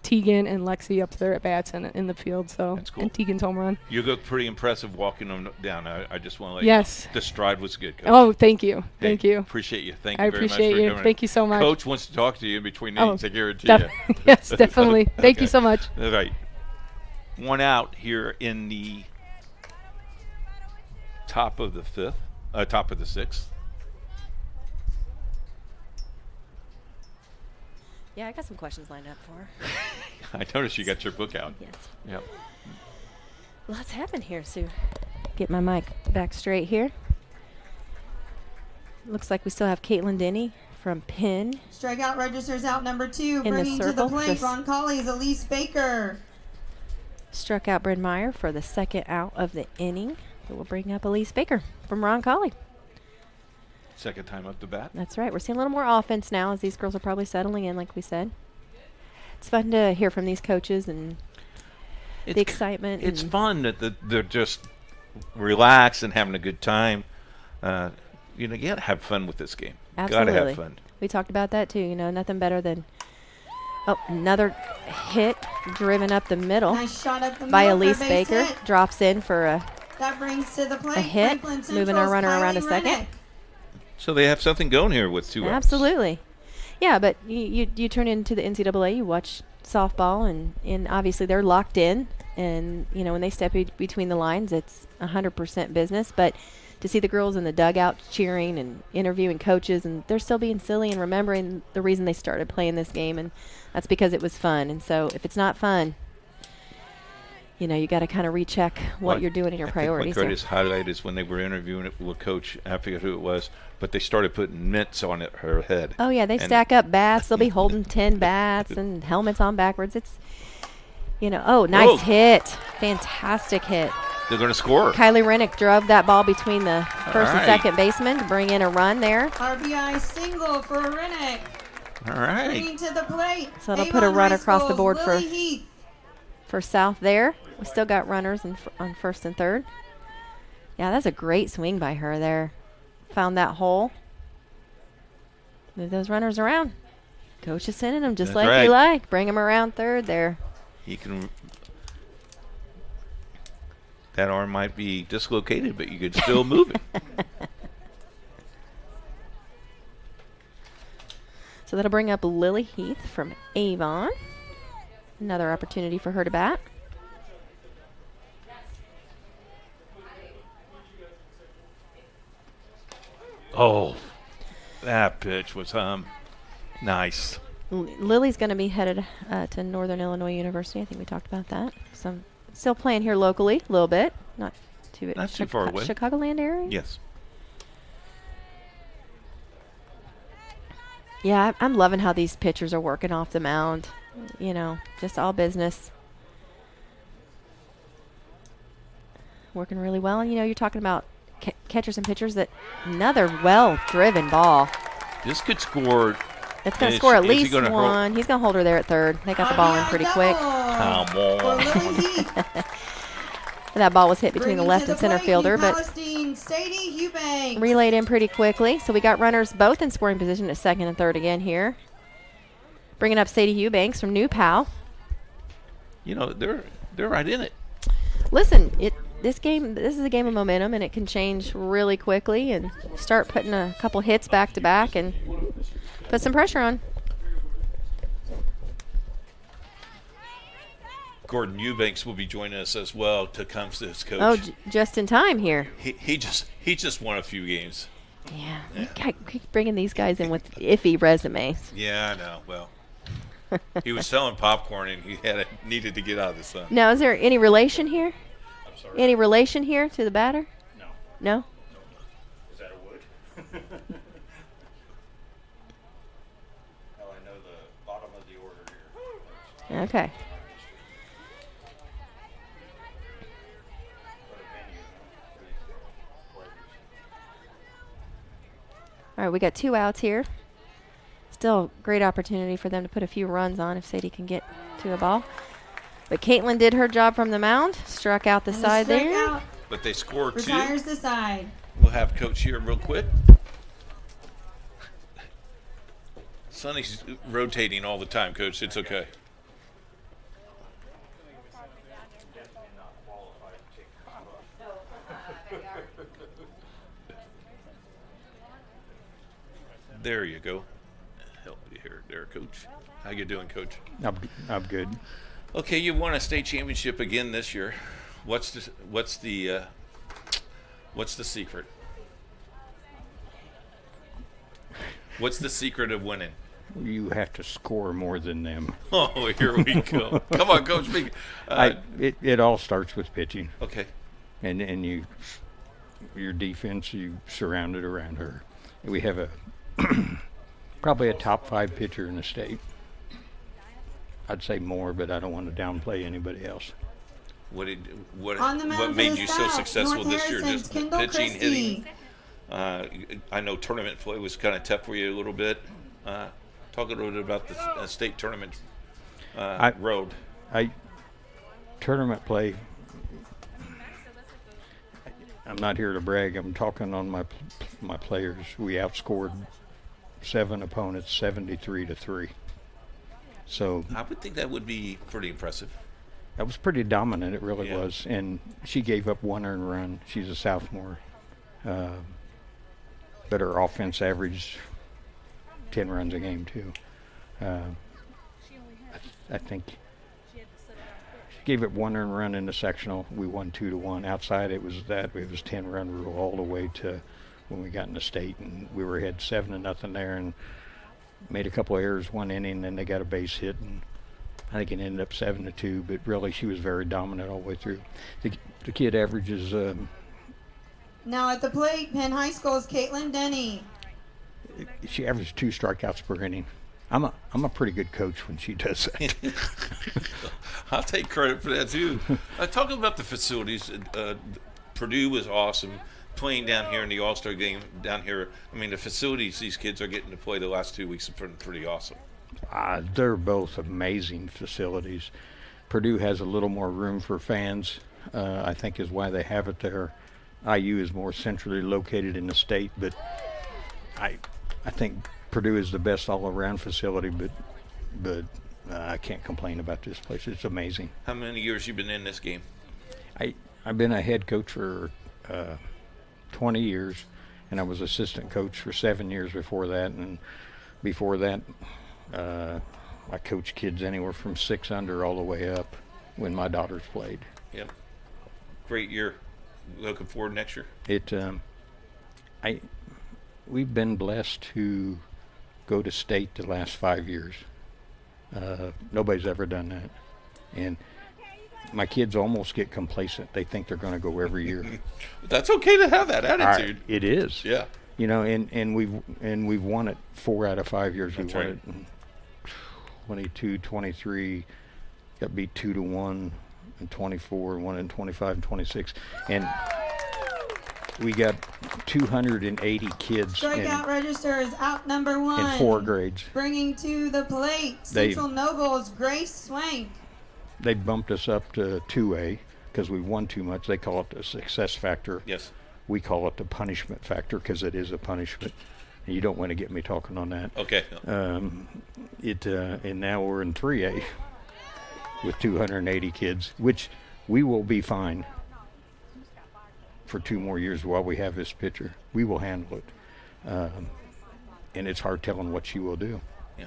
Tegan and Lexi up there at bats and in the field. So That's cool. And Tegan's home run. You look pretty impressive walking them down. I just want to let Yes. you know. The stride was good, Coach. Oh, thank you. Hey, Thank you. Appreciate you. Thank I you very much appreciate for you. coming. Thank you so much. Coach wants to talk to you in between innings. I guarantee you. Yes, definitely. Thank you so much. All right. One out here in the top of the 6th. Yeah, I got some questions lined up for her. I noticed you got your book out. Yes. Yep. Lots happened here, Sue. Get my mic back straight here. Looks like we still have Caitlin Denny from Penn. Strikeout registers out number 2, In the bringing to the circle, plate just- Roncalli's Elise Baker. Struck out Bryn Meyer for the second out of the inning. So we'll bring up Elise Baker from Roncalli. Second time up the bat. That's right. We're seeing a little more offense now as these girls are probably settling in, like we said. It's fun to hear from these coaches and the excitement. It's and fun that they're just relaxed and having a good time. You got to have fun with this game. Absolutely. Got to have fun. We talked about that too. Nothing better than another hit driven up the middle Nice shot up the by middle for Elise base Baker. hit. Drops in for a That brings to the plate hit, Franklin moving our Central's runner around to Kylie second. Rennick. So they have something going here with 2 outs. Absolutely. Yeah, but you turn into the NCAA, you watch softball, and obviously they're locked in. And, when they step between the lines, it's 100% business. But to see the girls in the dugout cheering and interviewing coaches, and they're still being silly and remembering the reason they started playing this game, and that's because it was fun. And so if it's not fun, you got to kind of recheck what you're doing in your priorities. My greatest highlight is when they were interviewing it with Coach, I forget who it was, but they started putting mitts on her head. Oh, yeah, they stack up bats. They'll be holding 10 bats and helmets on backwards. It's, nice hit. Fantastic hit. They're going to score. Kylie Rennick drove that ball between the first and right. second baseman to bring in a run there. RBI single for Rennick. All right. Bringing to the plate. So it'll put a Avon run High across the School's board Lily Heath. for South there. We still got runners on first and third. Yeah, that's a great swing by her there. Found that hole. Move those runners around. Coach is sending them just That's like right. you like. Bring them around third there. He can. That arm might be dislocated, but you could still move it. So that'll bring up Lily Heath from Avon. Another opportunity for her to bat. Oh, that pitch was nice. Lily's going to be headed to Northern Illinois University. I think we talked about that. So still playing here locally a little bit. Not too far away. Chicagoland area? Yes. Yeah, I'm loving how these pitchers are working off the mound. Just all business. Working really well. And, you're talking about catchers and pitchers. That another well-driven ball. This could score. It's going to score at least one. He's going to hold her there at third. They got the ball in pretty quick. Come on. That ball was hit between the left and center fielder, but Sadie Eubanks. relayed in pretty quickly. So we got runners both in scoring position at second and third again here. Bringing up Sadie Eubanks from New Pal. They're right in it. Listen, this is a game of momentum, and it can change really quickly. And start putting a couple hits back to back and put some pressure on. Gordon Eubanks will be joining us as well to come to this coach. Oh, just in time here. He just won a few games. Yeah. You keep bringing these guys in with iffy resumes. Yeah, I know. Well, he was selling popcorn and he needed to get out of the sun. Now, is there any relation here? I'm sorry. Any relation here to the batter? No. No? Is that a wood? Well, I know the bottom of the order here. Okay. All right, we got 2 outs here. Still great opportunity for them to put a few runs on if Sadie can get to a ball. But Caitlin did her job from the mound, struck out the side there. But they scored 2. Retires the side. We'll have Coach here real quick. Sonny's rotating all the time, Coach. It's okay. There you go. Help me here, Coach. How you doing, Coach? I'm good. Okay, you won a state championship again this year. What's the secret? What's the secret of winning? You have to score more than them. Oh, here we go. Come on, Coach. It all starts with pitching. Okay. And your defense, you surround it around her. We have a probably a top 5 pitcher in the state. I'd say more, but I don't want to downplay anybody else. What On the mound made for you the so South, successful North this year? Harrison's Just Kendall pitching, Christie. hitting. I know tournament play was kind of tough for you a little bit. Talk a little bit about the state tournament road. Tournament play. I'm not here to brag. I'm talking on my players. We outscored 7 opponents 73-3. So I would think that would be pretty impressive. That was pretty dominant. It really was. And she gave up 1 earned run. She's a sophomore. But her offense averaged 10 runs a game too. I think she gave up 1 earned run in the sectional. We won 2-1. Outside it was 10-run rule all the way to when we got in the state, and we were ahead 7-0 there, and made a couple of errors 1 inning. Then they got a base hit, and I think it ended up 7-2. But really, she was very dominant all the way through. The kid averages. Now at the plate, Penn High School's Caitlin Denny. She averaged 2 strikeouts per inning. I'm a pretty good coach when she does that. I'll take credit for that too. Talking about the facilities, Purdue was awesome. Playing down here in the All-Star game down here, I mean, the facilities these kids are getting to play the last 2 weeks have been pretty awesome. They're both amazing facilities. Purdue has a little more room for fans, I think is why they have it there. IU is more centrally located in the state, but I think Purdue is the best all-around facility, but I can't complain about this place. It's amazing. How many years you been in this game? I've been a head coach for 20 years, and I was assistant coach for 7 years before that. And before that, I coached kids anywhere from 6 under all the way up when my daughters played. Yep. Great year. Looking forward next year? We've been blessed to go to state the last 5 years. Nobody's ever done that. And my kids almost get complacent. They think they're going to go every year. That's okay to have that attitude. It is. Yeah. You know, and we've won it 4 out of 5 years. That's we won right. it in 22, 23, got beat 2-1 in 24, won in 25 and 26. And we got 280 kids Strikeout register is out number 1. in 4 grades. Bringing to the plate, Central Noble's Grace Swank. They bumped us up to 2A because we won too much. They call it the success factor. Yes. We call it the punishment factor because it is a punishment. And you don't want to get me talking on that. Okay. And now we're in 3A with 280 kids, which we will be fine for 2 more years while we have this pitcher. We will handle it. And it's hard telling what she will do. Yeah.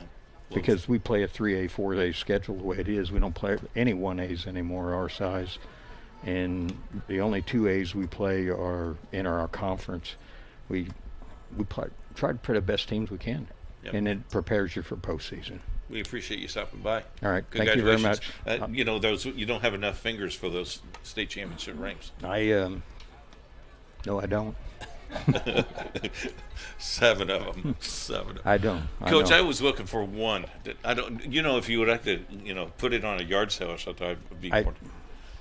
Because we play a 3A, 4A schedule the way it is. We don't play any 1As anymore our size. And the only 2As we play are in our conference. We try to play the best teams we can. Yep. And it prepares you for postseason. We appreciate you stopping by. All right. Thank you very much. You know, you don't have enough fingers for those state championship rings. No, I don't. 7 of them. 7 of them. I don't. Coach, I was looking for one. I don't. You know, if you would like to, put it on a yard sale or something, I'd be.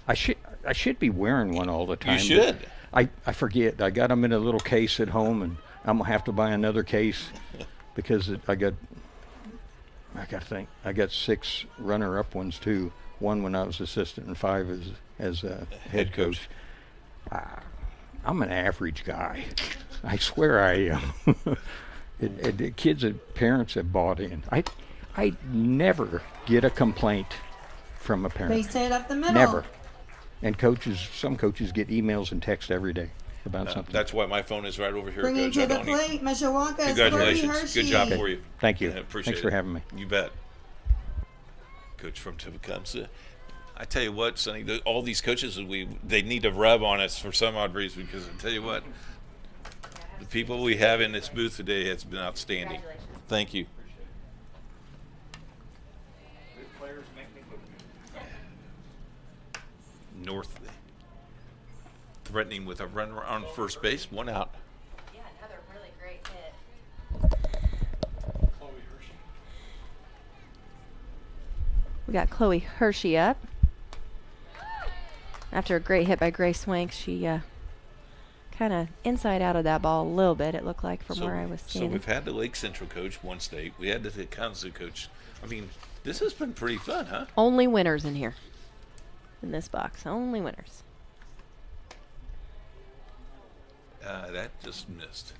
I should be wearing one all the time. You should. I forget. I got them in a little case at home, and I'm gonna have to buy another case because I got 6 runner-up ones too. 1 when I was assistant, and 5 as a head coach. I'm an average guy. I swear I am. The kids and parents have bought in. I never get a complaint from a parent. Base hit up the middle. Never. And some coaches get emails and texts every day about something. That's why my phone is right over here, Bringing Coach. to the plate, Mishawaka's Congratulations. Corey Hershey. Good job for you. Thank you. I appreciate Thanks for having me. You bet. Coach from Tecumseh. I tell you what, Sonny, all these coaches, they need to rub on us for some odd reason, because I tell you what, the people we have in this booth today has been outstanding. Thank you. North threatening with a runner on first base, 1 out. Yeah, another really great hit. We got Chloe Hershey up. After a great hit by Grace Swank, she kind of inside out of that ball a little bit, it looked like, from where I was So standing. we've had the Lake Central coach, one state. We had the Kansas coach. I mean, this has been pretty fun, huh? Only winners in here. In this box. Only winners. That just missed.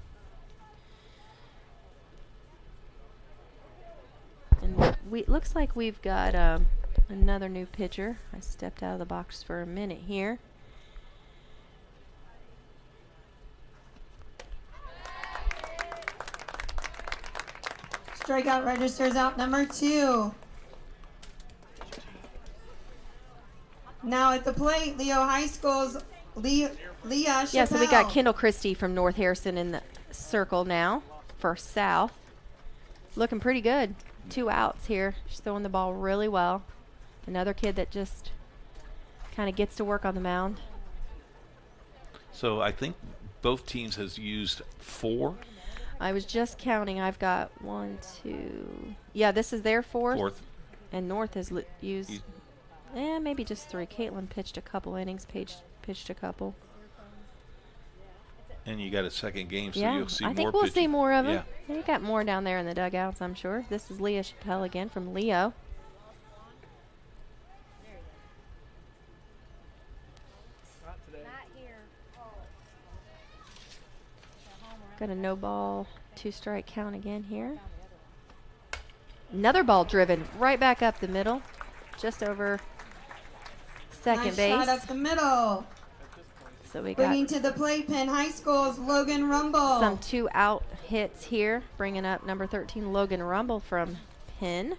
And looks like we've got another new pitcher. I stepped out of the box for a minute here. Strikeout registers out number 2. Now at the plate, Leo High School's Leah Chappelle. Yeah, so we got Kendall Christie from North Harrison in the circle now for South. Looking pretty good. 2 outs here. She's throwing the ball really well. Another kid that just kind of gets to work on the mound. So I think both teams has used 4. I was just counting. I've got 1, 2. Yeah, this is their fourth. And North has used maybe just 3. Caitlin pitched a couple innings. Paige pitched a couple. And you got a second game, so Yeah, you'll see I more think we'll see more of them. Yeah. You got more down there in the dugouts, I'm sure. This is Leah Chappelle again from Leo. Got a no ball, 2 strike count again here. Another ball driven right back up the middle, just over second Nice base. shot up the middle. So we Bringing got to the plate, Penn High School's Logan Rumble. some 2 out hits here, bringing up number 13 Logan Rumble from Penn.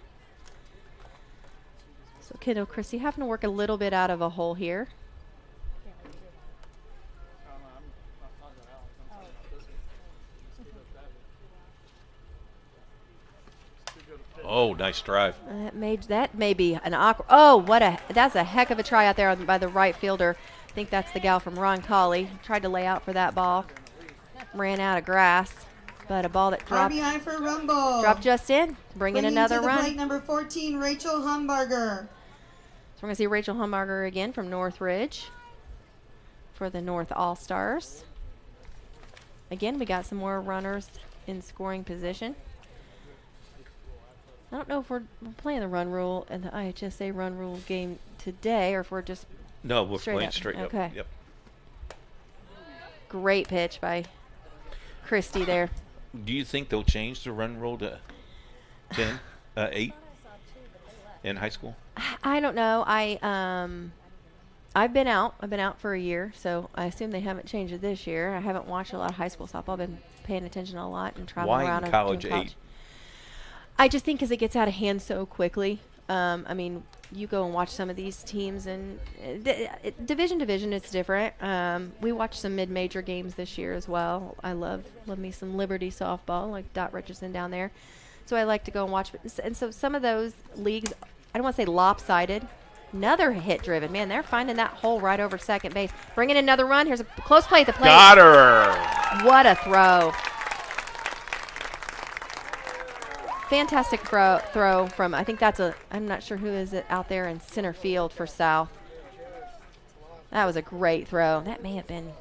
So Kendall Christie having to work a little bit out of a hole here. Oh, nice drive. That may be an awkward. Oh, that's a heck of a try out there by the right fielder. I think that's the gal from Ron Colley. Tried to lay out for that ball, ran out of grass, but a ball that dropped. RBI for Rumble. Dropped just in, bringing another to the run. plate, number 14, Rachel Humbarger. So we're going to see Rachel Humbarger again from Northridge for the North All-Stars. Again, we got some more runners in scoring position. I don't know if we're playing the run rule and the IHSA run rule game today, or if we're just No, we're playing straight up. Okay. Yep. Great pitch by Christie there. Do you think they'll change the run rule to 8 in high school? I don't know. I've been out. I've been out for a year, so I assume they haven't changed it this year. I haven't watched a lot of high school softball. I've been paying attention a lot and traveling around. Why in college 8? I just think because it gets out of hand so quickly. I mean, you go and watch some of these teams, and division, it's different. We watched some mid-major games this year as well. I love me some Liberty softball, like Dot Richardson down there. So I like to go and watch. And so some of those leagues, I don't want to say lopsided. Another hit driven. Man, they're finding that hole right over second base. Bringing another run. Here's a close play at the plate. Got her. What a throw. Fantastic throw from, I think that's I'm not sure who is it out there in center field for South. That was a great throw. That may have been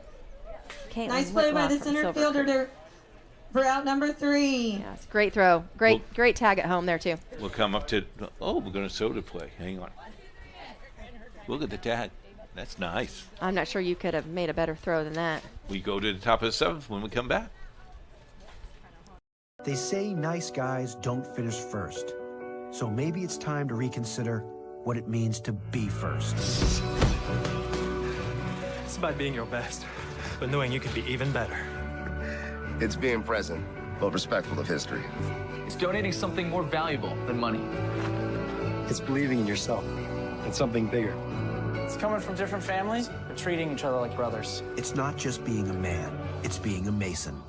Caitlin Nice play by Whitlock the from center Silver fielder Creek. for out number 3. Yeah, it's a great throw. Great tag at home there, too. We'll come up to, we're going to soda play. Hang on. Look at the tag. That's nice. I'm not sure you could have made a better throw than that. We go to the top of the 7th when we come back. They say nice guys don't finish first. So maybe it's time to reconsider what it means to be first. It's about being your best, but knowing you could be even better. It's being present, but respectful of history. It's donating something more valuable than money. It's believing in yourself and something bigger. It's coming from different families, but treating each other like brothers. It's not just being a man, it's being a Mason.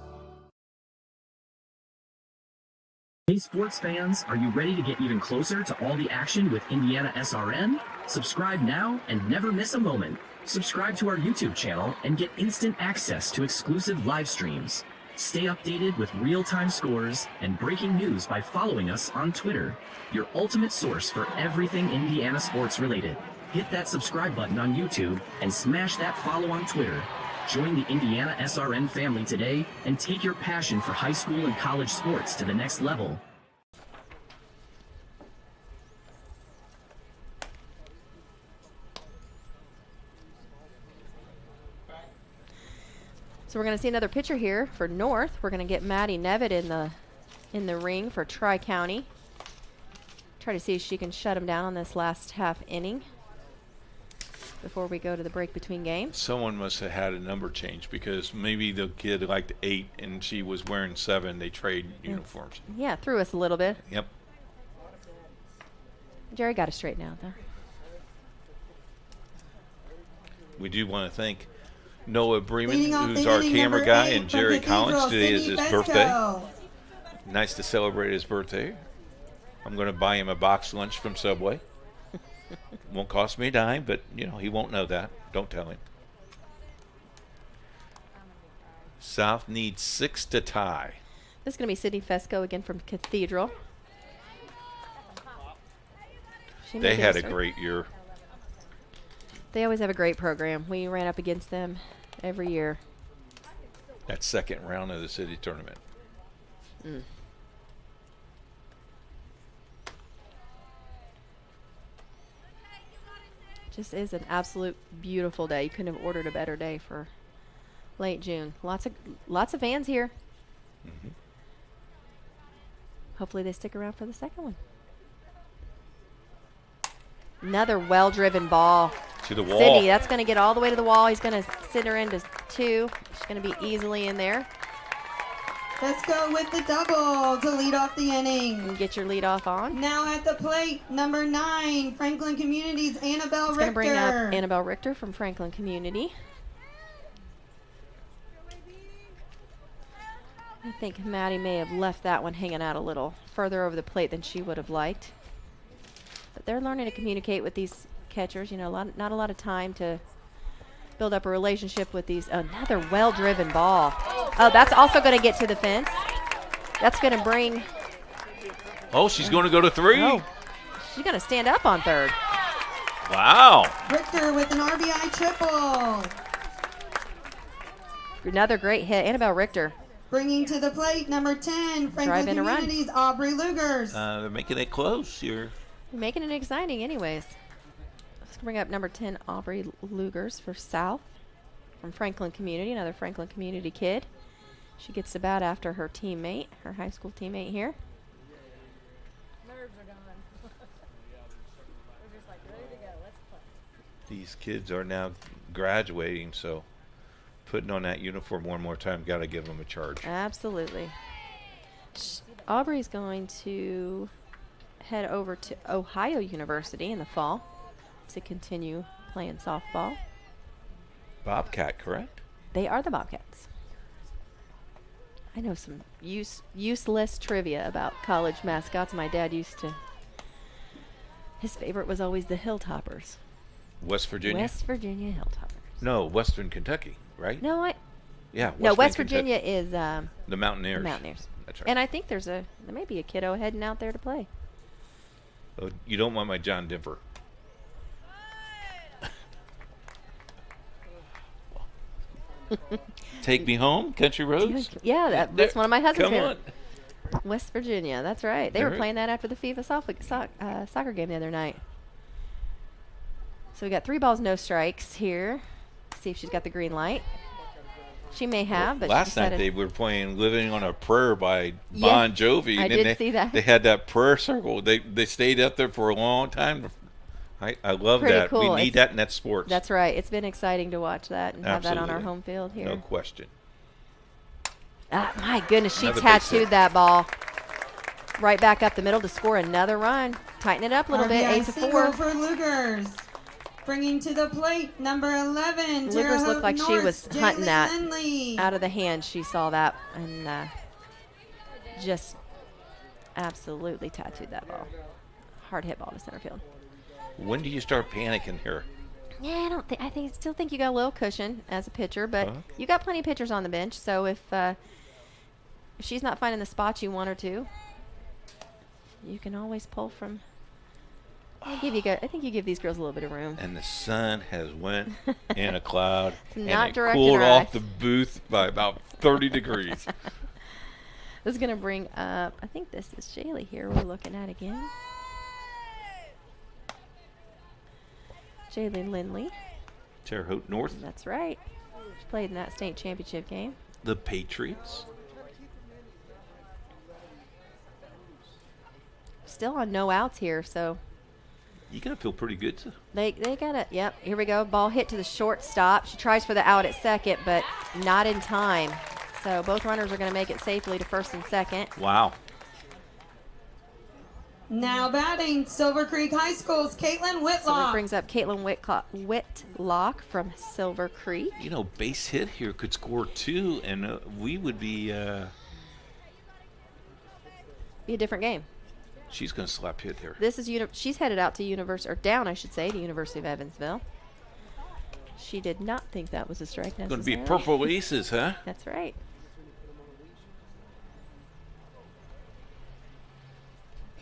Hey sports fans, are you ready to get even closer to all the action with IndianaSRN? Subscribe now and never miss a moment. Subscribe to our YouTube channel and get instant access to exclusive live streams. Stay updated with real-time scores and breaking news by following us on Twitter, your ultimate source for everything Indiana sports related. Hit that subscribe button on YouTube and smash that follow on Twitter. Join the IndianaSRN family today and take your passion for high school and college sports to the next level. So we're going to see another pitcher here for North. We're going to get Maddie Nevitt in the ring for Tri-County. Try to see if she can shut him down on this last half inning before we go to the break between games. Someone must have had a number change because maybe the kid liked 8 and she was wearing 7. They trade uniforms. Yeah, threw us a little bit. Yep. Jerry got it straightened out there. We do want to thank Noah Bremen, Leading off who's the our inning, camera number guy, 8 and from Jerry Cathedral, Collins. Today is Sidney his Besco. birthday. Nice to celebrate his birthday. I'm going to buy him a box lunch from Subway. Won't cost me a dime, but, you know, he won't know that. Don't tell him. South needs 6 to tie. This is going to be Sidney Fesco again from Cathedral. They had a great year. They always have a great program. We ran up against them every year. That second round of the city tournament. Just is an absolute beautiful day. You couldn't have ordered a better day for late June. Lots of fans here. Hopefully they stick around for the second one. Another well-driven ball. To the wall. Sidney, that's going to get all the way to the wall. He's going to send her into 2. She's going to be easily in there. Let's go with the double to lead off the inning. And get your lead off on. Now at the plate, number 9, Franklin Community's Annabelle It's Richter. going to bring up Annabelle Richter from Franklin Community. I think Maddie may have left that one hanging out a little further over the plate than she would have liked. But they're learning to communicate with these catchers. You know, not a lot of time to build up a relationship with these. Another well-driven ball. Oh, that's also going to get to the fence. That's going to bring. Oh, she's going to go to 3. Oh, she's going to stand up on 3rd. Wow. Richter with an RBI triple. Another great hit. Annabelle Richter. Bringing to the plate, number 10, Franklin Community's Aubrey Lugers. They're making it close here. Making it exciting anyways. Let's bring up number 10, Aubrey Lugers for South from Franklin Community, another Franklin Community kid. She gets the bat after her teammate, her high school teammate here. Nerves are gone. They're just like ready to go. Let's play. These kids are now graduating, so putting on that uniform one more time, got to give them a charge. Absolutely. Aubrey's going to head over to Ohio University in the fall to continue playing softball. Bobcat, correct? They are the Bobcats. I know some useless trivia about college mascots. My dad his favorite was always the Hilltoppers. West Virginia? West Virginia Hilltoppers. No, Western Kentucky, right? No, Yeah, West Virginia is the Mountaineers. The Mountaineers. That's right. And I think there may be a kiddo heading out there to play. Oh, you don't want my John Denver. Take me home, Country Roads. Yeah, that's one of my husband's Come favorite. West Virginia, that's right. They were playing that after the FIFA soccer game the other night. So we got 3 balls, no strikes here. See if she's got the green light. She may have, but last night they were playing "Living on a Prayer" by Bon Jovi. I did see that. They had that prayer circle. They stayed up there for a long time. I love Pretty that. cool. We need that in that sports. That's right. It's been exciting to watch that and have that on our Absolutely. home field here. No question. My goodness, she Another base hit. tattooed that ball right back up the middle to score another run. Tighten it up a little bit, RBI 8-4. single for Lugers. Bringing to the plate, number 11, Terre Lugers Haute looked like she was North's hunting Jaylee that Lindley. out of the hand. She saw that and just absolutely tattooed that ball. Hard hit ball to center field. When do you start panicking here? Yeah, still think you got a little cushion as a pitcher, but you got plenty of pitchers on the bench. So if she's not finding the spots you want her to, you can always pull from. I think you give these girls a little bit of room. And the sun has went in a cloud and it directing cooled our off eyes. the booth by about 30 degrees. This is going to bring up, I think this is Shaylee here we're looking at again. Jaylee Lindley. Terre Haute North. That's right. She played in that state championship game. The Patriots. Still on no outs here, so. You got to feel pretty good. They got it. Yep, here we go. Ball hit to the shortstop. She tries for the out at second, but not in time. So both runners are going to make it safely to first and second. Wow. Now batting, Silver Creek High School's Caitlin Whitlock. So it brings up Caitlin Whitlock from Silver Creek. You know, base hit here could score 2, and we would be a different game. She's going to slap hit here. This is she's headed out to to University of Evansville. She did not think that was a strike necessarily. Going to be purple aces, huh? That's right.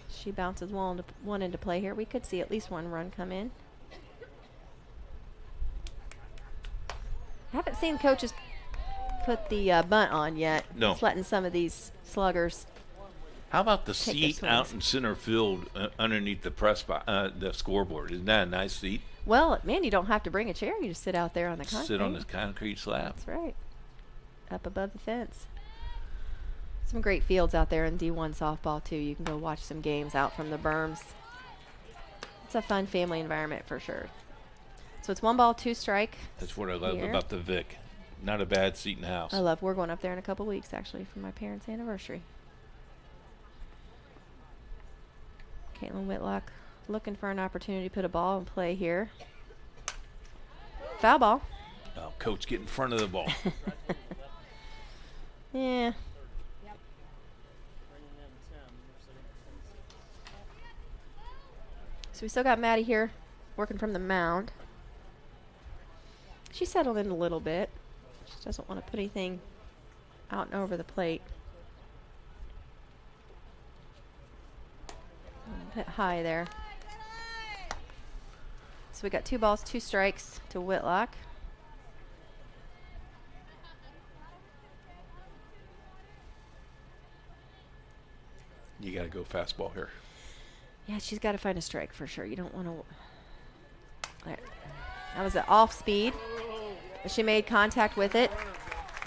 She bounces one into play here. We could see at least one run come in. Haven't seen coaches put the bunt on yet. No. Just letting some of these sluggers. How about the seat out in center field underneath the the scoreboard? Isn't that a nice seat? Well, man, you don't have to bring a chair. You just sit out there on the concrete. Sit on this concrete slab. That's right. Up above the fence. Some great fields out there in D1 softball, too. You can go watch some games out from the berms. It's a fun family environment for sure. So it's 1 ball, 2 strike. That's what I love about the Vic. Not a bad seat in the house. We're going up there in a couple weeks, actually, for my parents' anniversary. Caitlin Whitlock looking for an opportunity to put a ball in play here. Foul ball. Oh, coach, get in front of the ball. Yeah. So we still got Maddie here working from the mound. She settled in a little bit. She doesn't want to put anything out and over the plate. A bit high there. So we got 2 balls, 2 strikes to Whitlock. You got to go fastball here. Yeah, she's got to find a strike for sure. You don't want to. That was an off speed. She made contact with it.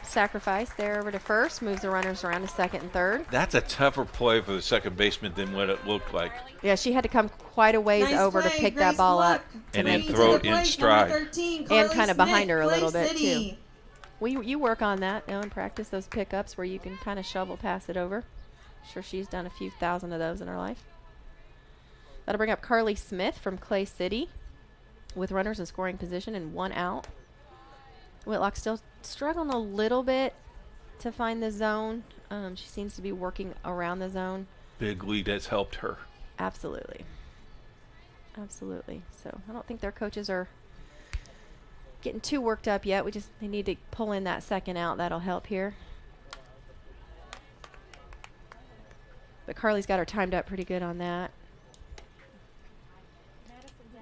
Sacrifice there over to first. Moves the runners around to second and third. That's a tougher play for the second baseman than what it looked like. Yeah, she had to come quite a ways over to pick that ball up. And then throw it in stride. And kind of behind her a little bit, too. You work on that in practice, those pickups where you can kind of shovel pass it over. Sure, she's done a few thousand of those in her life. That'll bring up Carly Smith from Clay City with runners in scoring position and 1 out. Whitlock still struggling a little bit to find the zone. She seems to be working around the zone. Big lead has helped her. Absolutely. Absolutely. So I don't think their coaches are getting too worked up yet. They need to pull in that second out. That'll help here. But Carly's got her timed up pretty good on that.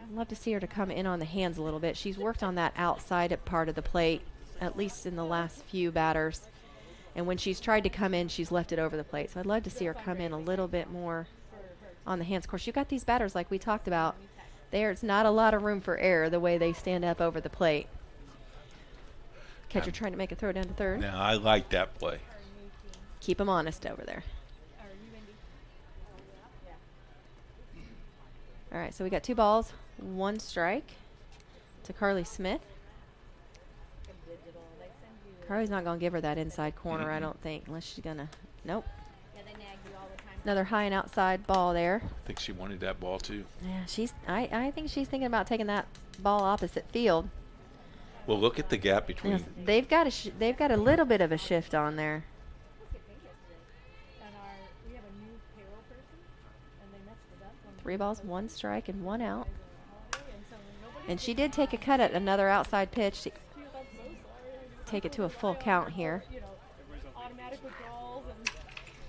I'd love to see her to come in on the hands a little bit. She's worked on that outside part of the plate, at least in the last few batters. And when she's tried to come in, she's left it over the plate. So I'd love to see her come in a little bit more on the hands. Of course, you've got these batters like we talked about. There's not a lot of room for error the way they stand up over the plate. Catcher trying to make a throw down to third. Now, I like that play. Keep them honest over there. All right, so we got 2 balls, 1 strike to Carly Smith. Carly's not going to give her that inside corner, I don't think, unless she's going to. Nope. Another high and outside ball there. I think she wanted that ball, too. Yeah, I think she's thinking about taking that ball opposite field. Well, look at the gap between. Yes, they've got a little bit of a shift on there. 3 balls, 1 strike, and 1 out. And she did take a cut at another outside pitch to take it to a full count here.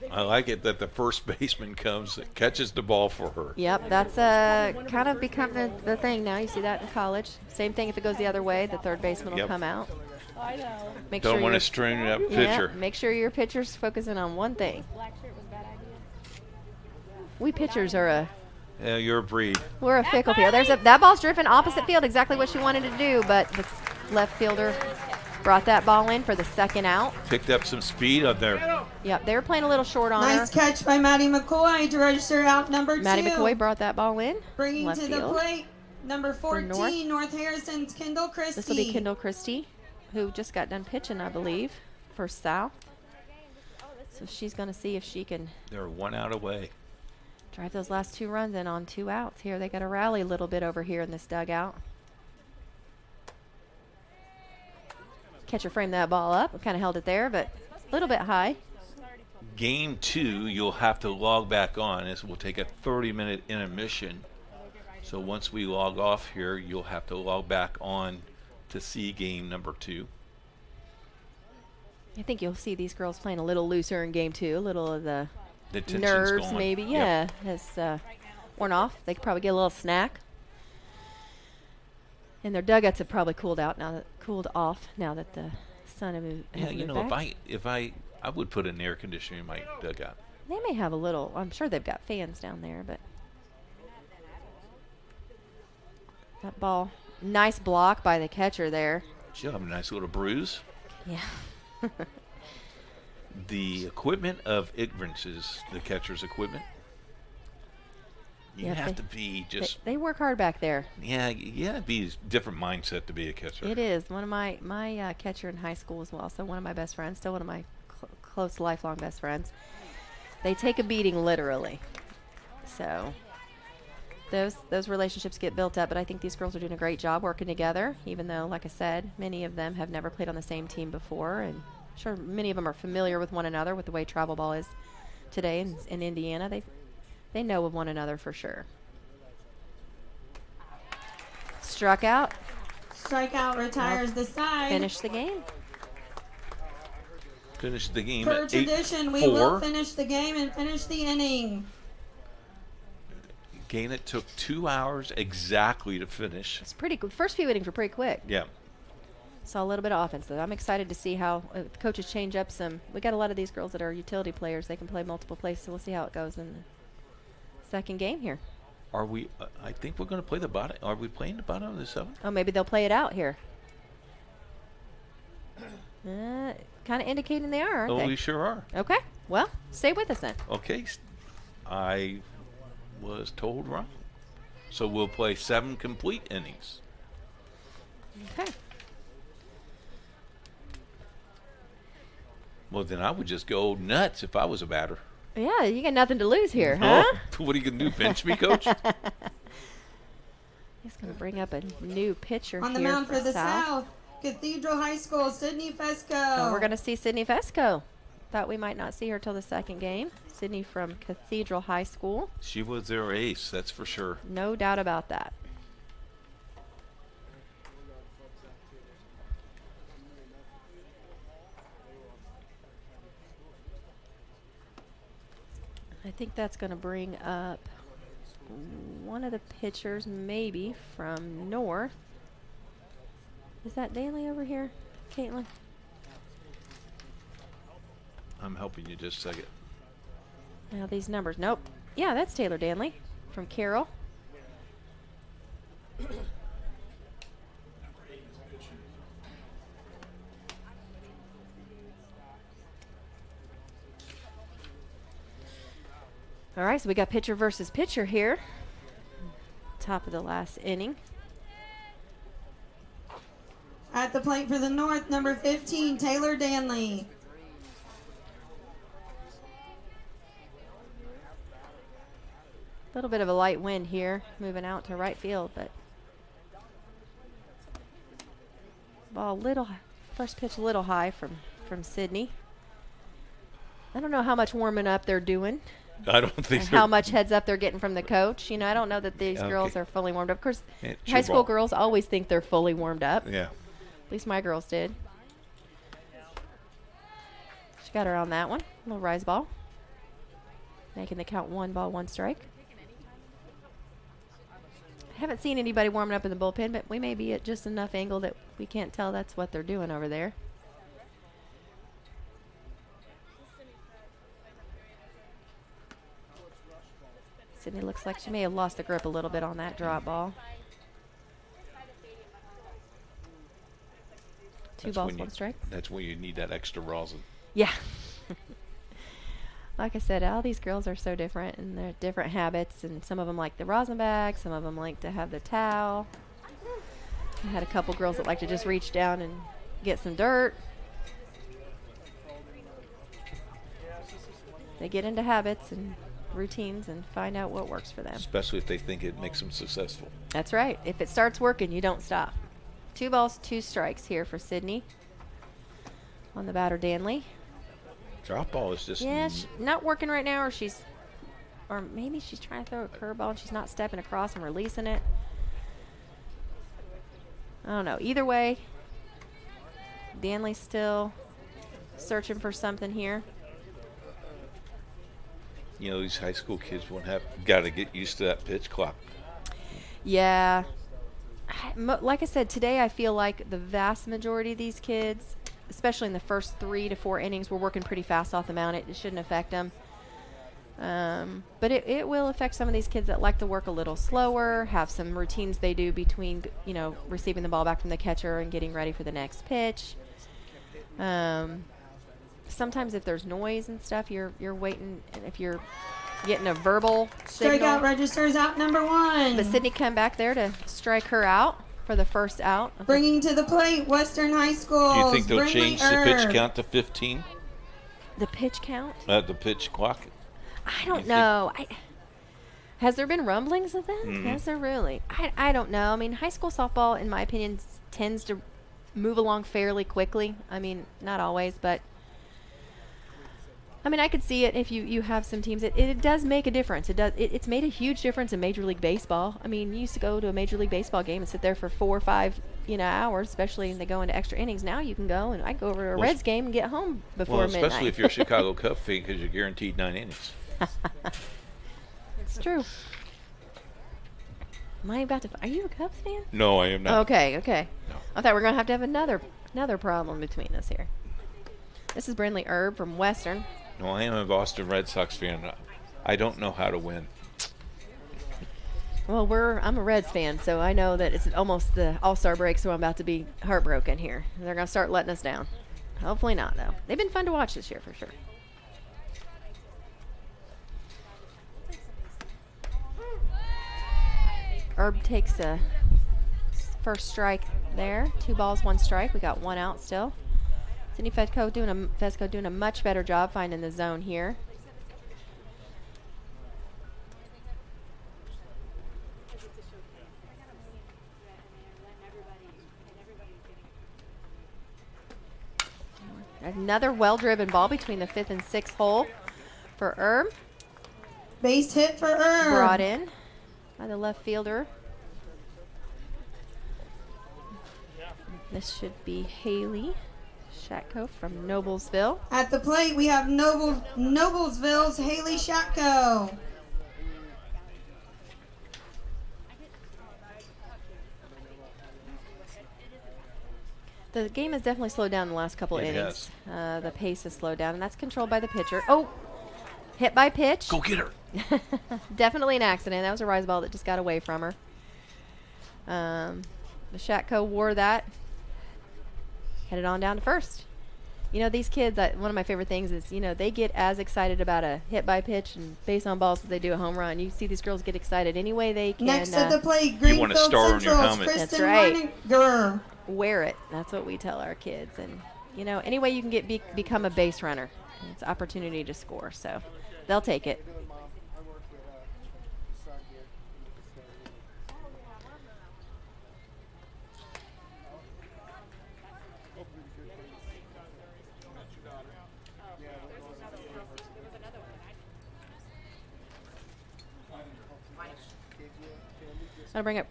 I like it that the first baseman comes, catches the ball for her. Yep, that's kind of become the thing now. You see that in college. Same thing if it goes the other way, the third baseman will come out. I know. Don't want to string up pitcher. Yeah, make sure your pitcher's focusing on one thing. Black shirt was a bad idea. We pitchers are Yeah, you're a breed. we're a fickle field. That ball's drifting opposite field, exactly what she wanted to do, but the left fielder brought that ball in for the second out. Picked up some speed up there. Yep, they were playing a little short on Nice her. catch by Maddie McCoy to register out number 2. Maddie McCoy brought that ball in. Bringing left to the field. plate, number 14, North Harrison's Kendall Christie. This will be Kendall Christie, who just got done pitching, I believe, for South. So she's going to see if she can They're 1 out away. drive those last 2 runs in on 2 outs. Here, they got to rally a little bit over here in this dugout. Catcher framed that ball up. Kind of held it there, but a little bit high. Game 2, you'll have to log back on. This will take a 30-minute intermission. So once we log off here, you'll have to log back on to see game number 2. I think you'll see these girls playing a little looser in game 2. A little of the tension's nerves, gone. maybe. Yep. Yeah, has worn off. They could probably get a little snack. And their dugouts have probably cooled off now that the sun has Yeah, moved you know, back. if I would put an air conditioner in my dugout. They may have a little. I'm sure they've got fans down there, but that ball, nice block by the catcher there. She'll have a nice little bruise. Yeah. The equipment of ignorance is the catcher's equipment. You Yeah, have to be just. They work hard back there. Yeah, it'd be a different mindset to be a catcher. It is. One of my catcher in high school as well. So one of my best friends, still one of my close lifelong best friends. They take a beating literally. So those relationships get built up. But I think these girls are doing a great job working together. Even though, like I said, many of them have never played on the same team before, and I'm sure many of them are familiar with one another with the way travel ball is today in Indiana. They know of one another for sure. Struck out. Strikeout retires the side. Finish the game. Finish the game Per at tradition, 8-4. we will finish the game and finish the inning. Game that took 2 hours exactly to finish. It's pretty good. First few innings were pretty quick. Yeah. Saw a little bit of offense. So I'm excited to see how the coaches change up some. We got a lot of these girls that are utility players. They can play multiple places. So we'll see how it goes in the second game here. Are we? I think we're going to play the bottom. Are we playing the bottom of the 7th? Oh, maybe they'll play it out here. Kind of indicating they are, aren't they? We sure are. Okay. Well, stay with us then. Okay. I was told wrong. So we'll play 7 complete innings. Okay. Well, then I would just go nuts if I was a batter. Yeah, you got nothing to lose here, huh? Oh, what are you going to do, bench me, coach? He's going to bring up a new pitcher On the here mound for the South, Cathedral High School, Sydney Fesco. Oh, we're going to see Sydney Fesco. Thought we might not see her till the second game. Sydney from Cathedral High School. She was their ace, that's for sure. No doubt about that. I think that's going to bring up one of the pitchers, maybe from North. Is that Daly over here, Caitlin? I'm helping you just a second. Now these numbers. Nope. Yeah, that's Taylor Danley from Carroll. All right, so we got pitcher versus pitcher here. Top of the last inning. At the plate for the North, number 15, Taylor Danley. A little bit of a light wind here, moving out to right field, but ball first pitch a little high from Sydney. I don't know how much warming up they're doing I don't think and how much heads up they're getting from the coach. I don't know that these girls are fully warmed up. Of course, high school girls always think they're fully warmed up. Yeah. At least my girls did. She got her on that one. A little rise ball. Making the count 1 ball, 1 strike. I haven't seen anybody warming up in the bullpen, but we may be at just enough angle that we can't tell that's what they're doing over there. Sydney looks like she may have lost the grip a little bit on that drop ball. Two balls, 1 strike. That's when you need that extra rosin. Yeah. Like I said, all these girls are so different, and they're different habits, and some of them like the rosin bag, some of them like to have the towel. I had a couple girls that like to just reach down and get some dirt. They get into habits and routines and find out what works for them. Especially if they think it makes them successful. That's right. If it starts working, you don't stop. 2 balls, 2 strikes here for Sydney. On the batter, Danley. Drop ball is just... Yeah, not working right now, or maybe she's trying to throw a curveball and she's not stepping across and releasing it. I don't know. Either way, Danley's still searching for something here. These high school kids got to get used to that pitch clock. Yeah. Like I said, today I feel like the vast majority of these kids, especially in the first 3 to 4 innings, we're working pretty fast off the mound. It shouldn't affect them. But it will affect some of these kids that like to work a little slower, have some routines they do between, receiving the ball back from the catcher and getting ready for the next pitch. Sometimes if there's noise and stuff, you're waiting, and if you're getting a verbal signal. Strikeout registers out number 1. But Sydney come back there to strike her out for the first out. Bringing to the plate, Western High School. Do you think they'll change the pitch count to 15? The pitch count? The pitch clock? I don't know. Has there been rumblings of that? Mm-hmm. Has there really? I don't know. I mean, high school softball, in my opinion, tends to move along fairly quickly. I mean, not always, but I mean, I could see it if you have some teams. It does make a difference. It's made a huge difference in Major League Baseball. I mean, you used to go to a Major League Baseball game and sit there for 4 or 5 hours, especially when they go into extra innings. Now you can go, and I go over to a Reds game and get home before midnight. Especially if you're a Chicago Cubs fan, because you're guaranteed 9 innings. It's true. Am I about to? Are you a Cubs fan? No, I am not. Okay. No. I thought we were gonna have another problem between us here. This is Brindley Erb from Western. No, I am a Boston Red Sox fan. I don't know how to win. Well, I'm a Reds fan, so I know that it's almost the All-Star break, so I'm about to be heartbroken here. They're going to start letting us down. Hopefully not, though. They've been fun to watch this year for sure. Erb takes a first strike there. 2 balls, 1 strike. We got 1 out still. Sydney Fezco doing a much better job finding the zone here. Another well-driven ball between the 5th and 6th hole for Erb. Base hit for Erb. Brought in by the left fielder. This should be Haley Shatko from Noblesville. At the plate, we have Noblesville's Haley Shatko. The game has definitely slowed down the last couple of innings. The pace has slowed down, and that's controlled by the pitcher. Oh, hit by pitch. Go get her. Definitely an accident. That was a rise ball that just got away from her. The Shatko wore that. Headed on down to first. These kids, one of my favorite things is, they get as excited about a hit by pitch and base on balls as they do a home run. You see these girls get excited any way they can. Next at the plate, you want a Greenfield star on your Central's helmet. Kristen That's right. Weininger. Wear it. That's what we tell our kids. And, any way you can become a base runner, it's an opportunity to score. So they'll take it. I'll bring up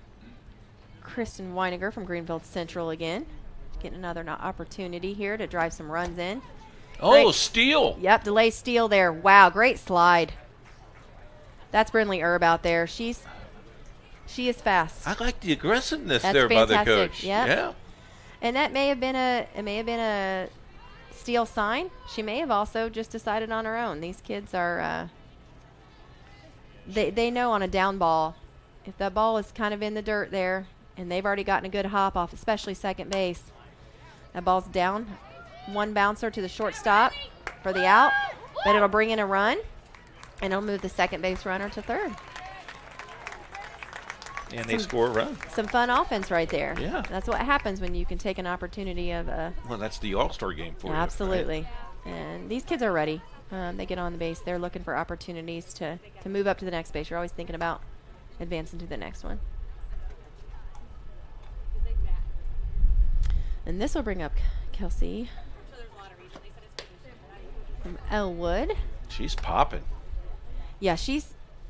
Kristen Weininger from Greenfield Central again. Getting another opportunity here to drive some runs in. Oh, great steal. Yep, delay steal there. Wow, great slide. That's Brinley Erb out there. She is fast. I like the aggressiveness That's there fantastic. by the coach. Yep. Yeah. And that may have been a steal sign. She may have also just decided on her own. These kids are they know on a down ball, if that ball is kind of in the dirt there and they've already gotten a good hop off, especially second base, that ball's down. One bouncer to the shortstop for the out, but it'll bring in a run, and it'll move the second base runner to third. And they score a run. Some fun offense right there. Yeah. That's what happens when you can take an opportunity of a. Well, that's the All-Star game for you. Absolutely. Right? And these kids are ready. They get on the base. They're looking for opportunities to move up to the next base. You're always thinking about advancing to the next one. And this will bring up Kelsey from Elwood. She's popping. Yeah, she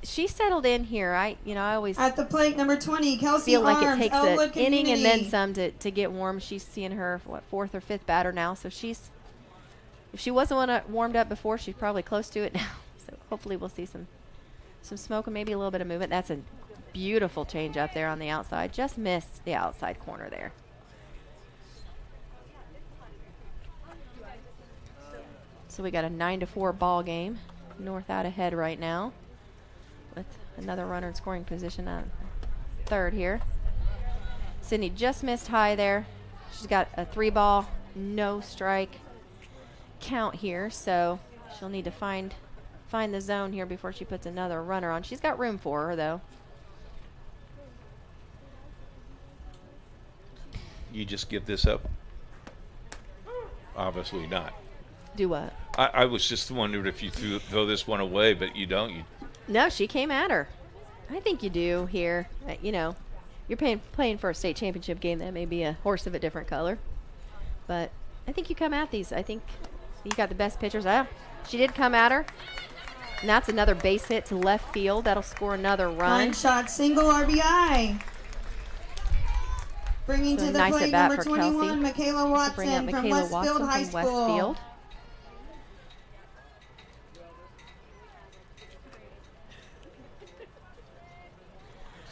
settled in here. I always at the plate, number 20, Kelsey feel Arms, like it takes Elwood an inning and Community. then some to get warm. She's seeing her fourth or fifth batter now, so if she wasn't warmed up before, she's probably close to it now. So hopefully we'll see some smoke and maybe a little bit of movement. That's a beautiful change up there on the outside. Just missed the outside corner there. So we got a 9-4 ball game. North out ahead right now with another runner in scoring position on third here. Sydney just missed high there. She's got a 3-ball, no strike count here, so she'll need to find the zone here before she puts another runner on. She's got room for her, though. You just give this up? Obviously not. Do what? I was just wondering if you throw this one away, but you don't. No, she came at her. I think you do here. You're playing for a state championship game. That may be a horse of a different color. But I think you come at these. I think you got the best pitchers. She did come at her. And that's another base hit to left field. That'll score another run. Line shot, single RBI. Bringing So to the nice plate, at bat number for 21, Kelsey. Michaela To bring up Watson from Michaela Westfield Watson High from School. Westfield.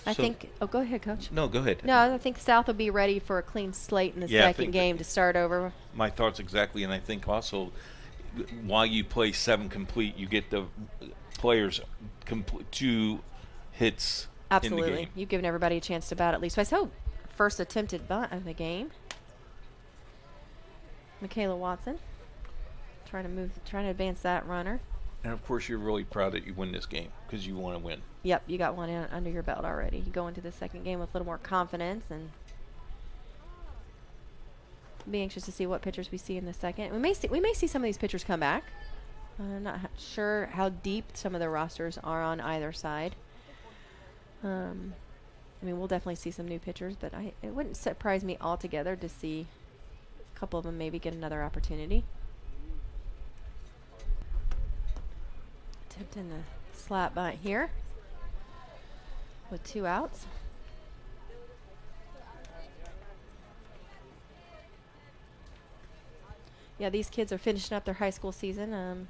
I think. Oh, go ahead, Coach. No, go ahead. No, I think South will be ready for a clean slate in the second game to start over. My thoughts exactly, and I think also while you play 7 complete, you get the players 2 hits Absolutely. in the game. You've given everybody a chance to bat at least twice. So, first attempted bunt of the game. Michaela Watson trying to advance that runner. And of course, you're really proud that you win this game because you want to win. Yep, you got one under your belt already. You go into the second game with a little more confidence, and be anxious to see what pitchers we see in the second. We may see some of these pitchers come back. I'm not sure how deep some of the rosters are on either side. We'll definitely see some new pitchers, but it wouldn't surprise me altogether to see a couple of them maybe get another opportunity. Attempting the slap bunt here with 2 outs. Yeah, these kids are finishing up their high school season.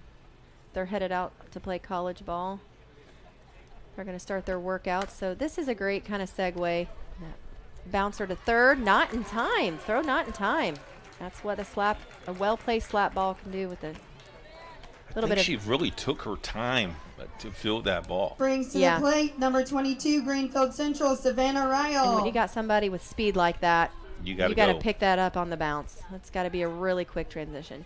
They're headed out to play college ball. They're going to start their workouts. So this is a great kind of segue. Bouncer to third, not in time. Throw not in time. That's what a well-placed slap ball can do with a little bit of. She really took her time to field that ball. Brings to the plate, number 22, Greenfield Central, Savannah Ryle. And when you got somebody with speed like that, you got to pick that up on the bounce. That's got to be a really quick transition.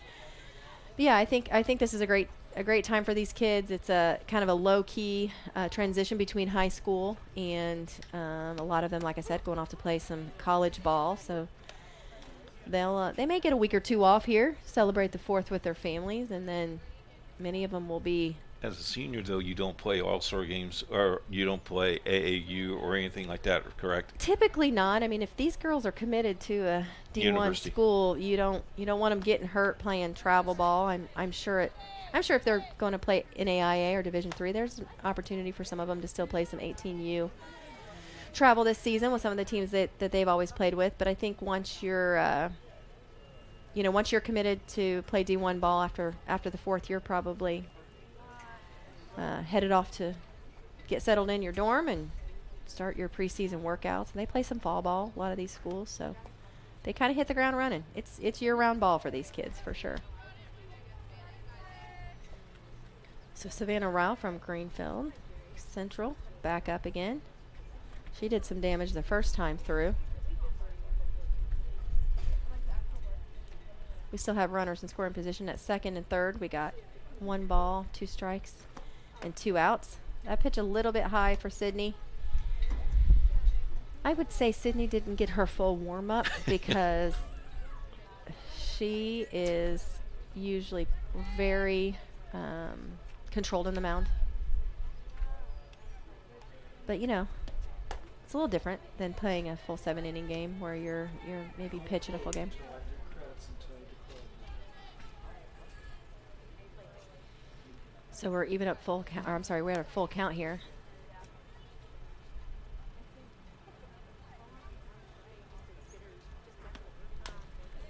But yeah, I think this is a great time for these kids. It's a kind of a low-key transition between high school and a lot of them, like I said, going off to play some college ball. So they may get a week or 2 off here, celebrate the 4th with their families, and then many of them will be. As a senior, though, you don't play All-Star games or you don't play AAU or anything like that, correct? Typically not. If these girls are committed to a D1 University school, you don't want them getting hurt playing travel ball. I'm sure if they're going to play NAIA or Division III, there's an opportunity for some of them to still play some 18U travel this season with some of the teams that they've always played with. But I think once you're once you're committed to play D1 ball after the 4th year, probably headed off to get settled in your dorm and start your preseason workouts. And they play some fall ball, a lot of these schools, so they kind of hit the ground running. It's year-round ball for these kids for sure. So Savannah Rao from Greenfield Central back up again. She did some damage the first time through. We still have runners in scoring position at 2nd and 3rd. We got 1 ball, 2 strikes, and 2 outs. That pitch a little bit high for Sydney. I would say Sydney didn't get her full warm-up because she is usually very controlled in the mound. But it's a little different than playing a full 7-inning game where you're maybe pitching a full game. So we're even up full count, or I'm sorry, we're at a full count here.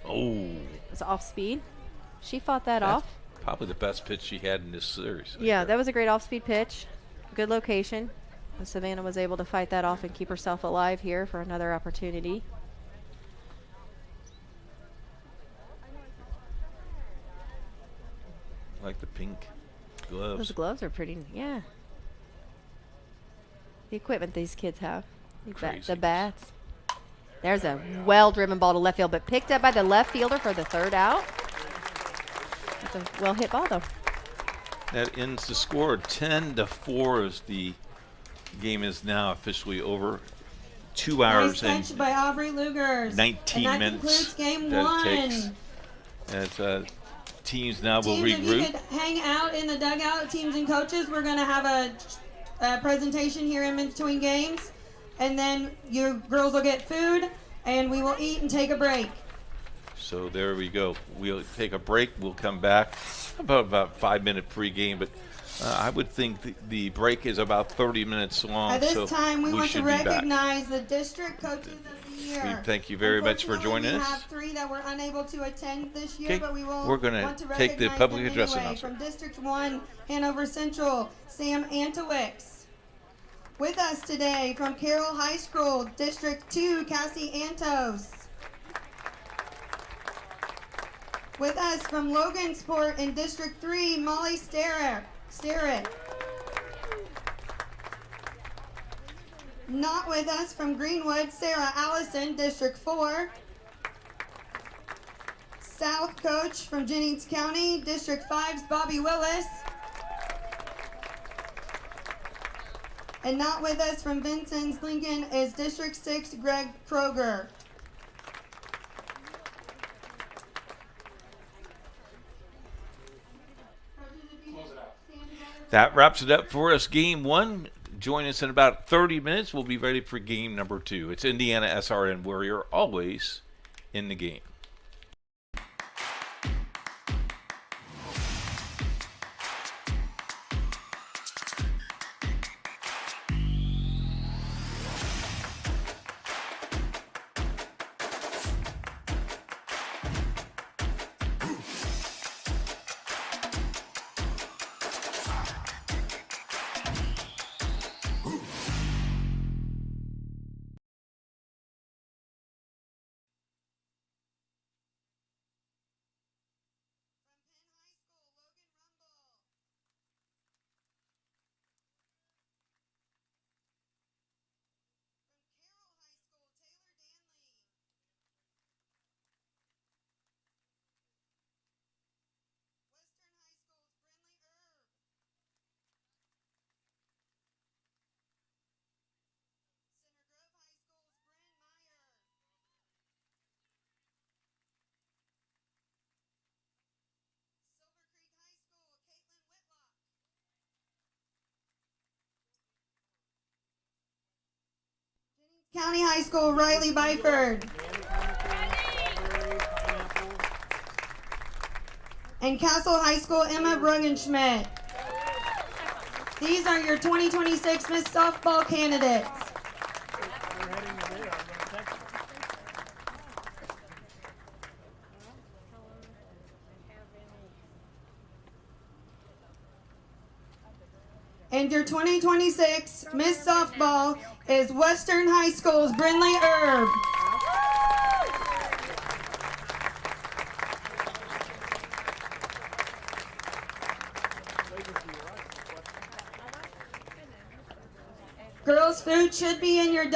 Oh. It's off speed. She fought that That's off. probably the best pitch she had in this series. Yeah, that was a great off-speed pitch. Good location. And Savannah was able to fight that off and keep herself alive here for another opportunity. I like the pink gloves. Those gloves are pretty, yeah. The equipment these kids have. The bats. There's a well-driven ball to left field, but picked up by the left fielder for the 3rd out. That's a well-hit ball, though. That ends the score 10-4 as the game is now officially over. 2 hours nice catch by Aubrey Lugers. 19 and that minutes. concludes game that 1. Takes. As teams now will Teams, if you regroup. could hang out in the dugout, teams and coaches, we're going to have a presentation here in between games. And then your girls will get food, and we will eat and take a break. So there we go. We'll take a break. We'll come back about 5-minute pregame, but I would think the break is about 30 minutes long. At this so time, we want to should be back. recognize the district coaches of the year. We thank you very much for joining We us. have 3 that were unable to attend this year, Okay, but we will we're gonna want to take the recognize public them address anyway. announcer. From District 1, Hanover Central, Sam Antowicz. With us today from Carroll High School, District 2, Cassie Antos. With us from Logansport in District 3, Molly Starrett. Not with us from Greenwood, Sarah Allison, District 4. South coach from Jennings County, District 5's Bobby Willis. And not with us from Vincennes Lincoln is District 6, Greg Kroger. That wraps it up for us. Game 1. Join us in about 30 minutes. We'll be ready for game number 2. It's Indiana SRN, where you're always in the game. County High School, Riley Byford. And Castle High School, Emma Bruggenschmidt. These are your 2026 Miss Softball candidates. And your 2026 Miss Softball is Western High School's Brinley Erb. Girls' food should be in your